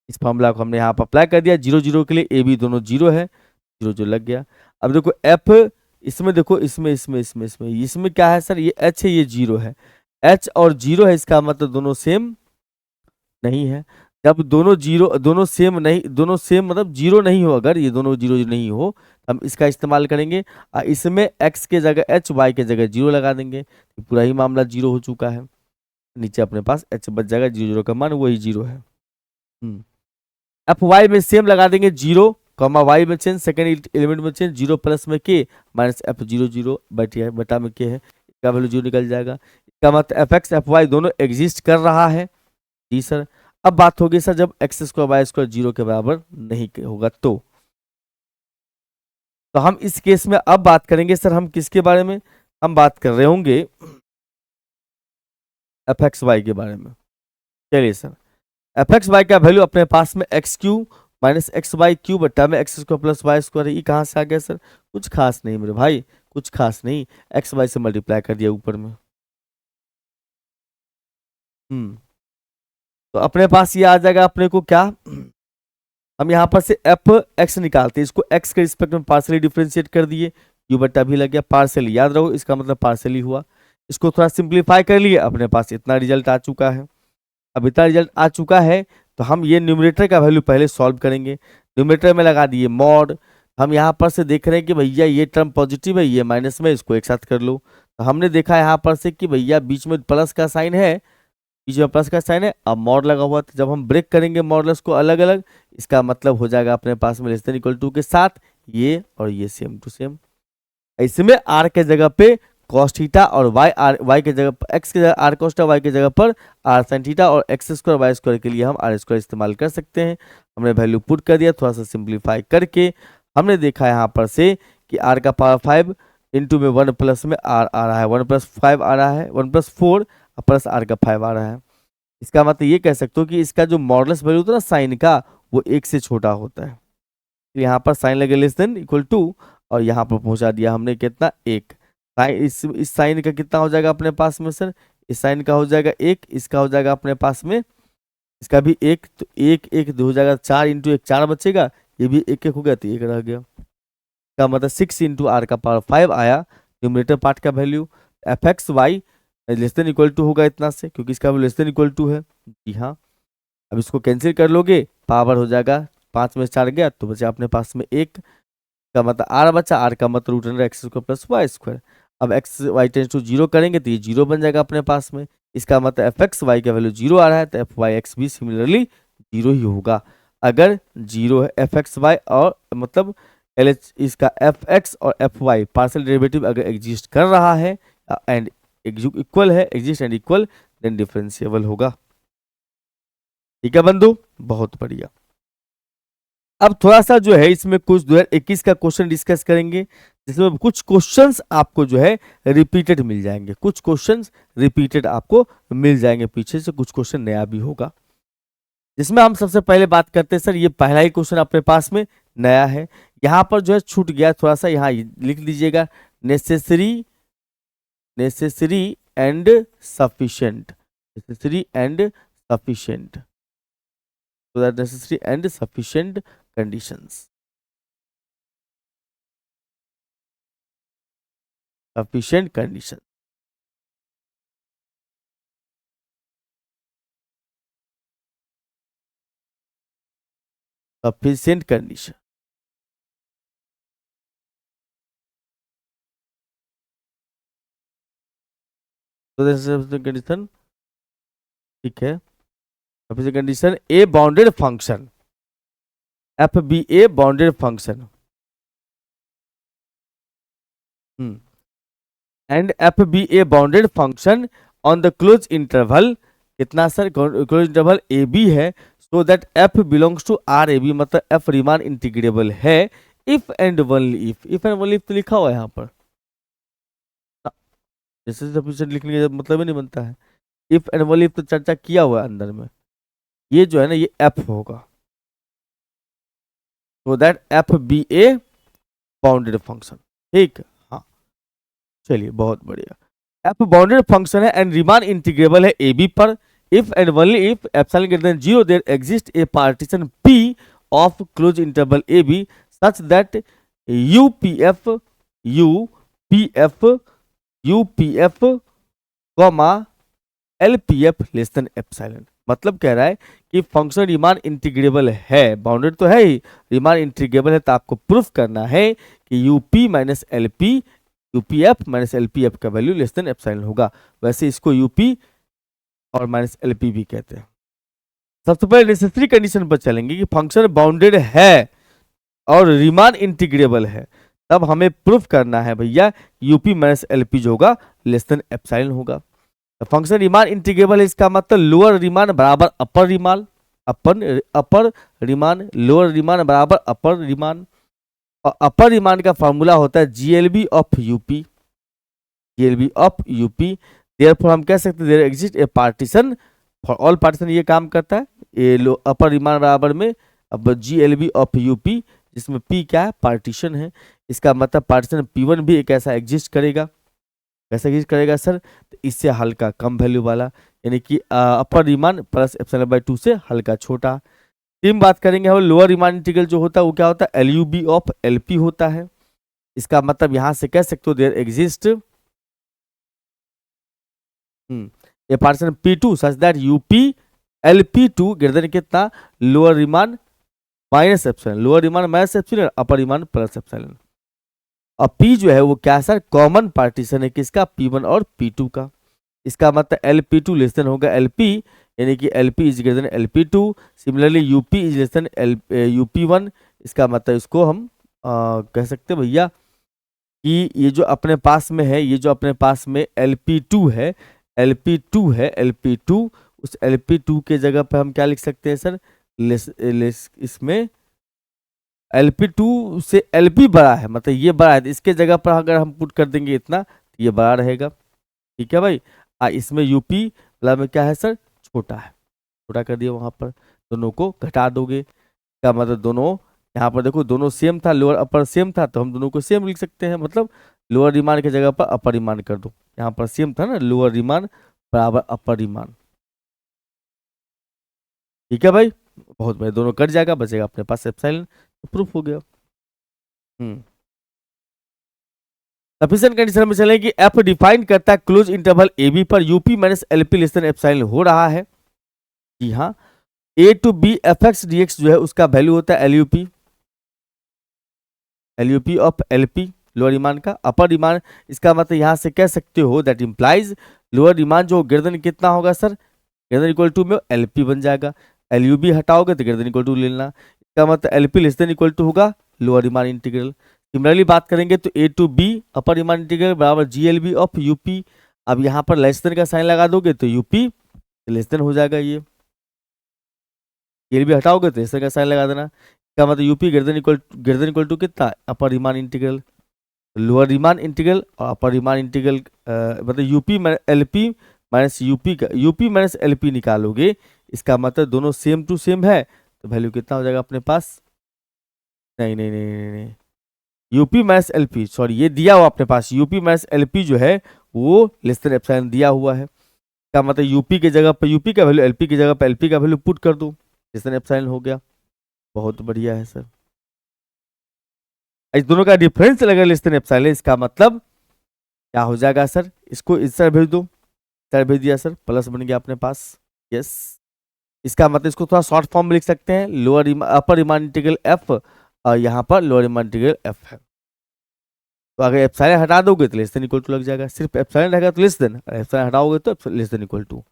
इस फार्मूला को हमने यहाँ पर अप्लाई कर दिया, 0 के लिए ए बी दोनों 0 है, 0 लग गया। अब देखो एफ इसमें देखो इसमें क्या है सर, ये एच है ये 0 है, एच और 0 है, इसका मतलब दोनों सेम नहीं है। जब दोनों सेम मतलब 0 नहीं हो, अगर ये दोनों 0 नहीं हो हम इसका इस्तेमाल करेंगे, इसमें x के जगह h y के जगह 0 लगा देंगे, तो पूरा ही मामला 0 हो चुका है। नीचे अपने पास h बच जाएगा, 0 का मान वही 0 है। एफ वाई में सेम लगा देंगे 0 कॉमा वाई में चेंज, सेकेंड एलिमेंट में चेंज, 0 प्लस में के माइनस एफ 0 बटा में के है, इसका वैल्यू 0 निकल जाएगा। इसका मतलब एफ एक्स एफ वाई दोनों एग्जिस्ट कर रहा है जी सर। अब बात होगी सर जब एक्स स्क्वायर वाई स्क्वायर 0 के बराबर नहीं होगा तो हम इस केस में अब बात करेंगे सर, हम किसके बारे में, हम बात कर रहे होंगे एफ एक्स वाई के बारे में। चलिए सर, एफ एक्स वाई का वैल्यू अपने पास में X Q minus X Y Q बट्टा में x square plus Y square, ये कहाँ से आ गया सर, कुछ खास नहीं मेरे भाई, कुछ खास नहीं, एक्स वाई से मल्टीप्लाई कर दिया ऊपर में। तो अपने पास ये आ जाएगा अपने को क्या, हम यहाँ पर से एफ एक्स निकालते हैं, इसको एक्स के रिस्पेक्ट में पार्सली डिफ्रेंशिएट कर दिए, यू बट्टा भी लग गया, पार्सली याद रहो इसका मतलब पार्सली हुआ, इसको थोड़ा सिंप्लीफाई कर लिए, अपने पास इतना रिजल्ट आ चुका है। अब इतना रिजल्ट आ चुका है तो हम ये न्यूमरेटर का वैल्यू पहले सॉल्व करेंगे, न्यूमरेटर में लगा दिए मॉड, हम यहाँ पर से देख रहे हैं कि भैया ये टर्म पॉजिटिव है ये माइनस में, इसको एक साथ कर लो, तो हमने देखा यहाँ पर से कि भैया बीच में प्लस का साइन है, बीच में प्लस का साइन है, अब मॉड लगा हुआ, तो जब हम ब्रेक करेंगे मॉडलेस को अलग अलग, इसका मतलब हो जाएगा अपने पास में लेस देन इक्वल टू के साथ ये और ये सेम टू सेम। इसमें आर के जगह पे कॉस थीटा और वाई के जगह पर एक्स के जगह आर कॉस थीटा, वाई के जगह पर आर साइन थीटा और एक्स स्क्वायर वाई स्क्वायर के लिए हम आर स्क्वायर इस्तेमाल कर सकते हैं। हमने वैल्यू पुट कर दिया, थोड़ा सा सिंप्लीफाई करके हमने देखा यहाँ पर से कि आर का पावर 5 इंटू में 1 प्लस में आर आ रहा है, 1 प्लस 5 आ रहा है, 1 प्लस 4 प्लस आर का 5 आ रहा है। इसका मतलब ये कह सकते हो कि इसका जो मॉडुलस वैल्यू होता है ना साइन का, वो 1 से छोटा होता है। यहाँ पर साइन लगे लेस देन इक्वल टू, और यहाँ पर पहुंचा दिया हमने कितना 1। इस साइन का कितना हो जाएगा अपने पास में सर, इस साइन का हो जाएगा 1, इसका हो जाएगा अपने पास में, इसका भी 1, तो 1 1 हो जाएगा 4 इंटू 1 4 बचेगा, ये भी 1 1 हो गया तो 1 रह गया। का मतलब 6 इंटू आर का पावर 5 आया न्यूमरेटर पार्ट का value. F X Y less than equal to होगा इतना से, क्योंकि इसका value less than equal to है। जी हाँ, अब इसको कैंसिल कर लोगे, पावर हो जाएगा 5 में 4 गया तो बचा अपने पास में 1 का मतलब आर बचा, आर का मतलब root under X square plus Y square. अब एक्स वाई टेंस टू 0 करेंगे तो ये 0 बन जाएगा अपने पास में। इसका मतलब एफ एक्स वाई का वैल्यू 0 आ रहा है तो एफ वाई एक्स भी सिमिलरली 0 ही होगा। अगर 0 है एफ एक्स वाई और मतलब एल एच इसका एफ एक्स और एफ वाई पार्शियल डेरिवेटिव अगर एग्जिस्ट कर रहा है एंड इक्वल है, exist and equal, then differentiable होगा। ठीक है बंधु, बहुत बढ़िया। अब थोड़ा सा जो है इसमें कुछ 2021 का क्वेश्चन डिस्कस करेंगे, जिसमें कुछ क्वेश्चंस आपको जो है रिपीटेड मिल जाएंगे, कुछ क्वेश्चंस रिपीटेड आपको मिल जाएंगे, पीछे से कुछ क्वेश्चन नया भी होगा। जिसमें हम सबसे पहले बात करते हैं सर, ये पहला ही क्वेश्चन अपने पास में नया है, यहाँ पर जो है छूट गया थोड़ा सा, यहाँ लिख लीजिएगा necessary and sufficient, necessary and sufficient, so that necessary and sufficient conditions, sufficient condition, sufficient condition। तो sufficient condition, ठीक है, sufficient condition a bounded function f be a bounded function and f be a bounded function on the closed interval, कितना sir close interval ए B है, so that F belongs to R A B, मतलब F Riemann integrable है if and only if, if and only if तो लिखा हुआ है यहाँ पर, जैसे सफिशिएंट लिखने का मतलब ही नहीं बनता है, इफ एंड ओनली इफ तो चर्चा किया हुआ है अंदर में, ये जो है ना ये एफ होगा, so that F be a bounded function. ठीक, हाँ चलिए बहुत बढ़िया। एफ बाउंडेड फंक्शन है एंड रीमान इंटीग्रेबल है ए बी पर, if and only if epsilon greater than 0 there exist a partition P of close interval A B such that UPF comma LPF less than epsilon. मतलब कह रहा है कि function Riemann integrable है, bounded तो है ही, Riemann integrable है, तो आपको प्रूफ करना है कि UP minus LP, UPF minus LPF का वैल्यू लेस देन एप्सिलॉन होगा। वैसे इसको यूपी और माइनस एलपी भी कहते हैं। सबसे पहले नेसेसरी कंडीशन पर चलेंगे कि फंक्शन बाउंडेड है और रीमान इंटीग्रेबल है, तब हमें प्रूफ करना है भैया यूपी माइनस एलपी जो होगा लेस देन एप्सिलॉन होगा। तो फंक्शन रीमान इंटीग्रेबल है, इसका मतलब लोअर रीमान बराबर अपर रीमान, अपर रीमान, लोअर रीमान बराबर अपर रीमान, और अपर रीमान का फॉर्मूला होता है GLB of UP, GLB of UP. Therefore हम कह सकते हैं there exist a partition for all partition, ये काम करता है, ये अपर रीमान बराबर में अब जीएलबी ऑफ यूपी, जिसमें पी क्या है, पार्टीशन है, इसका मतलब पार्टीशन P1 भी एक ऐसा एग्जिस्ट करेगा। कैसा एग्जिस्ट करेगा सर, तो इससे हल्का कम वैल्यू वाला, यानी कि अपर रीमान प्लस एप्सिलॉन बाय 2 से हल्का छोटा। तीन बात करेंगे हम लोअर रीमान इंटीग्रल जो होता है वो क्या होता है, एलयूबी ऑफ एलपी होता है। इसका मतलब यहां से कह सकते हो there exist a partition P2 such that UP LP2 greater than कितना, lower Riemann minus epsilon, lower Riemann minus epsilon, upper Riemann plus epsilon. और P जो है वो क्या सर, कॉमन पार्टीशन है किसका, P1 और P2 का। इसका मतलब LP2 लेस देन होगा LP, यानी कि LP is greater than LP2। Similarly UP is less then UP1। इसका मतलब इसको हम कह सकते हैं भैया कि ये जो अपने पास में है, ये जो अपने पास में LP2 है, LP2 है, LP2, उस LP2 के जगह पे हम क्या लिख सकते हैं सर, इसमें LP2 से LP बड़ा है, मतलब ये बड़ा है, तो इसके जगह पर अगर हम पुट कर देंगे इतना तो ये बड़ा रहेगा। ठीक है भाई। इसमें यूपी मतलब में क्या है सर, छोटा है, छोटा कर दिया, वहां पर दोनों को घटा दोगे, क्या मतलब दोनों, यहाँ पर देखो दोनों सेम था, लोअर अपर सेम था, तो हम दोनों को सेम लिख सकते हैं, मतलब लोअर रिमांड की जगह पर अपर रिमांड कर दो, यहाँ पर सेम था ना, लोअर रिमांड बराबर अपर रिमांड। ठीक है भाई, बहुत बढ़िया, दोनों कट जाएगा, बचेगा अपने पास एप्सिलॉन, तो प्रूफ हो गया। सफिशिएंट कंडीशन में चले कि एफ डिफाइन करता है क्लोज इंटरवल ए बी पर UP minus LP less than epsilon हो रहा है। जी हाँ, A to B F x D X जो है उसका वैल्यू होता है LUP, LUP of LP lower demand का, अपर डिमांड, इसका मतलब यहां से कह सकते हो दैट इंप्लाइज लोअर डिमांड जो ग्रेटर देन कितना होगा sir, greater than equal to में एलपी बन जाएगा, एलयूबी हटाओगे तो ग्रेटर देन इक्वल टू लेना, इसका मतलब LP less than equal to होगा लोअर डिमांड इंटीग्रल। सिमिलरली बात करेंगे तो A to B upper demand integral बराबर जीएलबी ऑफ यूपी, अब यहाँ पर लेस देन का साइन लगा दोगे तो यूपी लेस देन हो जाएगा, ये भी हटाओगे तो ऐसे का साइन लगा देना, इसका मतलब UP greater than equal to कितना, upper Riemann integral, lower Riemann integral और अपर रिमान इंटीग्रल, मतलब यूपी एलपी माइनस यूपी का, यूपी माइनस एलपी निकालोगे, इसका मतलब दोनों सेम टू सेम है, तो वैल्यू कितना हो जाएगा अपने पास, नहीं नहीं नहीं नहीं, नहीं। यूपी माइनस एलपी, सॉरी ये दिया हुआ अपने पास, यूपी माइनस एलपी जो है वो लेस देन एप्सिलॉन दिया हुआ है, इसका मतलब यूपी की जगह पर यूपी का वैल्यू, एलपी की जगह पर एलपी का वैल्यू पुट कर दो, लेस देन एप्सिलॉन हो गया। बहुत बढ़िया है सर। इस दोनों का डिफरेंस अगर लेस देन एप्सिलॉन, इसका मतलब क्या हो जाएगा सर, इसको इस तरह भेज दो, तरह भेज दिया सर, प्लस बन गया अपने पास, यस। इसका मतलब इसको थोड़ा शॉर्ट फॉर्म में लिख सकते हैं, lower upper Riemann integral F और यहाँ पर लोअर रिमान इंटीग्रल एफ है, तो अगर एप्सिलॉन हटा दोगे तो लेस देन इक्वल टू लग जाएगा, सिर्फ एप्सिलॉन रहेगा तो लेस देन, एप्सिलॉन हटाओगे तो लेस देन इक्वल टू,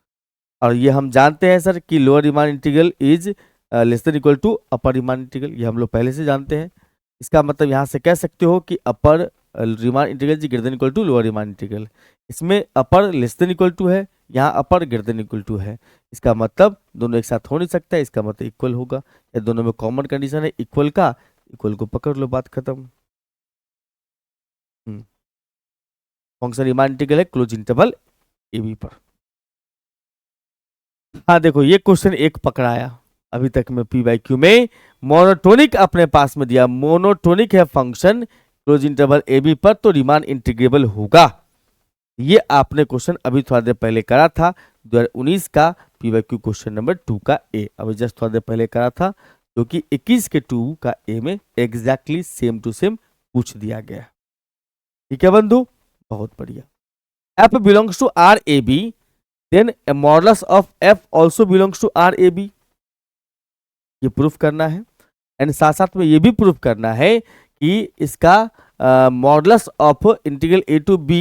और ये हम जानते हैं सर कि lower Riemann integral is less than equal to upper Riemann integral, ये हम लोग पहले से जानते हैं, इसका मतलब यहाँ से कह सकते हो कि अपर रिमान इंटीग्रल जी greater than equal to lower Riemann integral, इसमें upper less than equal to है, यहाँ upper greater than equal to है, इसका मतलब दोनों एक साथ हो नहीं सकता, इसका मतलब इक्वल होगा, या दोनों में कॉमन कंडीशन है इक्वल का, इक्वल को पकड़ लो, बात खत्म। फंक्शन रिमान इंटीग्रल है क्लोज इंटरवल ए बी पर। हाँ देखो ये क्वेश्चन एक पकड़ाया अभी तक में पी बाई क्यू में, मोनोटोनिक अपने पास में दिया, मोनोटोनिक है function close interval A B पर, तो रिमान इंटीग्रेबल होगा, ये आपने क्वेश्चन अभी थोड़ा देर पहले करा था 2019 का P by Q question number 2 का ए, अभी जस्ट थोड़ा देर पहले करा था, जो कि 21 के 2 का ए में एग्जैक्टली सेम टू सेम पूछ दिया गया। ठीक है बंधु, बहुत बढ़िया। F belongs to R A B, then a modulus of f also belongs to RAB, ये प्रूफ करना है, एंड साथ साथ में ये भी प्रूफ करना है कि इसका modulus of integral A to B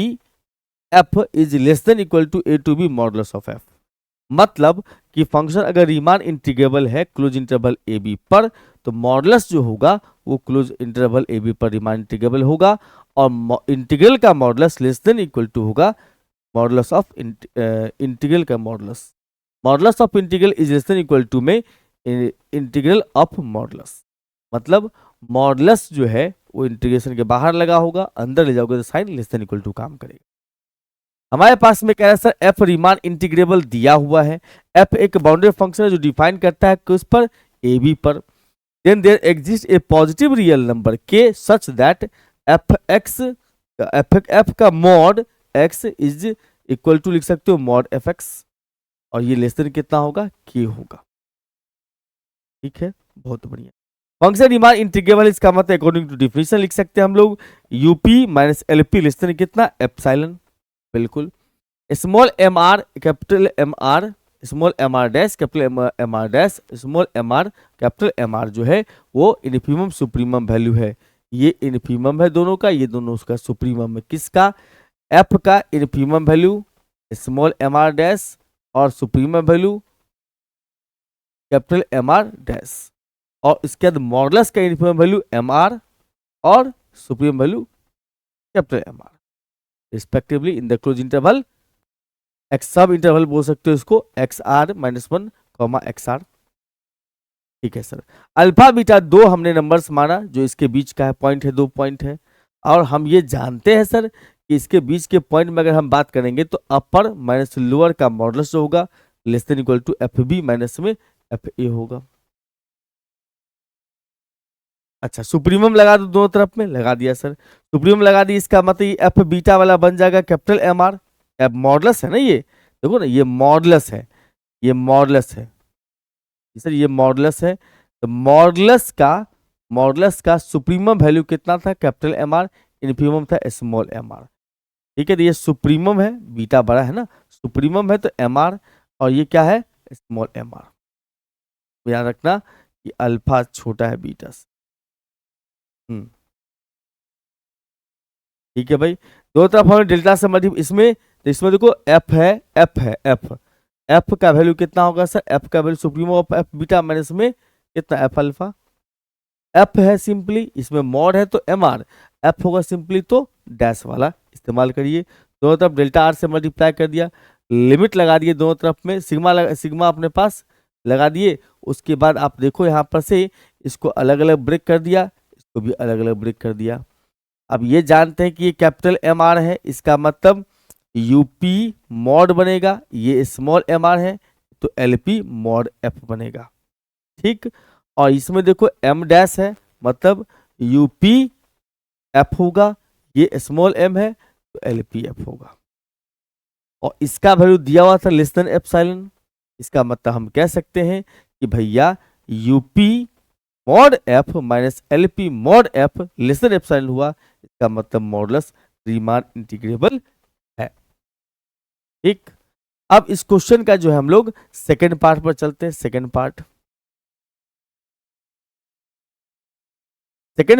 f is less than equal to A to b modulus of f, मतलब कि फंक्शन अगर रीमान इंटीग्रेबल है क्लोज इंटरवल ए बी पर, तो मॉडुलस जो होगा वो क्लोज इंटरवल ए बी पर रीमान इंटीग्रेबल होगा, और इंटीग्रल का modulus less than equal to होगा मॉडुलस ऑफ इंटीग्रल का modulus, modulus of integral is less than equal to में इंटीग्रल ऑफ मॉडुलस, मतलब मॉडुलस जो है वो इंटीग्रेशन के बाहर लगा होगा, अंदर ले जाओगे तो sign less than equal to काम करेगा। हमारे पास में कह रहा है सर एफ रीमान इंटीग्रेबल दिया हुआ है, एफ एक बाउंड्री फंक्शन है जो डिफाइन करता है किस पर, ए बी पर, then there exist a positive real number K such that F X, F का mod X is equal to लिख सकते हो मॉड एफ एक्स, और ये लेस देन कितना होगा, के होगा। ठीक है, बहुत बढ़िया। फंक्शन रीमान इंटीग्रेबल, इसका मतलब अकॉर्डिंग टू डिफिनेशन लिख सकते हैं हम लोग U P minus LP less than कितना, एप्सिलॉन, बिल्कुल। Small M R capital M are, small M R dash capital M are dash, small M R capital M are जो है वो इनफीमम सुप्रीमम वैल्यू है, ये इनफीमम है दोनों का, ये दोनों उसका सुप्रीमम है, किसका, एफ का infimum value small M R dash और supremum value capital M are dash, और इसके बाद मॉडुलस का इनफीमम वैल्यू एम आर और supremum value capital M R respectively in the close interval X sub interval बोल सकते हो इसको X R -1 comma x are. ठीक है सर। अल्फा बीटा दो हमने नंबर्स माना जो इसके बीच का है, पॉइंट है, 2 पॉइंट है। और हम ये जानते हैं सर कि इसके बीच के पॉइंट में अगर हम बात करेंगे तो अपर माइनस लोअर का मॉडुलस जो होगा less than equal to f B minus में एफ ए होगा। अच्छा, सुप्रीमम लगा दो दोनों तरफ में, लगा दिया सर। सुप्रीमम लगा दी, इसका मतलब ये एफ बीटा वाला बन जाएगा capital M r. F modulus है ना, ये देखो ना, ये मॉडुलस है, ये मॉडुलस है सर, ये मॉडुलस है। तो मॉडुलस का सुप्रीमम वैल्यू कितना था कैपिटल एम आर, इन्फीमम था स्मॉल एम आर। ठीक है, तो ये सुप्रीमम है, बीटा बड़ा है ना, सुप्रीमम है तो एम आर, और ये क्या है स्मॉल एम आर। याद रखना कि अल्फा छोटा है बीटा से। ठीक है भाई, दो तरफ हमें डेल्टा से मल्टीप्लाई, इसमें देखो एफ है, एफ का वैल्यू कितना होगा सर, एफ का value supremo of F beta minus में कितना एफ अल्फा। एफ है सिंपली, इसमें मॉड है तो एम आर, एफ होगा सिंपली तो डैश वाला इस्तेमाल करिए। दोनों तरफ डेल्टा आर से मल्टीप्लाई कर दिया, लिमिट लगा दिए दोनों तरफ में, सिग्मा अपने पास लगा दिए। उसके बाद आप देखो यहाँ पर से इसको अलग अलग ब्रेक कर दिया, इसको भी अलग अलग ब्रेक कर दिया। अब ये जानते हैं कि ये कैपिटल एम आर है, इसका मतलब यूपी मॉड बनेगा, ये स्मॉल एम आर है तो एलपी मॉड एफ बनेगा। ठीक, और इसमें देखो एम डैश है, मतलब यूपी एफ होगा, ये स्मॉल एम है तो एलपी एफ होगा। और इसका वैल्यू दिया हुआ था लेस देन एप्सिलॉन, इसका मतलब हम कह सकते हैं कि भैया UP mod F minus LP mod F less than epsilon हुआ, इसका मतलब मॉडुलस रीमान इंटीग्रेबल है। ठीक, अब इस क्वेश्चन का जो है हम लोग सेकेंड पार्ट पर चलते हैं। सेकेंड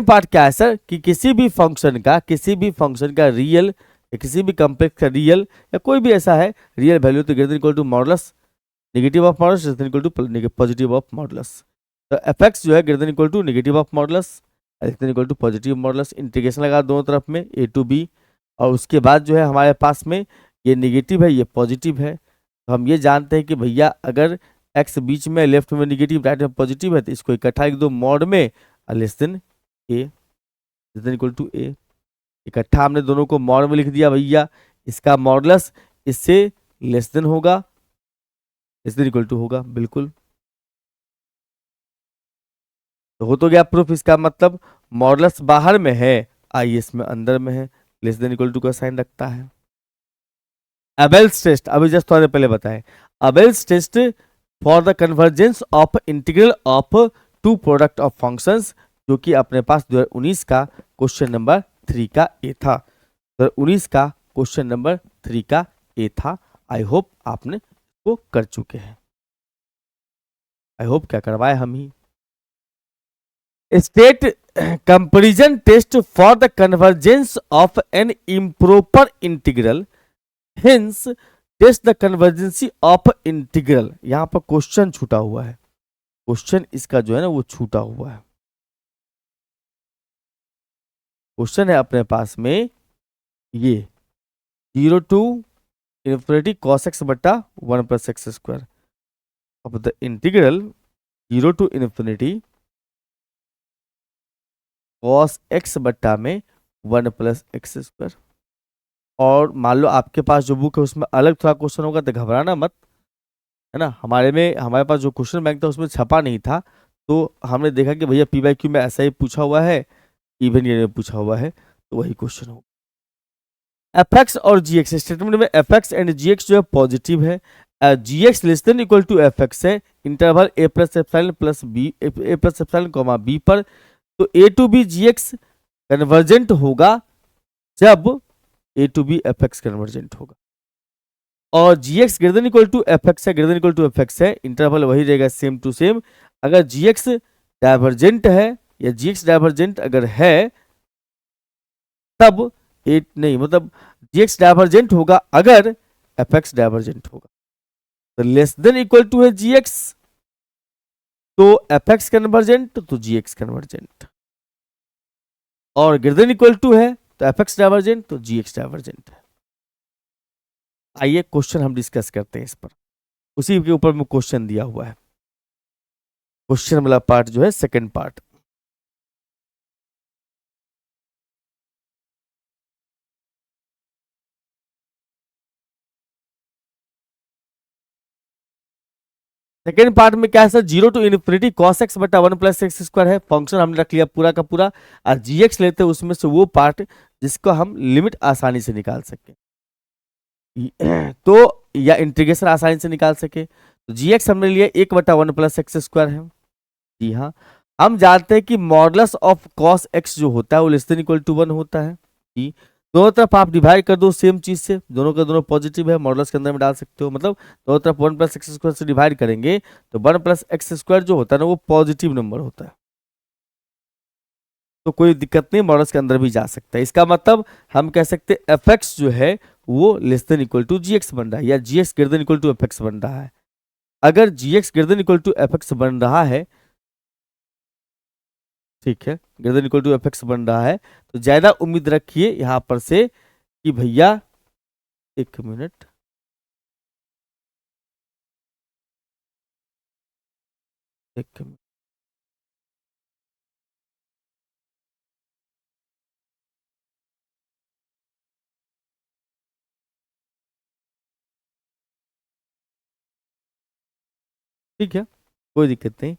पार्ट क्या है सर कि किसी भी फंक्शन का रियल या किसी भी कॉम्प्लेक्स का रियल या कोई भी ऐसा है रियल वैल्यू तो greater than equal to modulus negative of modulus less than equal to positive of modulus. तो एफ एक्स जो है greater than equal to negative of modulus less than equal to positive modulus. Integration लगा दोनों तरफ में A to B, और उसके बाद जो है हमारे पास में ये नेगेटिव है, ये पॉजिटिव है। तो हम ये जानते हैं कि भैया अगर एक्स बीच में लेफ्ट में नेगेटिव राइट में पॉजिटिव है तो इसको इकट्ठा लिख दो मॉड में less than A, less than equal to A. इकट्ठा हमने दोनों को मॉड में लिख दिया भैया, इसका मॉडुलस इससे लेस देन होगा, लेस देन इक्वल टू होगा, बिल्कुल। तो हो तो गया प्रूफ, इसका मतलब मॉडुलस बाहर में है, आई इसमें अंदर में है, लेस देन इक्वल टू का साइन रखता है। अबेल्स टेस्ट अभी जस्ट थोड़ा पहले बताएं, Abel's test for the convergence of integral of two product of functions, जो कि अपने पास 2019 का क्वेश्चन नंबर 3 का ए था। 2019 का क्वेश्चन नंबर 3 का ए था। आई होप आपने वो कर चुके हैं, आई होप क्या करवाए हम ही। State comparison test for the convergence of an improper integral, hence test the convergency of integral. यहां पर क्वेश्चन छूटा हुआ है, क्वेश्चन इसका जो है ना वो छूटा हुआ है। क्वेश्चन है अपने पास में ये 0 टू इन्फिनिटी cos x बट्टा 1 plus x square of the integral 0 to infinity cos x बट्टा में 1 प्लस एक्स स्क्वायर। और मान लो आपके पास जो बुक है उसमें अलग थोड़ा क्वेश्चन होगा तो घबराना मत, है ना। हमारे पास जो क्वेश्चन बैंक था उसमें छपा नहीं था, तो हमने देखा कि भैया पी वाई क्यू में ऐसा ही पूछा हुआ है, इवन ये में पूछा हुआ है, तो वही क्वेश्चन होगा। एफ एक्स और जी एक्स स्टेटमेंट में F X and G x जो है पॉजिटिव है, G X less than equal to F X है interval A plus epsilon plus B, A plus epsilon comma B पर। तो A to B G X convergent होगा जब A to B F X convergent होगा, और G X greater than equal to F X है, greater than equal to F X है, interval वही रहेगा सेम टू सेम। अगर जी एक्स डाइवर्जेंट है या जी एक्स डाइवर्जेंट अगर है तब ए नहीं, मतलब जी एक्स डाइवर्जेंट होगा अगर एफ एक्स डाइवर्जेंट होगा। तो लेस देन इक्वल टू है जी एक्स तो एफ एक्स कन्वर्जेंट तो जी एक्स कन्वर्जेंट, और ग्रेटर देन इक्वल टू है तो एफ एक्स डाइवर्जेंट तो जी एक्स डाइवर्जेंट है। आइए क्वेश्चन हम डिस्कस करते हैं इस पर, उसी के ऊपर में क्वेश्चन दिया हुआ है। क्वेश्चन वाला पार्ट जो है सेकंड पार्ट। सेकेंड पार्ट में क्या है sir, 0 to infinity cos x बटा 1 प्लस एक्स स्क्वायर है, फंक्शन हमने रख लिया पूरा का पूरा, और जी एक्स लेते हैं उसमें से वो पार्ट जिसको हम लिमिट आसानी से निकाल सके, तो या इंटीग्रेशन आसानी से निकाल सके। तो जी एक्स हमने लिया 1 बटा 1 प्लस एक्स स्क्वायर है। जी हाँ, हम जानते हैं कि मॉडुलस ऑफ कॉस एक्स जो होता है वो लेस देन इक्वल टू 1 होता है। जी, दोनों तरफ आप डिवाइड कर दो सेम चीज से, दोनों का दोनों पॉजिटिव है, मॉडुलस के अंदर में डाल सकते हो, मतलब दोनों तरफ 1 प्लस एक्स स्क्वायर से डिवाइड करेंगे तो 1 प्लस एक्स स्क्वायर जो होता है ना वो पॉजिटिव नंबर होता है, तो कोई दिक्कत नहीं, मॉडुलस के अंदर भी जा सकता है। इसका मतलब हम कह सकते हैं एफ एक्स जो है वो less than equal to G X बन रहा है, या G X greater than equal to F X बन रहा है। अगर G X greater than equal to F X बन रहा है, ठीक है, greater than equal to F X बन रहा है, तो ज्यादा उम्मीद रखिए यहां पर से कि भैया, एक मिनट, एक मिनट, ठीक है, कोई दिक्कत नहीं।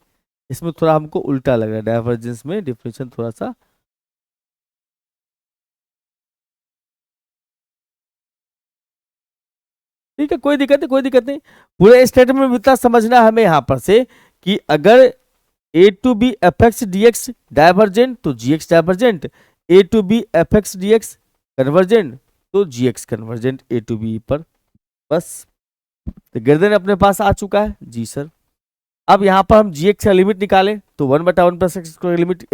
इसमें थोड़ा हमको उल्टा लग रहा है, डाइवर्जेंस में डिफरेंशियल थोड़ा सा, ठीक है, कोई दिक्कत नहीं, कोई दिक्कत नहीं। पूरे स्टेटमेंट में इतना समझना है हमें यहाँ पर से कि अगर A to B F x D X divergent तो G X divergent, A to B F x D X convergent तो G X convergent A to B पर। बस, तो गर्दन अपने पास आ चुका है जी सर। अब यहाँ पर हम जी एक्स का लिमिट निकालें तो 1 बटा 1 प्लस एक्स का लिमिट,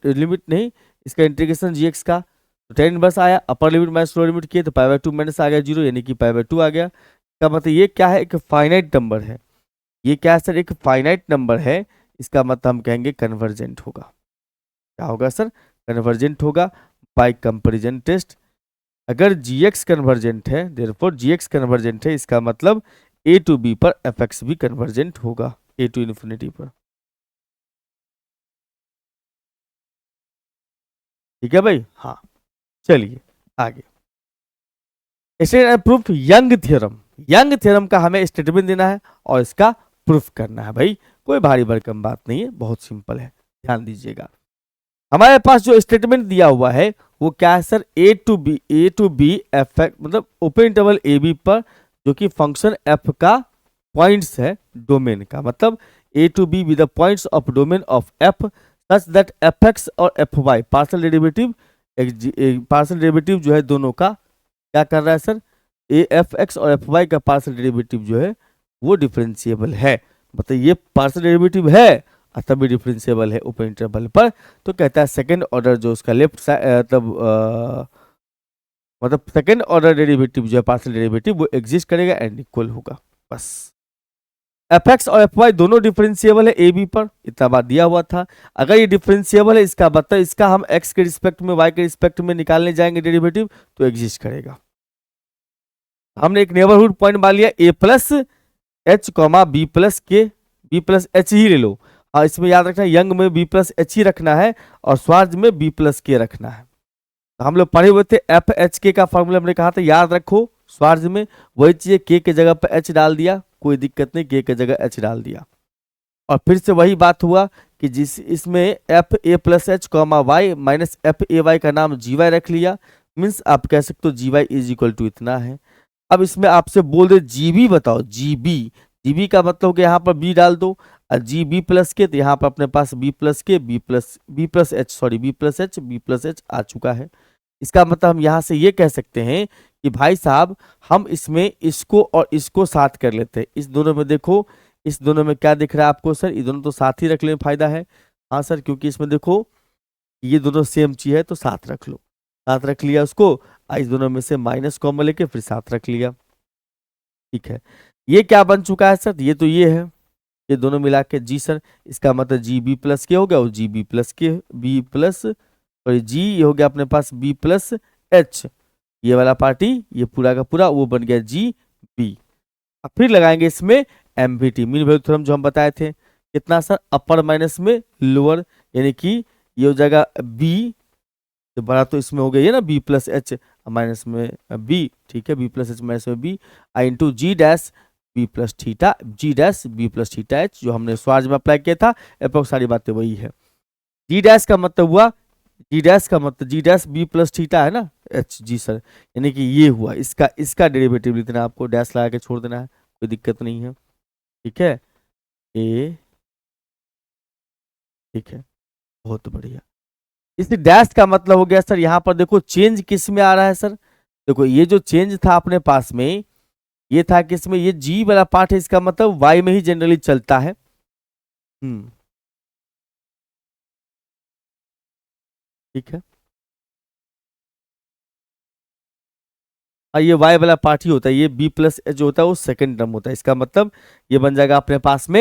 लिमिट नहीं, इसका इंटीग्रेशन जी एक्स का, तो टेन इनवर्स आया, अपर लिमिट माइनस लोअर लिमिट किए तो पाई बाय 2 माइनस आ गया 0, यानी कि पाई बाय 2 आ गया। इसका मतलब ये क्या है, एक फाइनाइट नंबर है, ये क्या है सर, एक फाइनाइट नंबर है, इसका मतलब हम कहेंगे कन्वर्जेंट होगा। क्या होगा सर, कन्वर्जेंट होगा बाय कंपैरिजन टेस्ट। अगर जी एक्स कन्वर्जेंट है, देयरफॉर जी एक्स कन्वर्जेंट है, इसका मतलब ए टू बी पर एफ एक्स भी कन्वर्जेंट होगा, ए टू इन्फिनिटी पर। ठीक है भाई, हाँ, चलिए आगे। Proof young theorem, young theorem का हमें स्टेटमेंट देना है और इसका प्रूफ करना है भाई, कोई भारी भरकम बात नहीं है, बहुत सिंपल है, ध्यान दीजिएगा। हमारे पास जो स्टेटमेंट दिया हुआ है वो क्या है sir, A to B F X, मतलब ओपन इंटरवल ए बी पर, जो कि फंक्शन एफ का पॉइंट्स है डोमेन का, मतलब A to B with the points of domain of F such that F X और F Y partial derivative, partial derivative जो है दोनों का क्या कर रहा है सर, ए एफ एक्स और एफ वाई का पार्शियल डेरिवेटिव जो है वो डिफरेंशिएबल है, मतलब ये पार्शियल डेरिवेटिव है और तभी डिफरेंशिएबल है ओपन इंटरवल पर। तो कहता है सेकंड ऑर्डर जो उसका लेफ्ट साइड मतलब सेकंड ऑर्डर डेरिवेटिव जो है पार्शियल डेरिवेटिव वो एग्जिस्ट करेगा एंड इक्वल होगा। बस, एफ एक्स और एफ वाई दोनों डिफरेंशिएबल है ए बी पर, इतना बात दिया हुआ था। अगर ये डिफरेंशिएबल है, इसका मतलब इसका हम एक्स के रिस्पेक्ट में वाई के रिस्पेक्ट में निकालने जाएंगे डेरिवेटिव तो एग्जिस्ट करेगा। हमने एक नेबरहुड पॉइंट मान लिया A plus H comma B plus K, B plus H ही ले लो, हाँ इसमें याद रखना यंग में बी प्लस एच ही रखना है और स्वार्ज में बी प्लस के रखना है। तो हम लोग पढ़े हुए थे एफ एच के का फॉर्मूला, हमने कहा था याद रखो, स्वार्ज में वही चीज के जगह पर एच डाल दिया, कोई दिक्कत नहीं, के जगह एच डाल दिया। और फिर से वही बात हुआ कि जिस इसमें f A plus H comma Y minus F A y का नाम जी वाई रख लिया, मीन्स आप कह सकते हो जी वाई इज इक्वल टू इतना है। अब इसमें आपसे बोल दे जीबी बताओ, जीबी, जीबी का मतलब कि यहाँ पर बी डाल दो, और जी बी प्लस के, तो यहाँ पर अपने पास B plus K B plus H, sorry B plus H आ चुका है। इसका मतलब हम यहाँ से ये कह सकते हैं कि भाई साहब हम इसमें इसको और इसको साथ कर लेते हैं, इस दोनों में देखो, इस दोनों में क्या दिख रहा है आपको सर, ये दोनों तो साथ ही रख ले फायदा है। हाँ सर, क्योंकि इसमें देखो ये दोनों सेम चीज है तो साथ रख लो, साथ रख लिया उसको, इस दोनों में से माइनस कॉमन लेके फिर साथ रख लिया। ठीक है, ये क्या बन चुका है सर, ये तो ये है, ये दोनों मिला के जी सर, इसका मतलब जी बी प्लस के हो गया और G B plus K B plus, और जी ये हो गया अपने पास बी प्लस एच, ये वाला पार्टी ये पूरा का पूरा वो बन गया जी बी। अब फिर लगाएंगे इसमें एमवीटी मीन वैल्यू थ्योरम जो हम बताए थे, कितना सर, अपर माइनस में लोअर, यानी कि ये हो जाएगा बी, तो बड़ा तो इसमें हो गया ये ना बी प्लस एच माइनस में बी, ठीक है, बी प्लस एच माइनस में b i into g dash b plus theta, g dash b plus theta h, जो हमने स्वार्ज में अप्लाई किया था, अप्रोक्स सारी बातें वही है। जी डैश का मतलब हुआ, जी डैश का मतलब जी डैश बी प्लस थीटा है ना एच, जी सर, यानी कि ये हुआ इसका इसका डेरिवेटिव लिखना है, आपको डैश लगा के छोड़ देना है, कोई दिक्कत नहीं है, ठीक है, ए, ठीक है, बहुत बढ़िया। इस डैश का मतलब हो गया सर, यहाँ पर देखो चेंज किस में आ रहा है सर, देखो ये जो चेंज था अपने पास में, ये था किसमें, ये जी वाला पार्ट है, इसका मतलब वाई में ही जनरली चलता है। ठीक है, और ये वाई वाला पार्ट ही होता है, ये बी प्लस एच जो होता है वो सेकंड टर्म होता है, इसका मतलब ये बन जाएगा अपने पास में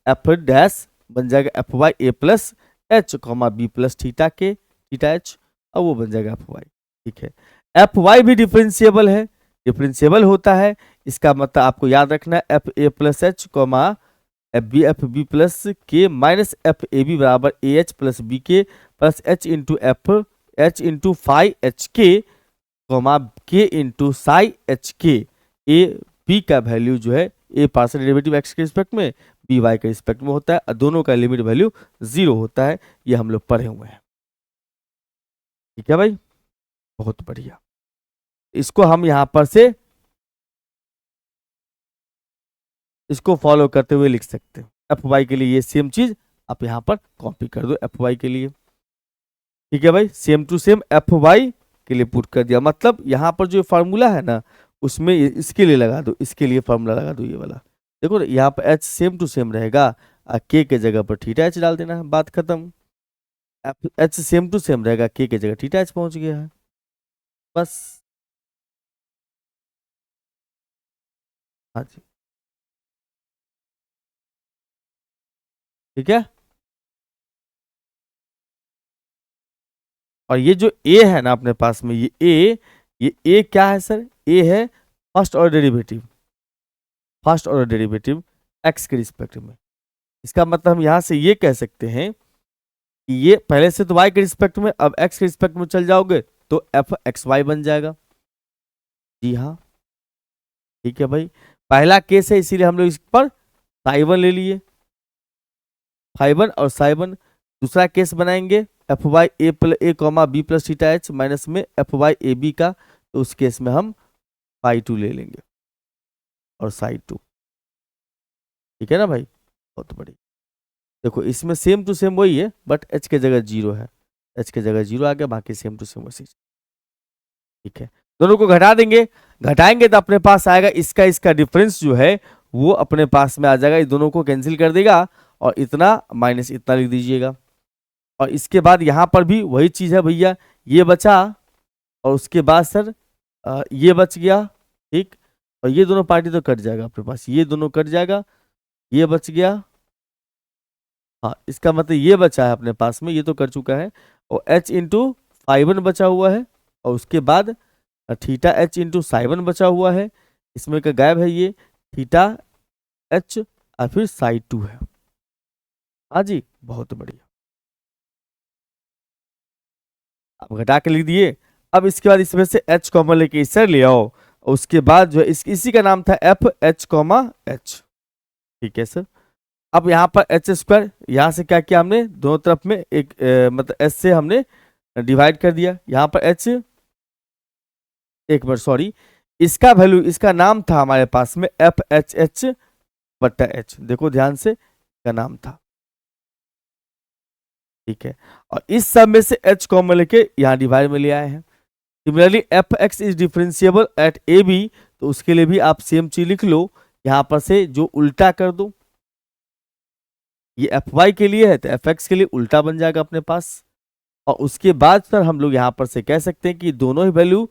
एफ डैश बन जाएगा F Y A plus H comma B plus theta K theta H, और वो बन जाएगा एफ वाई, ठीक है। एफ वाई भी डिफरेंशिएबल है, डिफरेंशिएबल होता है, इसका मतलब आपको याद रखना है F A plus H comma F B plus K minus F A B बराबर A H plus B K plus H into phi H K comma K into psi H K, A B का value जो है ए partial derivative x के respect में, B Y के respect में होता है, और दोनों का लिमिट वैल्यू 0 होता है, ये हम लोग पढ़े हुए हैं, ठीक है भाई, बहुत बढ़िया। इसको हम यहां पर से इसको फॉलो करते हुए लिख सकते हैं, एफ वाई के लिए ये सेम चीज आप यहां पर कॉपी कर दो एफ वाई के लिए, ठीक है भाई, same to same f y के लिए पुट कर दिया, मतलब यहां पर जो फार्मूला है ना उसमें इसके लिए लगा दो, इसके लिए फार्मूला लगा दो ये वाला, देखो यहाँ पर एच सेम टू सेम रहेगा, के जगह पर थीटा एच डाल देना है, बात खत्म, एच सेम टू सेम रहेगा, के जगह थीटा एच पहुंच गया है, बस। हाँ जी, ठीक है, और ये जो ए है ना अपने पास में ये ए क्या है सर, ए है first order derivative, first order derivative x के रिस्पेक्ट में, इसका मतलब हम यहां से ये कह सकते हैं कि ये पहले से तो वाई के रिस्पेक्ट में, अब एक्स के रिस्पेक्ट में चल जाओगे तो एफ एक्स वाई बन जाएगा, जी हाँ, ठीक है भाई, पहला केस है इसीलिए हम लोग इस पर साइवन ले लिए, फाइवन और साइवन, दूसरा केस बनाएंगे F Y A comma B plus theta H minus में एफ वाई ए बी का, तो उस केस में हम फाई टू ले लेंगे और साई टू, ठीक है ना भाई, बहुत बड़ी, देखो इसमें सेम टू सेम वही है, बट एच के जगह 0 है, एच के जगह 0 आ गया, बाकी सेम टू सेम वैसे, ठीक है, दोनों को घटा देंगे, घटाएंगे तो अपने पास आएगा इसका इसका डिफरेंस जो है वो अपने पास में आ जाएगा, इस दोनों को कैंसिल कर देगा और इतना माइनस इतना लिख दीजिएगा, और इसके बाद यहाँ पर भी वही चीज है भैया, ये बचा और उसके बाद सर ये बच गया, ठीक, और ये दोनों पार्टी तो कट जाएगा अपने पास, ये दोनों कट जाएगा, ये बच गया, हाँ इसका मतलब ये बचा है अपने पास में, ये तो कर चुका है, और एच इंटू फाइवन बचा हुआ है, और उसके बाद थीटा एच इंटू साइवन बचा हुआ है, इसमें का गायब है ये थीटा एच और फिर साई टू है, हाँ जी, बहुत बढ़िया, अब घटा के लिख दिए, अब इसके बाद इसमें से एच कॉमन लेके इसे ले आओ, और उसके बाद जो है इसी का नाम था एफ एच कॉमा एच, ठीक है सर, अब यहाँ पर एच स्क्वायर, यहाँ से क्या किया हमने दोनों तरफ में एक मतलब एच से हमने डिवाइड कर दिया, यहाँ पर एच, एक बार सॉरी, इसका वैल्यू इसका नाम था हमारे पास में एफ एच एच बट्टा एच, देखो ध्यान से का नाम था, ठीक है, और इस सब में से एच कॉमन लेके यहाँ डिवाइड में ले आए हैं, similarly f x is differentiable at a b, तो उसके लिए भी आप सेम चीज लिख लो, यहाँ पर से जो उल्टा कर दो, ये एफ वाई के लिए है तो एफ एक्स के लिए उल्टा बन जाएगा अपने पास, और उसके बाद सर हम लोग यहाँ पर से कह सकते हैं कि दोनों ही वैल्यू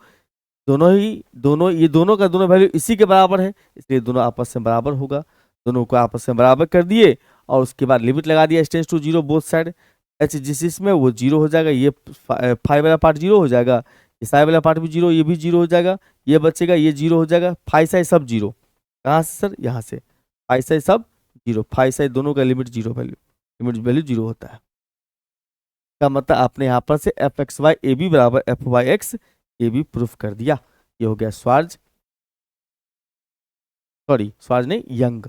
ये दोनों का दोनों वैल्यू इसी के बराबर है, इसलिए दोनों आपस में बराबर होगा, दोनों को आपस में बराबर कर दिए, और उसके बाद लिमिट लगा दिया tends to 0 both side, h जिस इसमें वो 0 हो जाएगा, ये फाइव वाला पार्ट 0 हो जाएगा, ये साइड वाला पार्ट भी जीरो, ये भी जीरो हो जाएगा, ये बचेगा, ये जीरो हो जाएगा, फाइव साइड सब जीरो। कहाँ से सर? यहाँ से। फाइव साइड सब जीरो, फाइव साइड दोनों का limit zero value, limit value zero होता है। का मतलब आपने यहाँ पर से F X Y A B बराबर F Y X A B proof कर दिया। ये हो गया स्वार्ज, सॉरी स्वार्ज नहीं, यंग।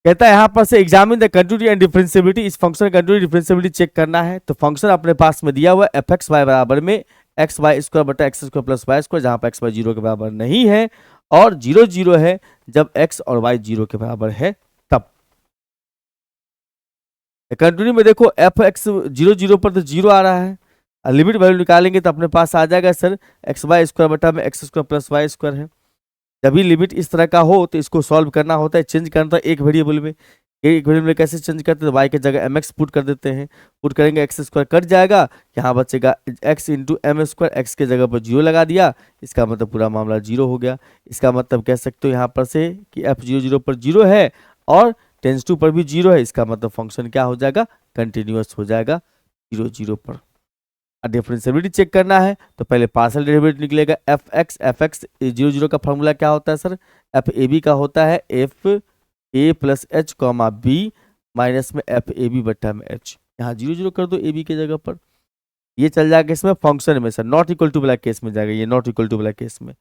कहता है यहाँ पर से examine the continuity and differentiability, इस फंक्शन कंटिन्यूटी डिफरेंशियबिलिटी चेक करना है। तो फंक्शन अपने पास में दिया हुआ एफ एक्स वाई बराबर में एक्स वाई स्क्वायर बटा x square plus Y square, जहां पर एक्स वाई जीरो के बराबर नहीं है और जीरो जीरो है, जब एक्स और वाई जीरो के बराबर है तब। कंटिन्यू में देखो एफ एक्स जीरो जीरो पर तो जीरो आ रहा है, लिमिट वैल्यू निकालेंगे तो अपने पास आ जाएगा सर एक्स वाई स्क्वायर बटा में x square plus Y square है। जब भी लिमिट इस तरह का हो तो इसको सॉल्व करना होता है, चेंज करना होता है एक वेरिएबल में। एक वेरिएबल में कैसे चेंज करते हैं? वाई की जगह एम एक्स पुट कर देते हैं, पुट करेंगे एक्स स्क्वायर कट जाएगा, यहाँ बचेगा x into m square, x के जगह पर जीरो लगा दिया, इसका मतलब पूरा मामला जीरो हो गया। इसका मतलब कह सकते हो यहाँ पर से कि एफ जीरो जीरो पर जीरो है और टेंस टू पर भी जीरो है, इसका मतलब फंक्शन क्या हो जाएगा? कंटिन्यूअस हो जाएगा जीरो जीरो पर। डिफरेंशियबिलिटी चेक करना है तो पहले पार्शियल डेरिवेटिव निकलेगा एफ एक्स जीरो जीरो का फॉर्मूला क्या होता है सर? एफ ए बी का होता है F A plus H comma B minus में एफ ए बी बट्टा में एच, यहाँ जीरो जीरो कर दो ए बी की जगह पर। ये चल जाएगा इसमें फंक्शन में सर, नॉट इक्वल टू वाला केस में जाएगा, ये नॉट इक्वल टू वाला केस में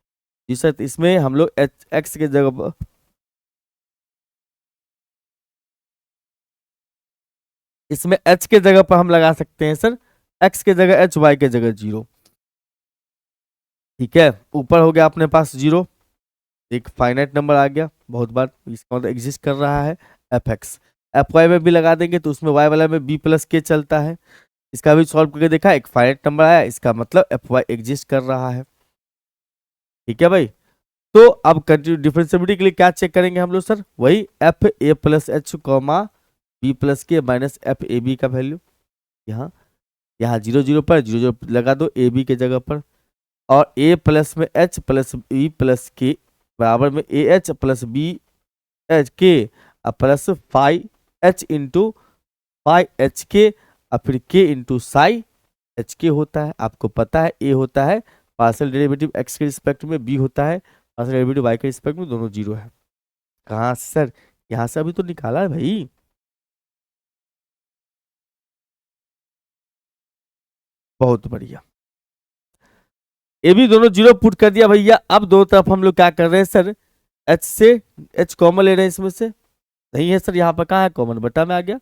जी सर। इसमें हम लोग एच एक्स के जगह पर, इसमें एच के जगह पर हम लगा सकते हैं सर एक्स के जगह एच, वाई के जगह जीरो। ठीक है, ऊपर हो गया अपने पास जीरो, एक फाइनाइट नंबर आ गया, बहुत बार इसका मतलब एग्जिस्ट कर रहा है एफ एक्स। एफ वाई में भी लगा देंगे तो उसमें वाई वाला में बी प्लस के चलता है, इसका भी सॉल्व करके देखा, एक फाइनाइट नंबर आया, इसका मतलब एफ वाई एग्जिस्ट कर रहा है। ठीक है भाई, तो अब कंटिन्यू डिफरेंशियबिलिटी के लिए क्या चेक करेंगे हम लोग सर? वही F A plus H comma B plus K minus F A B का वैल्यू, यहाँ यहाँ जीरो जीरो पर जीरो जीरो लगा दो ए बी के जगह पर, और ए प्लस में H plus B plus K बराबर में A H plus B H K plus phi H into phi H K और फिर के इंटू साई एच के होता है। आपको पता है ए होता है पार्शियल डेरिवेटिव एक्स के रिस्पेक्ट में, बी होता है पार्शियल डेरिवेटिव वाई के रिस्पेक्ट में, दोनों जीरो है। कहाँ से सर? यहाँ से अभी तो निकाला है भाई। बहुत बढ़िया, ये भी दोनों जीरो पुट कर दिया भैया। अब दो तरफ हम लोग क्या कर रहे हैं सर? एच से एच कॉमन ले रहे हैं इसमें से, नहीं है सर यहाँ पर, कहाँ है कॉमन? बटा में आ गया,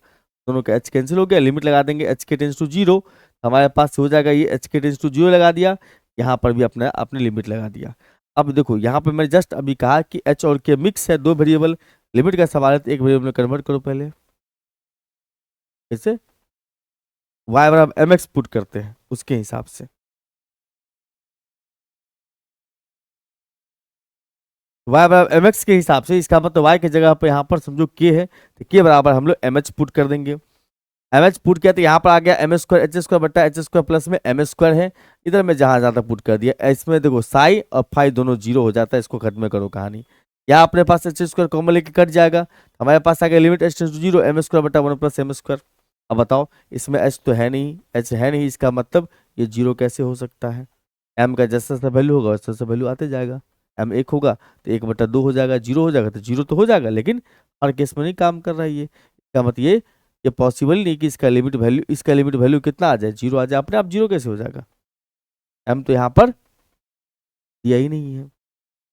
दोनों का एच कैंसिल हो गया, लिमिट लगा देंगे एच के टेंस टू जीरो, हमारे पास हो जाएगा ये एच के टेंस टू जीरो लगा दिया, यहाँ पर भी अपने अपनी लिमिट लगा दिया। अब देखो यहाँ पे मैंने जस्ट अभी कहा कि एच और के मिक्स है, दो वेरिएबल, लिमिट का सवाल है तो एक वेरिएबल में कन्वर्ट करो पहले, कैसे? वाई बराबर एम एक्स पुट करते हैं उसके हिसाब से, वाई बराबर एम एक्स के हिसाब से, इसका मतलब वाई की जगह पर यहाँ पर समझो के है तो के बराबर हम लोग एम एच पुट कर देंगे। एम एच पुट किया तो यहाँ पर आ गया एम स्क्वायर एच स्क्वायर बटा एच स्क्वायर प्लस में एम स्क्वायर है, इधर में जहाँ ज़्यादा पुट कर दिया, इसमें देखो साई और फाई दोनों जीरो हो जाता है, इसको खत्म करो कहानी। यहाँ अपने पास एच स्क्वायर कॉमन लेके कट जाएगा, हमारे पास आ गया limit h tends to zero m square बटा वन प्लस एम स्क्वायर। अब बताओ इसमें एच तो है नहीं, एच है नहीं, इसका मतलब ये जीरो कैसे हो सकता है? एम का जैसा जैसा वैल्यू होगा वैसा वैसा वैल्यू आते जाएगा, एम एक होगा तो एक बटा दो हो जाएगा, जीरो हो जाएगा तो जीरो तो हो जाएगा, लेकिन हर केस में नहीं काम कर रहा है ये। इसका मतलब ये पॉसिबल नहीं कि इसका लिमिट वैल्यू, इसका लिमिट वैल्यू कितना आ जाए? जीरो आ जाए, अपने आप जीरो कैसे हो जाएगा? एम तो यहाँ पर दिया ही नहीं है,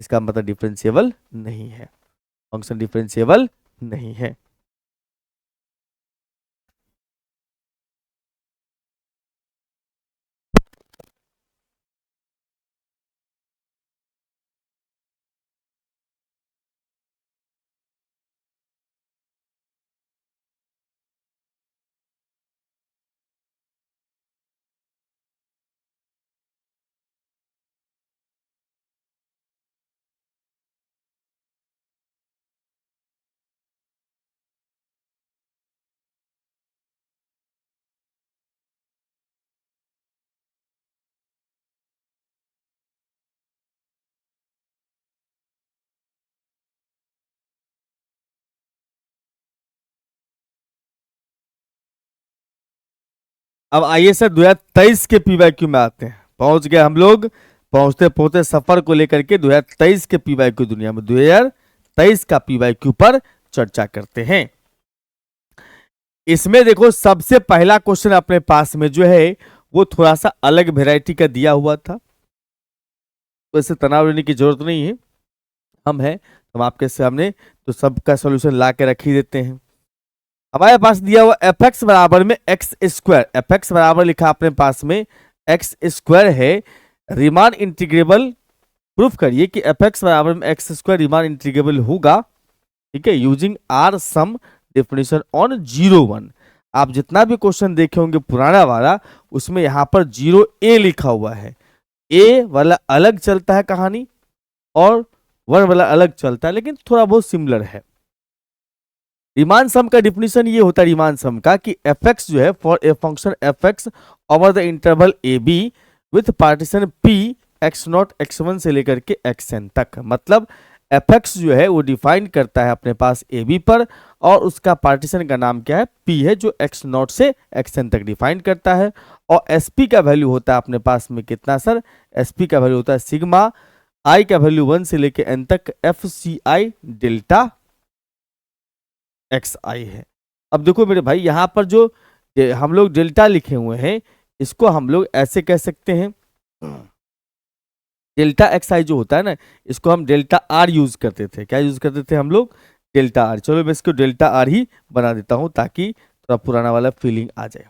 इसका मतलब डिफरेंशिएबल नहीं है, फंक्शन डिफरेंशिएबल नहीं है। अब आइए सर 2023 के पीवाईक्यू में आते हैं। पहुंच गए हम लोग, पहुंचते पहुंचते सफर को लेकर के 2023 के पीवाईक्यू दुनिया में 2023 का पीवाईक्यू पर चर्चा करते हैं। इसमें देखो सबसे पहला क्वेश्चन अपने पास में जो है वो थोड़ा सा अलग वेराइटी का दिया हुआ था, तो इससे तनाव लेने की जरूरत नहीं है। हम हैं हम आपके सामने तो सबका सॉल्यूशन ला के रख ही देते हैं। हमारे पास दिया हुआ एफ एक्स बराबर में एक्स स्क्वायर, एफ एक्स बराबर लिखा अपने पास में एक्स स्क्वायर है, रीमान इंटीग्रेबल। प्रूफ करिए कि एफ एक्स बराबर में एक्स स्क्वायर रीमान इंटीग्रेबल होगा, ठीक है, using r sum definition on 0 1। आप जितना भी क्वेश्चन देखे होंगे पुराना वाला, उसमें यहां पर 0a लिखा हुआ है। ए वाला अलग चलता है कहानी और 1 वाला अलग चलता है, लेकिन थोड़ा बहुत सिमिलर है। रीमान सम का डिफिनेशन ये होता है रीमान सम का कि एफ एक्स जो है for a function F x over the interval A B with partition P x not x one से लेकर के एक्स एन तक। मतलब एफ एक्स जो है वो डिफाइन करता है अपने पास ए बी पर, और उसका पार्टीशन का नाम क्या है, पी है, जो एक्स नॉट से एक्स एन तक डिफाइन करता है। और एस पी का वैल्यू होता है अपने पास में कितना सर, एस पी का वैल्यू होता है सिग्मा, आई का वैल्यू 1 से लेकर एन तक एफ सी आई डेल्टा एक्स आई है। अब देखो मेरे भाई यहां पर जो हम लोग डेल्टा लिखे हुए हैं, इसको हम लोग ऐसे कह सकते हैं, डेल्टा एक्स आई जो होता है ना, इसको हम डेल्टा आर यूज करते थे। क्या यूज करते थे हम लोग, डेल्टा आर। चलो मैं इसको डेल्टा आर ही बना देता हूं ताकि थोड़ा पुराना वाला फीलिंग आ जाए।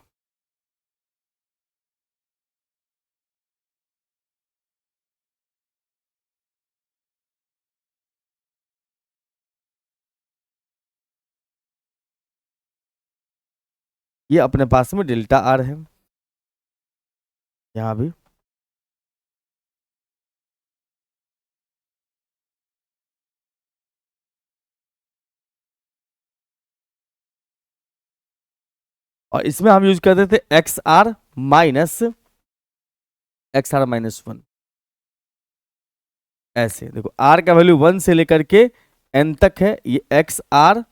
ये अपने पास में डेल्टा आर है, यहां भी और इसमें हम यूज करते थे एक्स आर माइनस 1। ऐसे देखो आर का वैल्यू 1 से लेकर के एन तक है, ये x are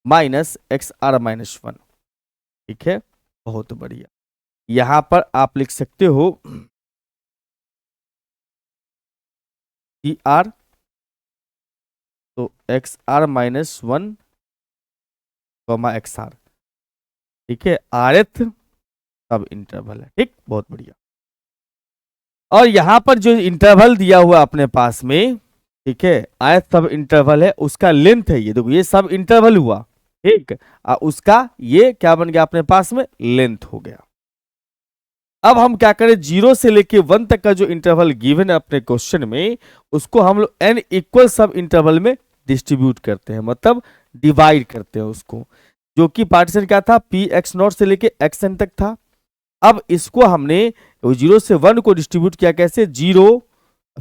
minus x are minus 1। ठीक है, बहुत बढ़िया। यहां पर आप लिख सकते हो सी आर, तो x are minus 1 x are, ठीक है, आरएथ सब इंटरवल है। ठीक, बहुत बढ़िया। और यहां पर जो इंटरवल दिया हुआ अपने पास में, ठीक है, आयत सब इंटरवल है, उसका लेंथ है ये, देखो ये सब इंटरवल हुआ, ठीक, उसका ये क्या बन गया अपने पास में, लेंथ हो गया। अब हम क्या करें, 0 से लेके 1 तक का जो इंटरवल गिवन है अपने क्वेश्चन में, उसको हम लोग n इक्वल सब इंटरवल में डिस्ट्रीब्यूट करते हैं, मतलब डिवाइड करते हैं उसको, जो कि पार्टीशन क्या था, पी एक्स नॉट से लेके एक्स एन तक था। अब इसको हमने 0 से 1 को डिस्ट्रीब्यूट किया कैसे, 0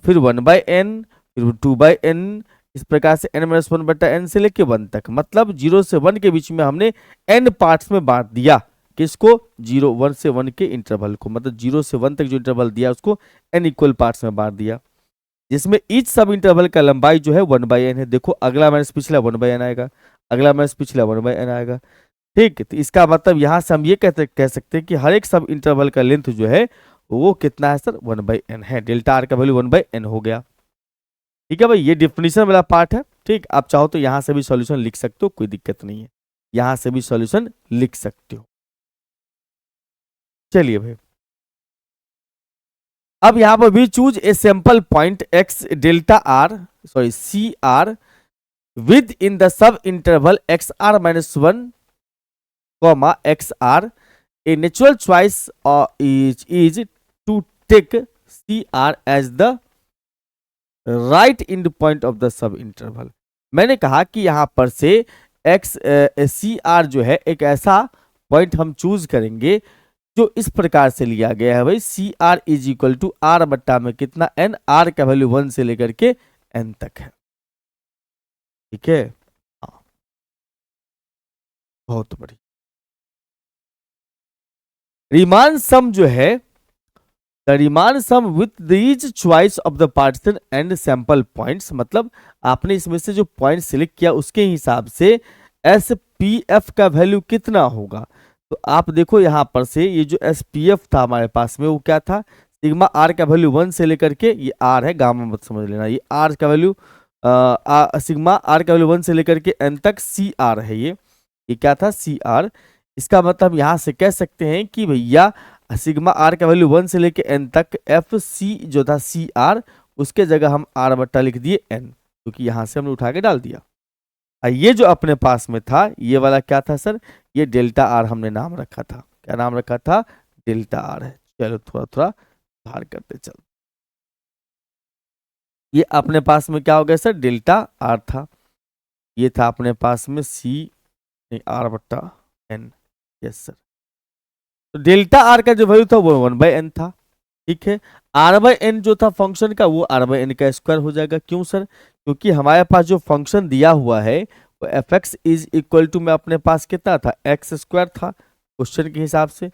फिर 1/n फिर 2/n, इस प्रकार से n-1/n से लेके 1 तक, मतलब 0 से 1 के बीच में हमने n पार्ट्स में बांट दिया। किसको, 0 से 1 के इंटरवल को, मतलब 0 से 1 तक जो इंटरवल दिया उसको n इक्वल पार्ट्स में बांट दिया, जिसमें ईच सब इंटरवल का लंबाई जो है 1/n है। देखो अगला माइनस पिछला 1/n आएगा, अगला माइनस पिछला 1/n आएगा। ठीक, तो इसका मतलब यहां से हम ये कह सकते हैं कि हर एक सब इंटरवल का लेंथ जो है वो कितना है सर, 1/n है। डेल्टा आर का वैल्यू 1/n हो गया। ठीक है भाई, ये डिफिनेशन वाला पार्ट है। ठीक, आप चाहो तो यहां से भी सॉल्यूशन लिख सकते हो, कोई दिक्कत नहीं है, यहां से भी सॉल्यूशन लिख सकते हो। चलिए भाई, अब यहां पर we choose a sample point x delta r sorry c r within the subinterval x are minus 1 x r. A natural choice is to take CR as the right end point of the sub interval। मैंने कहा कि यहां पर से CR जो है एक ऐसा पॉइंट हम चूज करेंगे जो इस प्रकार से लिया गया है भाई, CR is equal to R बट्टा में कितना n, R का वैल्यू 1 से लेकर के n तक है। ठीक है, हाँ, बहुत बढ़िया। रीमान सम जो है, the Riemann sum with these choice of the partition and sample points, मतलब आपने इसमें से जो पॉइंट सिलेक्ट किया उसके हिसाब से एस पी एफ का वैल्यू कितना होगा। तो आप देखो यहाँ पर से ये जो SPF था हमारे पास में वो क्या था, सिग्मा आर का वैल्यू 1 से लेकर के, ये आर है, गामा मत समझ लेना, ये आर का वैल्यू सिग्मा आर का वैल्यू 1 से लेकर के n तक सी आर है, ये क्या था, सी आर। इसका मतलब यहाँ से कह सकते हैं कि भैया सिग्मा आर का वैल्यू 1 से लेकर n तक एफ सी जो था सी आर, उसके जगह हम आर बट्टा लिख दिए n, क्योंकि यहाँ से हमने उठा के डाल दिया। ये जो अपने पास में था ये वाला क्या था सर, ये डेल्टा आर हमने नाम रखा था, क्या नाम रखा था, डेल्टा आर है। चलो थोड़ा थोड़ा बाहर करते चल, ये अपने पास में क्या हो गया सर, डेल्टा आर था, ये था अपने पास में सी आर बट्टा एन, यस सर। तो डेल्टा आर का जो वैल्यू था वो 1/n था, ठीक है। r/n जो था फंक्शन का वो r/n का स्क्वायर हो जाएगा, क्यों सर, क्योंकि हमारे पास जो फंक्शन दिया हुआ है वो fx इज इक्वल टू में अपने पास कितना था, x स्क्वायर था क्वेश्चन के हिसाब से।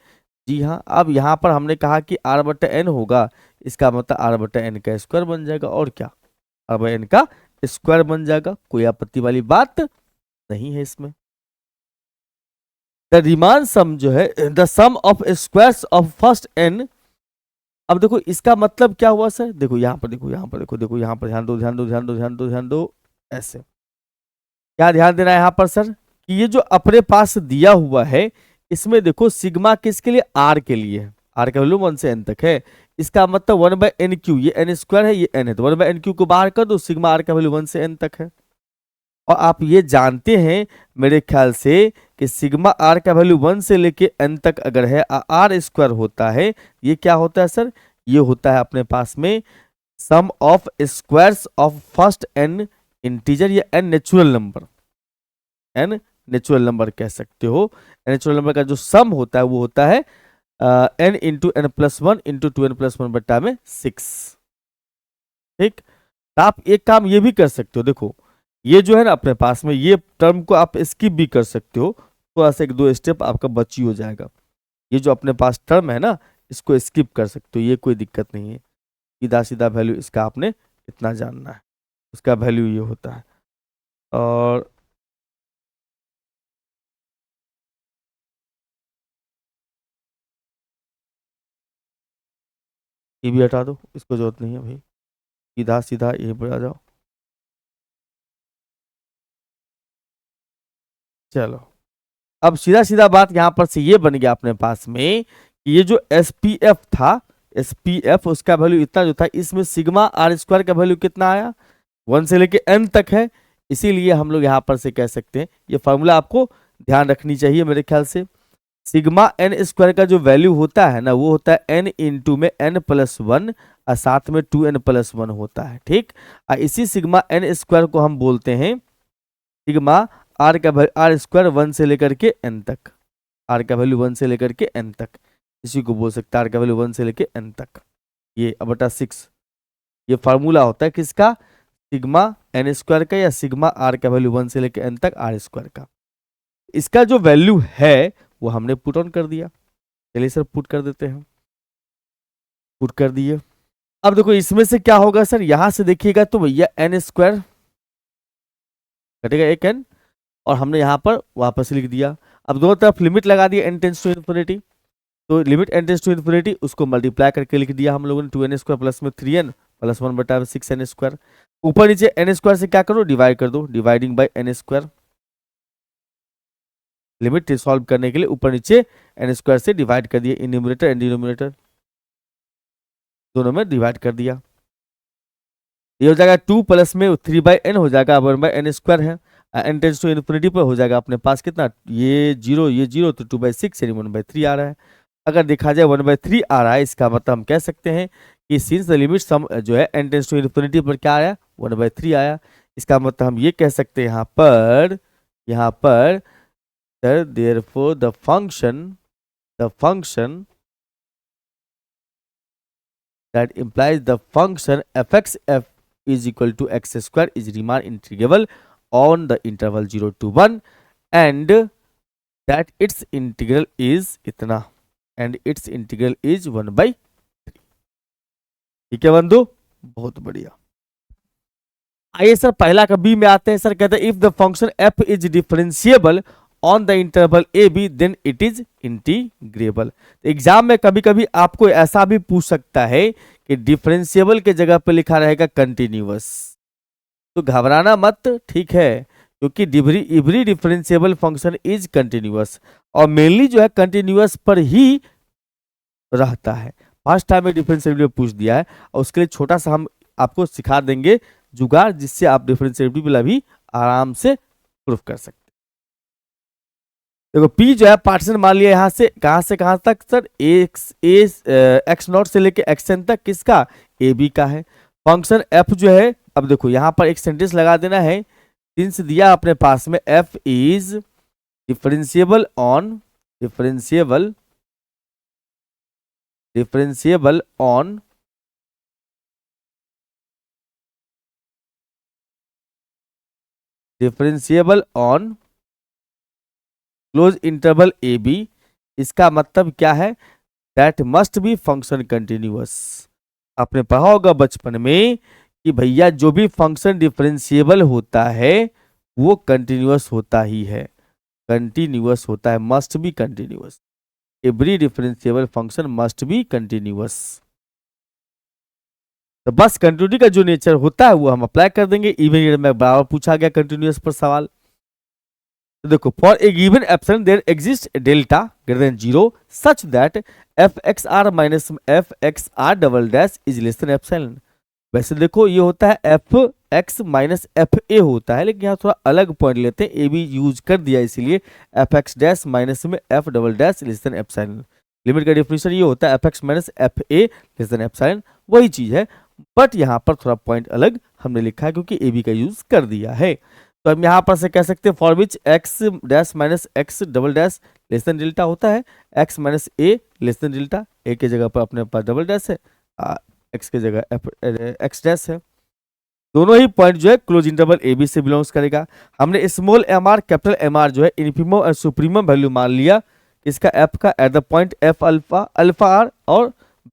जी हाँ, अब यहाँ पर हमने कहा कि r/n होगा, इसका मतलब r/n का स्क्वायर बन जाएगा, और क्या, r/n का स्क्वायर बन जाएगा, कोई आपत्ति वाली बात नहीं है इसमें। द रिमान सम जो है, the sum of squares of first n, अब देखो इसका मतलब क्या हुआ सर, देखो यहाँ पर देखो, यहाँ पर देखो, देखो यहाँ पर ध्यान दो ध्यान दो ध्यान दो ध्यान दो ध्यान दो, ऐसे क्या ध्यान देना है यहाँ पर सर, कि ये जो अपने पास दिया हुआ है इसमें देखो सिग्मा किसके लिए, आर के लिए है, आर का वैल्यू 1 से n तक है, इसका मतलब 1/n क्यू, ये n स्क्वायर है, ये n है, तो 1/n क्यू को बाहर कर दो, सिग्मा आर का वैल्यू 1 से n तक है। और आप ये जानते हैं मेरे ख्याल से कि सिग्मा आर का वैल्यू 1 से लेके n तक अगर है, आर स्क्वायर होता है, ये क्या होता है सर, ये होता है अपने पास में sum of squares of first n integer, या n natural number, n natural number कह सकते हो, नेचुरल नंबर का जो सम होता है वो होता है n into n plus 1 into 2n plus 1 बट्टा में 6, ठीक। तो आप एक काम ये भी कर सकते हो, देखो ये जो है ना अपने पास में, ये टर्म को आप स्किप भी कर सकते हो, थोड़ा सा 1-2 स्टेप आपका बची हो जाएगा, ये जो अपने पास टर्म है ना इसको स्किप कर सकते हो, ये कोई दिक्कत नहीं है, सीधा सीधा वैल्यू इसका आपने इतना जानना है, उसका वैल्यू ये होता है। और ये भी हटा दो, इसको जरूरत नहीं है भाई, सीधा सीधा यहीं पर आ जाओ। चलो अब सीधा सीधा बात यहाँ पर से ये बन गया अपने पास में कि ये जो SPF था, SPF उसका वैल्यू इतना जो था, इसमें सिग्मा आर स्क्वायर का वैल्यू कितना आया, 1 से लेके n तक है, इसीलिए हम लोग यहाँ पर से कह सकते हैं, ये फॉर्मूला आपको ध्यान रखनी चाहिए मेरे ख्याल से, सिग्मा n स्क्वायर का जो वैल्यू होता है ना वो होता है n इंटू में n प्लस 1 और साथ में 2n प्लस 1 होता है, ठीक। इसी सिग्मा n स्क्वायर को हम बोलते हैं सिग्मा आर का आर स्क्वायर 1 से लेकर के n तक, आर का वैल्यू 1 से लेकर के n तक, इसी को बोल सकते हैं आर का वैल्यू 1 से लेकर n तक, ये बटा 6, ये फार्मूला होता है किसका, सिग्मा n स्क्वायर का, या सिग्मा आर का वैल्यू 1 से लेकर n तक आर स्क्वायर का। इसका जो वैल्यू है वो हमने पुट ऑन कर दिया, चलिए सर पुट कर देते हैं, पुट कर दिए। अब देखो इसमें से क्या होगा सर, यहां से देखिएगा तो भैया n स्क्वायर कटेगा, एक n, और हमने यहाँ पर वापस लिख दिया। अब दोनों तरफ लिमिट लगा दिया n टेंस टू इन्फिनिटी, तो limit n tends to infinity उसको मल्टीप्लाई करके लिख दिया हम लोगों ने, 2n स्क्वायर प्लस में 3n प्लस 1 बटा 6n स्क्वायर, ऊपर नीचे n स्क्वायर से क्या करो, डिवाइड कर दो, dividing by n square, limit solve करने के लिए ऊपर नीचे n स्क्वायर से डिवाइड कर दिया, न्यूमरेटर एंड डिनोमिनेटर दोनों में डिवाइड कर दिया, ये हो जाएगा 2 प्लस में 3/n हो जाएगा, 1/n स्क्वायर है, n टेंस टू इन्फिनिटी पर हो जाएगा अपने पास कितना, ये 0 तो 2/6 यानी 1/3 आ रहा है। अगर देखा जाए 1/3 आ रहा है, इसका मतलब हम कह सकते हैं कि सिंस द लिमिट सम जो है n टेंस टू इन्फिनिटी पर क्या आया, 1/3 आया, इसका मतलब हम ये कह सकते हैं यहाँ पर sir therefore the function that implies the function fx(f) is equal to x square is Riemann integrable on the interval 0 to 1 and that its integral is इतना and its integral is 1/3। ठीक है बंधु, बहुत बढ़िया। आइए सर पहला का B में आते हैं, सर कहते हैं if the function f is differentiable on the interval A B then it is integrable. Exam में कभी कभी आपको ऐसा भी पूछ सकता है कि डिफरेंशिएबल के जगह पे लिखा रहेगा कंटिन्यूअस, तो घबराना मत, ठीक है, क्योंकि every differentiable function is continuous, और मेनली जो है कंटिन्यूअस पर ही रहता है। फर्स्ट टाइम में डिफरेंशिएबिलिटी पूछ दिया है, और उसके लिए छोटा सा हम आपको सिखा देंगे जुगाड़, जिससे आप डिफरेंशिएबिलिटी भी आराम से प्रूफ कर सकते हैं। देखो P जो है पार्टीशन मान लिया यहाँ से कहाँ तक सर, एक्स नॉट से लेके xn तक किसका, ए बी का है। फंक्शन f जो है, अब देखो यहाँ पर एक सेंटेंस लगा देना है, सिंस दिया अपने पास में f is differentiable on close interval A b, इसका मतलब क्या है, that must be function continuous. आपने पढ़ा होगा बचपन में कि भैया जो भी फंक्शन डिफरेंशिएबल होता है वो कंटिन्यूअस होता ही है, कंटिन्यूअस होता है, must be continuous. Every differentiable function must be continuous. तो बस कंटिन्यूटी का जो नेचर होता है वो हम अप्लाई कर देंगे। इवन ईयर में बराबर पूछा गया कंटिन्यूअस पर सवाल। तो देखो for a given epsilon there exist delta greater than 0 such that F x are minus f x r double dash is less than epsilon. वैसे देखो ये होता है F x minus F a होता है, लेकिन यहाँ थोड़ा अलग पॉइंट लेते हैं, ए भी यूज कर दिया इसीलिए एफ एक्स डैश माइनस में F double dash less than epsilon. Limit का डिफिनेशन ये होता है F x minus F A less than epsilon, वही चीज है, बट यहाँ पर थोड़ा पॉइंट अलग हमने लिखा है क्योंकि ए बी का यूज कर दिया है। तो हम यहाँ पर से कह सकते हैं for which x dash minus x double dash less than delta होता है एक्स माइनस ए लेस देन डेल्टा, ए के जगह पर अपने पास डबल डैश है, एक्स के जगह एक्स डैश है। दोनों ही पॉइंट जो है क्लोज इंटरवल ए बी से बिलोंग्स करेगा। हमने small M R capital M are जो है इन्फीमम और सुप्रीमम वैल्यू मान लिया इसका एफ का at the point f alpha alpha r और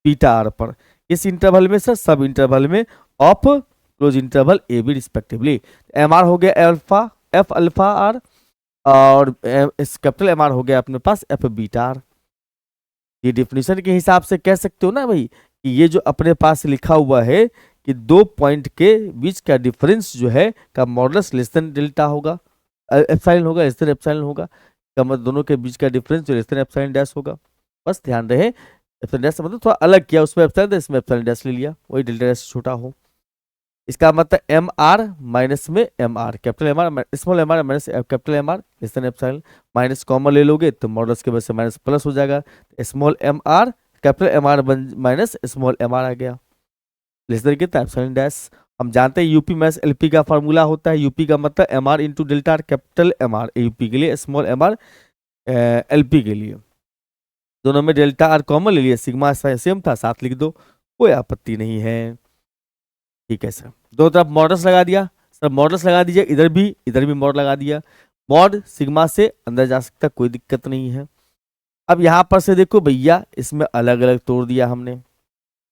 बीटा आर पर, इस इंटरवल में सर सब इंटरवल में of close interval A b respectively. M r हो गया अल्फा एफ अल्फा आर और इस कैपिटल एम आर हो गया अपने पास एफ बीटा आर। ये डिफिनेशन के हिसाब से कह सकते हो ना भाई कि ये जो अपने पास लिखा हुआ है कि दो पॉइंट के बीच का डिफरेंस जो है का मॉडुलस लेस देन डेल्टा होगा, एप्सिलॉन होगा, लेस देन एप्सिलॉन होगा, का मतलब दोनों के बीच का डिफरेंस जो लेस देन एप्सिलॉन डैश होगा। बस ध्यान रहे एप्सिलॉन डैश मतलब थोड़ा अलग किया, उसमें एप्सिलॉन इसमें एप्सिलॉन डैश ले लिया, वही डेल्टा डैश छोटा हो। इसका मतलब एम आर माइनस में m are capital M are small M R minus capital M r less than epsilon, minus common ले लोगे तो मॉडुलस के वजह से माइनस प्लस हो जाएगा, small M R capital M are minus small M R आ गया लेस देन कितना एप्सिलॉन डैश। हम जानते हैं यूपी माइनस एलपी का फॉर्मूला होता है, यूपी का मतलब M R into delta R capital M R UP के लिए, स्मॉल एम आर एलपी के लिए, दोनों में डेल्टा आर कॉमन ले लिया, सिग्मा सेम था साथ लिख दो, कोई आपत्ति नहीं है। ठीक है सर, दो तरफ मॉडुलस लगा दिया, सर मॉडुलस लगा दीजिए, इधर भी मॉड लगा दिया, मॉड सिग्मा से अंदर जा सकता, कोई दिक्कत नहीं है। अब यहाँ पर से देखो भैया इसमें अलग अलग तोड़ दिया हमने,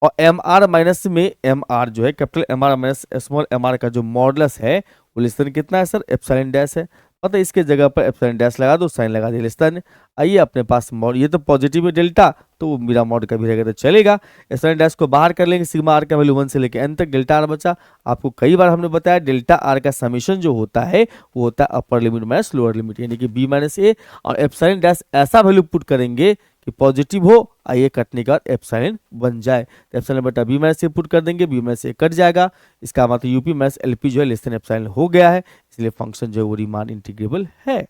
और एम आर माइनस में एम आर जो है capital M are minus small M R का जो मॉडुलस है वो लेस देन कितना है सर एप्सिलॉन डैश है, पता इसके जगह पर एप्सिलॉन डैश लगा दो, साइन लगा दिया लेस देन। आइए अपने पास मॉड, ये तो पॉजिटिव है डेल्टा तो मेरा मॉड का भी रहेगा तो चलेगा, एप्सिलॉन डैश को बाहर कर लेंगे, सिग्मा आर का वैल्यू 1 से लेकर n तक, डेल्टा आर बचा। आपको कई बार हमने बताया डेल्टा आर का समीशन जो होता है वो होता है अपर लिमिट माइनस लोअर लिमिट, यानी कि बी माइनस ए, और एप्सिलॉन डैश ऐसा वैल्यू पुट करेंगे कि पॉजिटिव हो, आइए कटने का एप्सिलॉन बन जाए, तो एप्सिलॉन बटा बी माइनस ए पुट कर देंगे, बी माइनस ए कट जाएगा, इसका मतलब यूपी माइनस एलपी जो है लेस देन एप्सिलॉन हो गया है, इसलिए फंक्शन जो है वो रीमान इंटीग्रेबल है।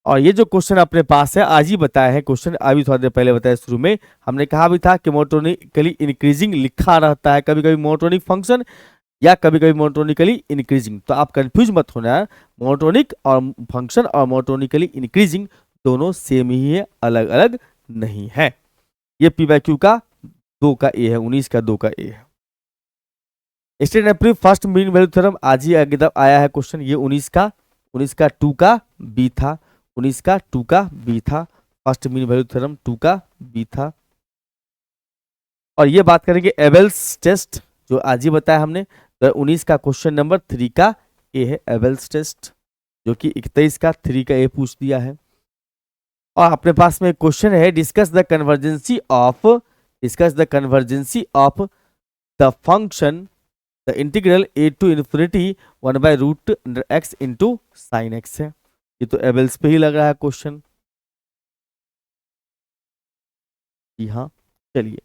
और ये जो क्वेश्चन अपने पास है आज ही बताया है क्वेश्चन, अभी थोड़ा देर पहले बताया शुरू में, हमने कहा भी था कि मोनोटोनिकली इंक्रीजिंग लिखा रहता है, कभी कभी मोनोटोनिक फंक्शन या कभी कभी मोनोटोनिकली इंक्रीजिंग, तो आप कंफ्यूज मत होना है, मोनोटोनिक और फंक्शन और मोनोटोनिकली इंक्रीजिंग दोनों सेम ही है, अलग अलग नहीं है। ये पी बाई क्यू का 2 का ए है, 19 का 2 का ए है। State and proof first mean value theorem आज ही आया है क्वेश्चन, ये 19 का 2 का बी था, 19 का 2 का बी था, फर्स्ट मीन वैल्यू थ्योरम 2 का बी था। और ये बात करेंगे एबेल्स टेस्ट जो आज ही बताया हमने, तो 19 का क्वेश्चन नंबर 3 का ए है एबेल्स टेस्ट, जो कि 21 का 3 का ए पूछ दिया है। और अपने पास में एक क्वेश्चन है, discuss the convergency of the function the integral A to infinity 1/√x into sine X है। ये तो एबेल्स पे ही लग रहा है क्वेश्चन। जी हाँ, चलिए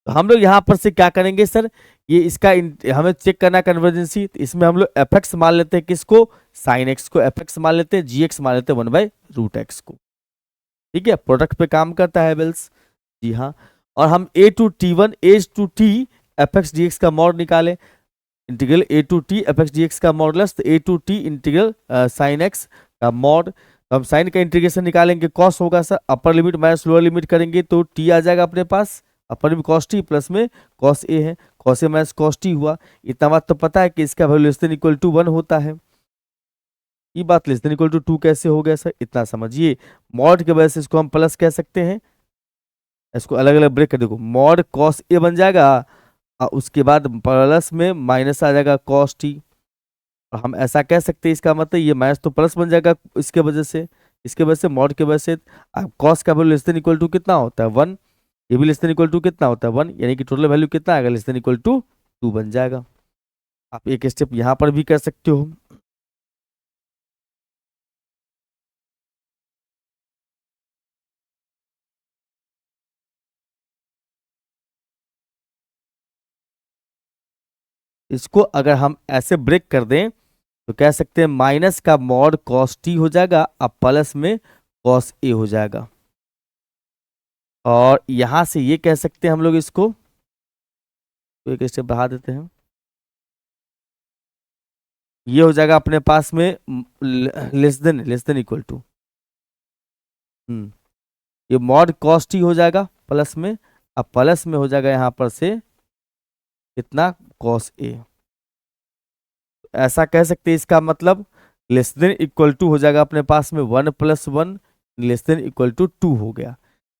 तो हम लोग यहाँ पर से क्या करेंगे सर, ये इसका हमें चेक करना कन्वर्जेंसी, तो इसमें हम लोग एफ एक्स मान लेते हैं, किसको, साइन एक्स को एफ एक्स मान लेते हैं, जी एक्स मान लेते हैं 1/√x को। ठीक है, प्रोडक्ट पे काम करता है एबेल्स। जी हाँ, और हम A to T one as to T F x D X का मॉड निकाले, integral A to T F x D X का मॉडुलस, तो A to T integral sine X का मॉड। तो हम साइन का इंटीग्रेशन निकालेंगे, कॉस होगा sir, upper limit minus lower limit करेंगे तो टी आ जाएगा अपने पास, upper limit cos T plus में कॉस ए है, cos A minus cos t हुआ। इतना बात तो पता है कि इसका value less than equal to 1 होता है। ये बात लेस देन इक्वल टू 2 कैसे हो गया सर, इतना समझिए। मॉड के वजह से इसको हम प्लस कह सकते हैं, इसको अलग अलग ब्रेक कर देखो, मॉड कॉस ए बन जाएगा और उसके बाद प्लस में माइनस आ जाएगा कॉस टी। और हम ऐसा कह सकते हैं, इसका मतलब ये माइनस तो प्लस बन जाएगा इसके वजह से, इसके वजह से मॉड के वजह से कॉस का value less than equal to कितना होता है 1, ये भी लेस देन इक्वल टू कितना होता है 1, यानी कि टोटल वैल्यू कितना आएगा लेस देन इक्वल टू 2 बन जाएगा। आप एक स्टेप यहाँ पर भी कर सकते हो। इसको अगर हम ऐसे ब्रेक कर दें तो कह सकते हैं माइनस का मॉड कॉस टी हो जाएगा, अब प्लस में कॉस ए हो जाएगा। और यहां से ये कह सकते हैं हम लोग इसको, तो एक स्टेप बढ़ा देते हैं, ये हो जाएगा अपने पास में लेस देन इक्वल टू, ये मॉड कॉस टी हो जाएगा प्लस में, अब प्लस में हो जाएगा यहाँ पर से कितना कॉस ए। ऐसा कह सकते हैं, इसका मतलब लेस देन इक्वल टू हो जाएगा अपने पास में 1 + 1 लेस देन इक्वल टू 2 हो गया।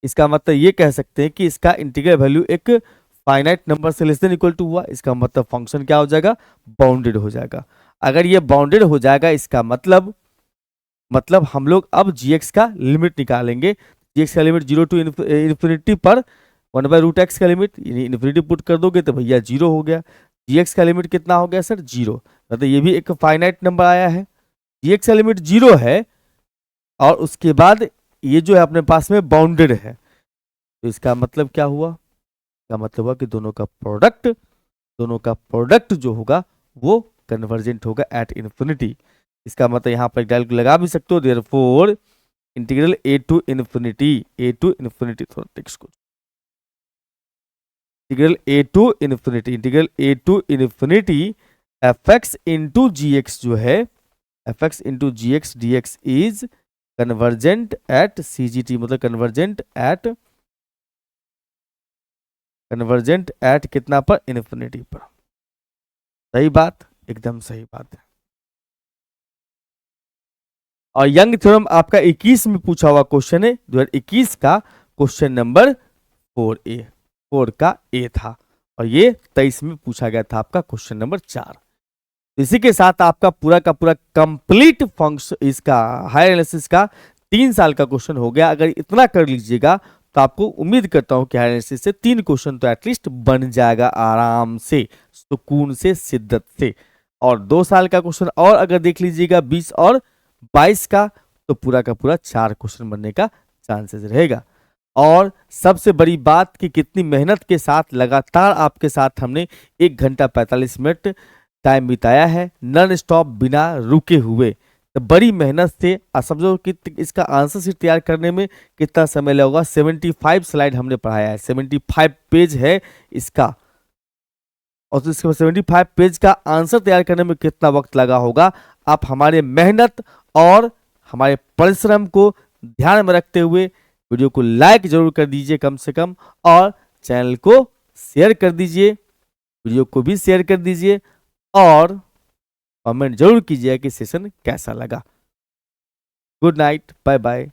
इसका मतलब ये कह सकते हैं कि इसका इंटीग्रल वैल्यू एक फाइनाइट नंबर से लेस देन इक्वल टू हुआ, इसका मतलब फंक्शन क्या हो जाएगा, बाउंडेड हो जाएगा। अगर ये बाउंडेड हो जाएगा, इसका मतलब हम लोग अब जी का लिमिट निकालेंगे। जी का लिमिट 0 टू इन्फिनिटी पर 1/√x का लिमिट, इन्फिनिटी पुट कर दोगे तो भैया 0 हो गया। जी का लिमिट कितना हो गया सर, 0, मतलब ये भी एक फाइनाइट नंबर आया है। जी का लिमिट 0 है और उसके बाद ये जो है अपने पास में बाउंडेड है, तो इसका मतलब क्या हुआ, इसका मतलब हुआ कि दोनों का प्रोडक्ट जो होगा वो कन्वर्जेंट होगा एट इन्फिनिटी। इसका मतलब यहाँ पर डायरेक्ट लगा भी सकते हो, therefore integral A to infinity थोड़ा टेक्स्ट को, integral A to infinity F x into g x जो है, F x into g x D x is convergent at c g t, मतलब कन्वर्जेंट एट कितना पर, इन्फिनिटी पर। सही बात, एकदम सही बात है। और यंग थ्योरम आपका 21 में पूछा हुआ क्वेश्चन है, 2021 का क्वेश्चन नंबर 4 का ए था, और ये 23 में पूछा गया था आपका क्वेश्चन नंबर 4। इसी के साथ आपका पूरा का पूरा कंप्लीट फंक्शन इसका हायर एनालिसिस का 3 साल का क्वेश्चन हो गया। अगर इतना कर लीजिएगा तो आपको उम्मीद करता हूं कि हायर एनालिसिस से 3 क्वेश्चन तो एटलीस्ट बन जाएगा आराम से, सुकून से, शिद्दत से। और 2 साल का क्वेश्चन और अगर देख लीजिएगा 20 और 22 का, तो पूरा का पूरा 4 क्वेश्चन बनने का चांसेस रहेगा। और सबसे बड़ी बात कि कितनी मेहनत के साथ लगातार आपके साथ हमने 1 घंटा 45 मिनट टाइम बिताया है, नॉन स्टॉप बिना रुके हुए। तो बड़ी मेहनत से समझो कि इसका आंसर शीट तैयार करने में कितना समय लगेगा। 75 स्लाइड हमने पढ़ाया है, 75 पेज है इसका, और तो इसके 75 पेज का आंसर तैयार करने में कितना वक्त लगा होगा। आप हमारे मेहनत और हमारे परिश्रम को ध्यान में रखते हुए वीडियो को लाइक जरूर कर दीजिए कम से कम, और चैनल को शेयर कर दीजिए, वीडियो को भी शेयर कर दीजिए, और कमेंट जरूर कीजिए कि सेशन कैसा लगा। Good night, bye bye.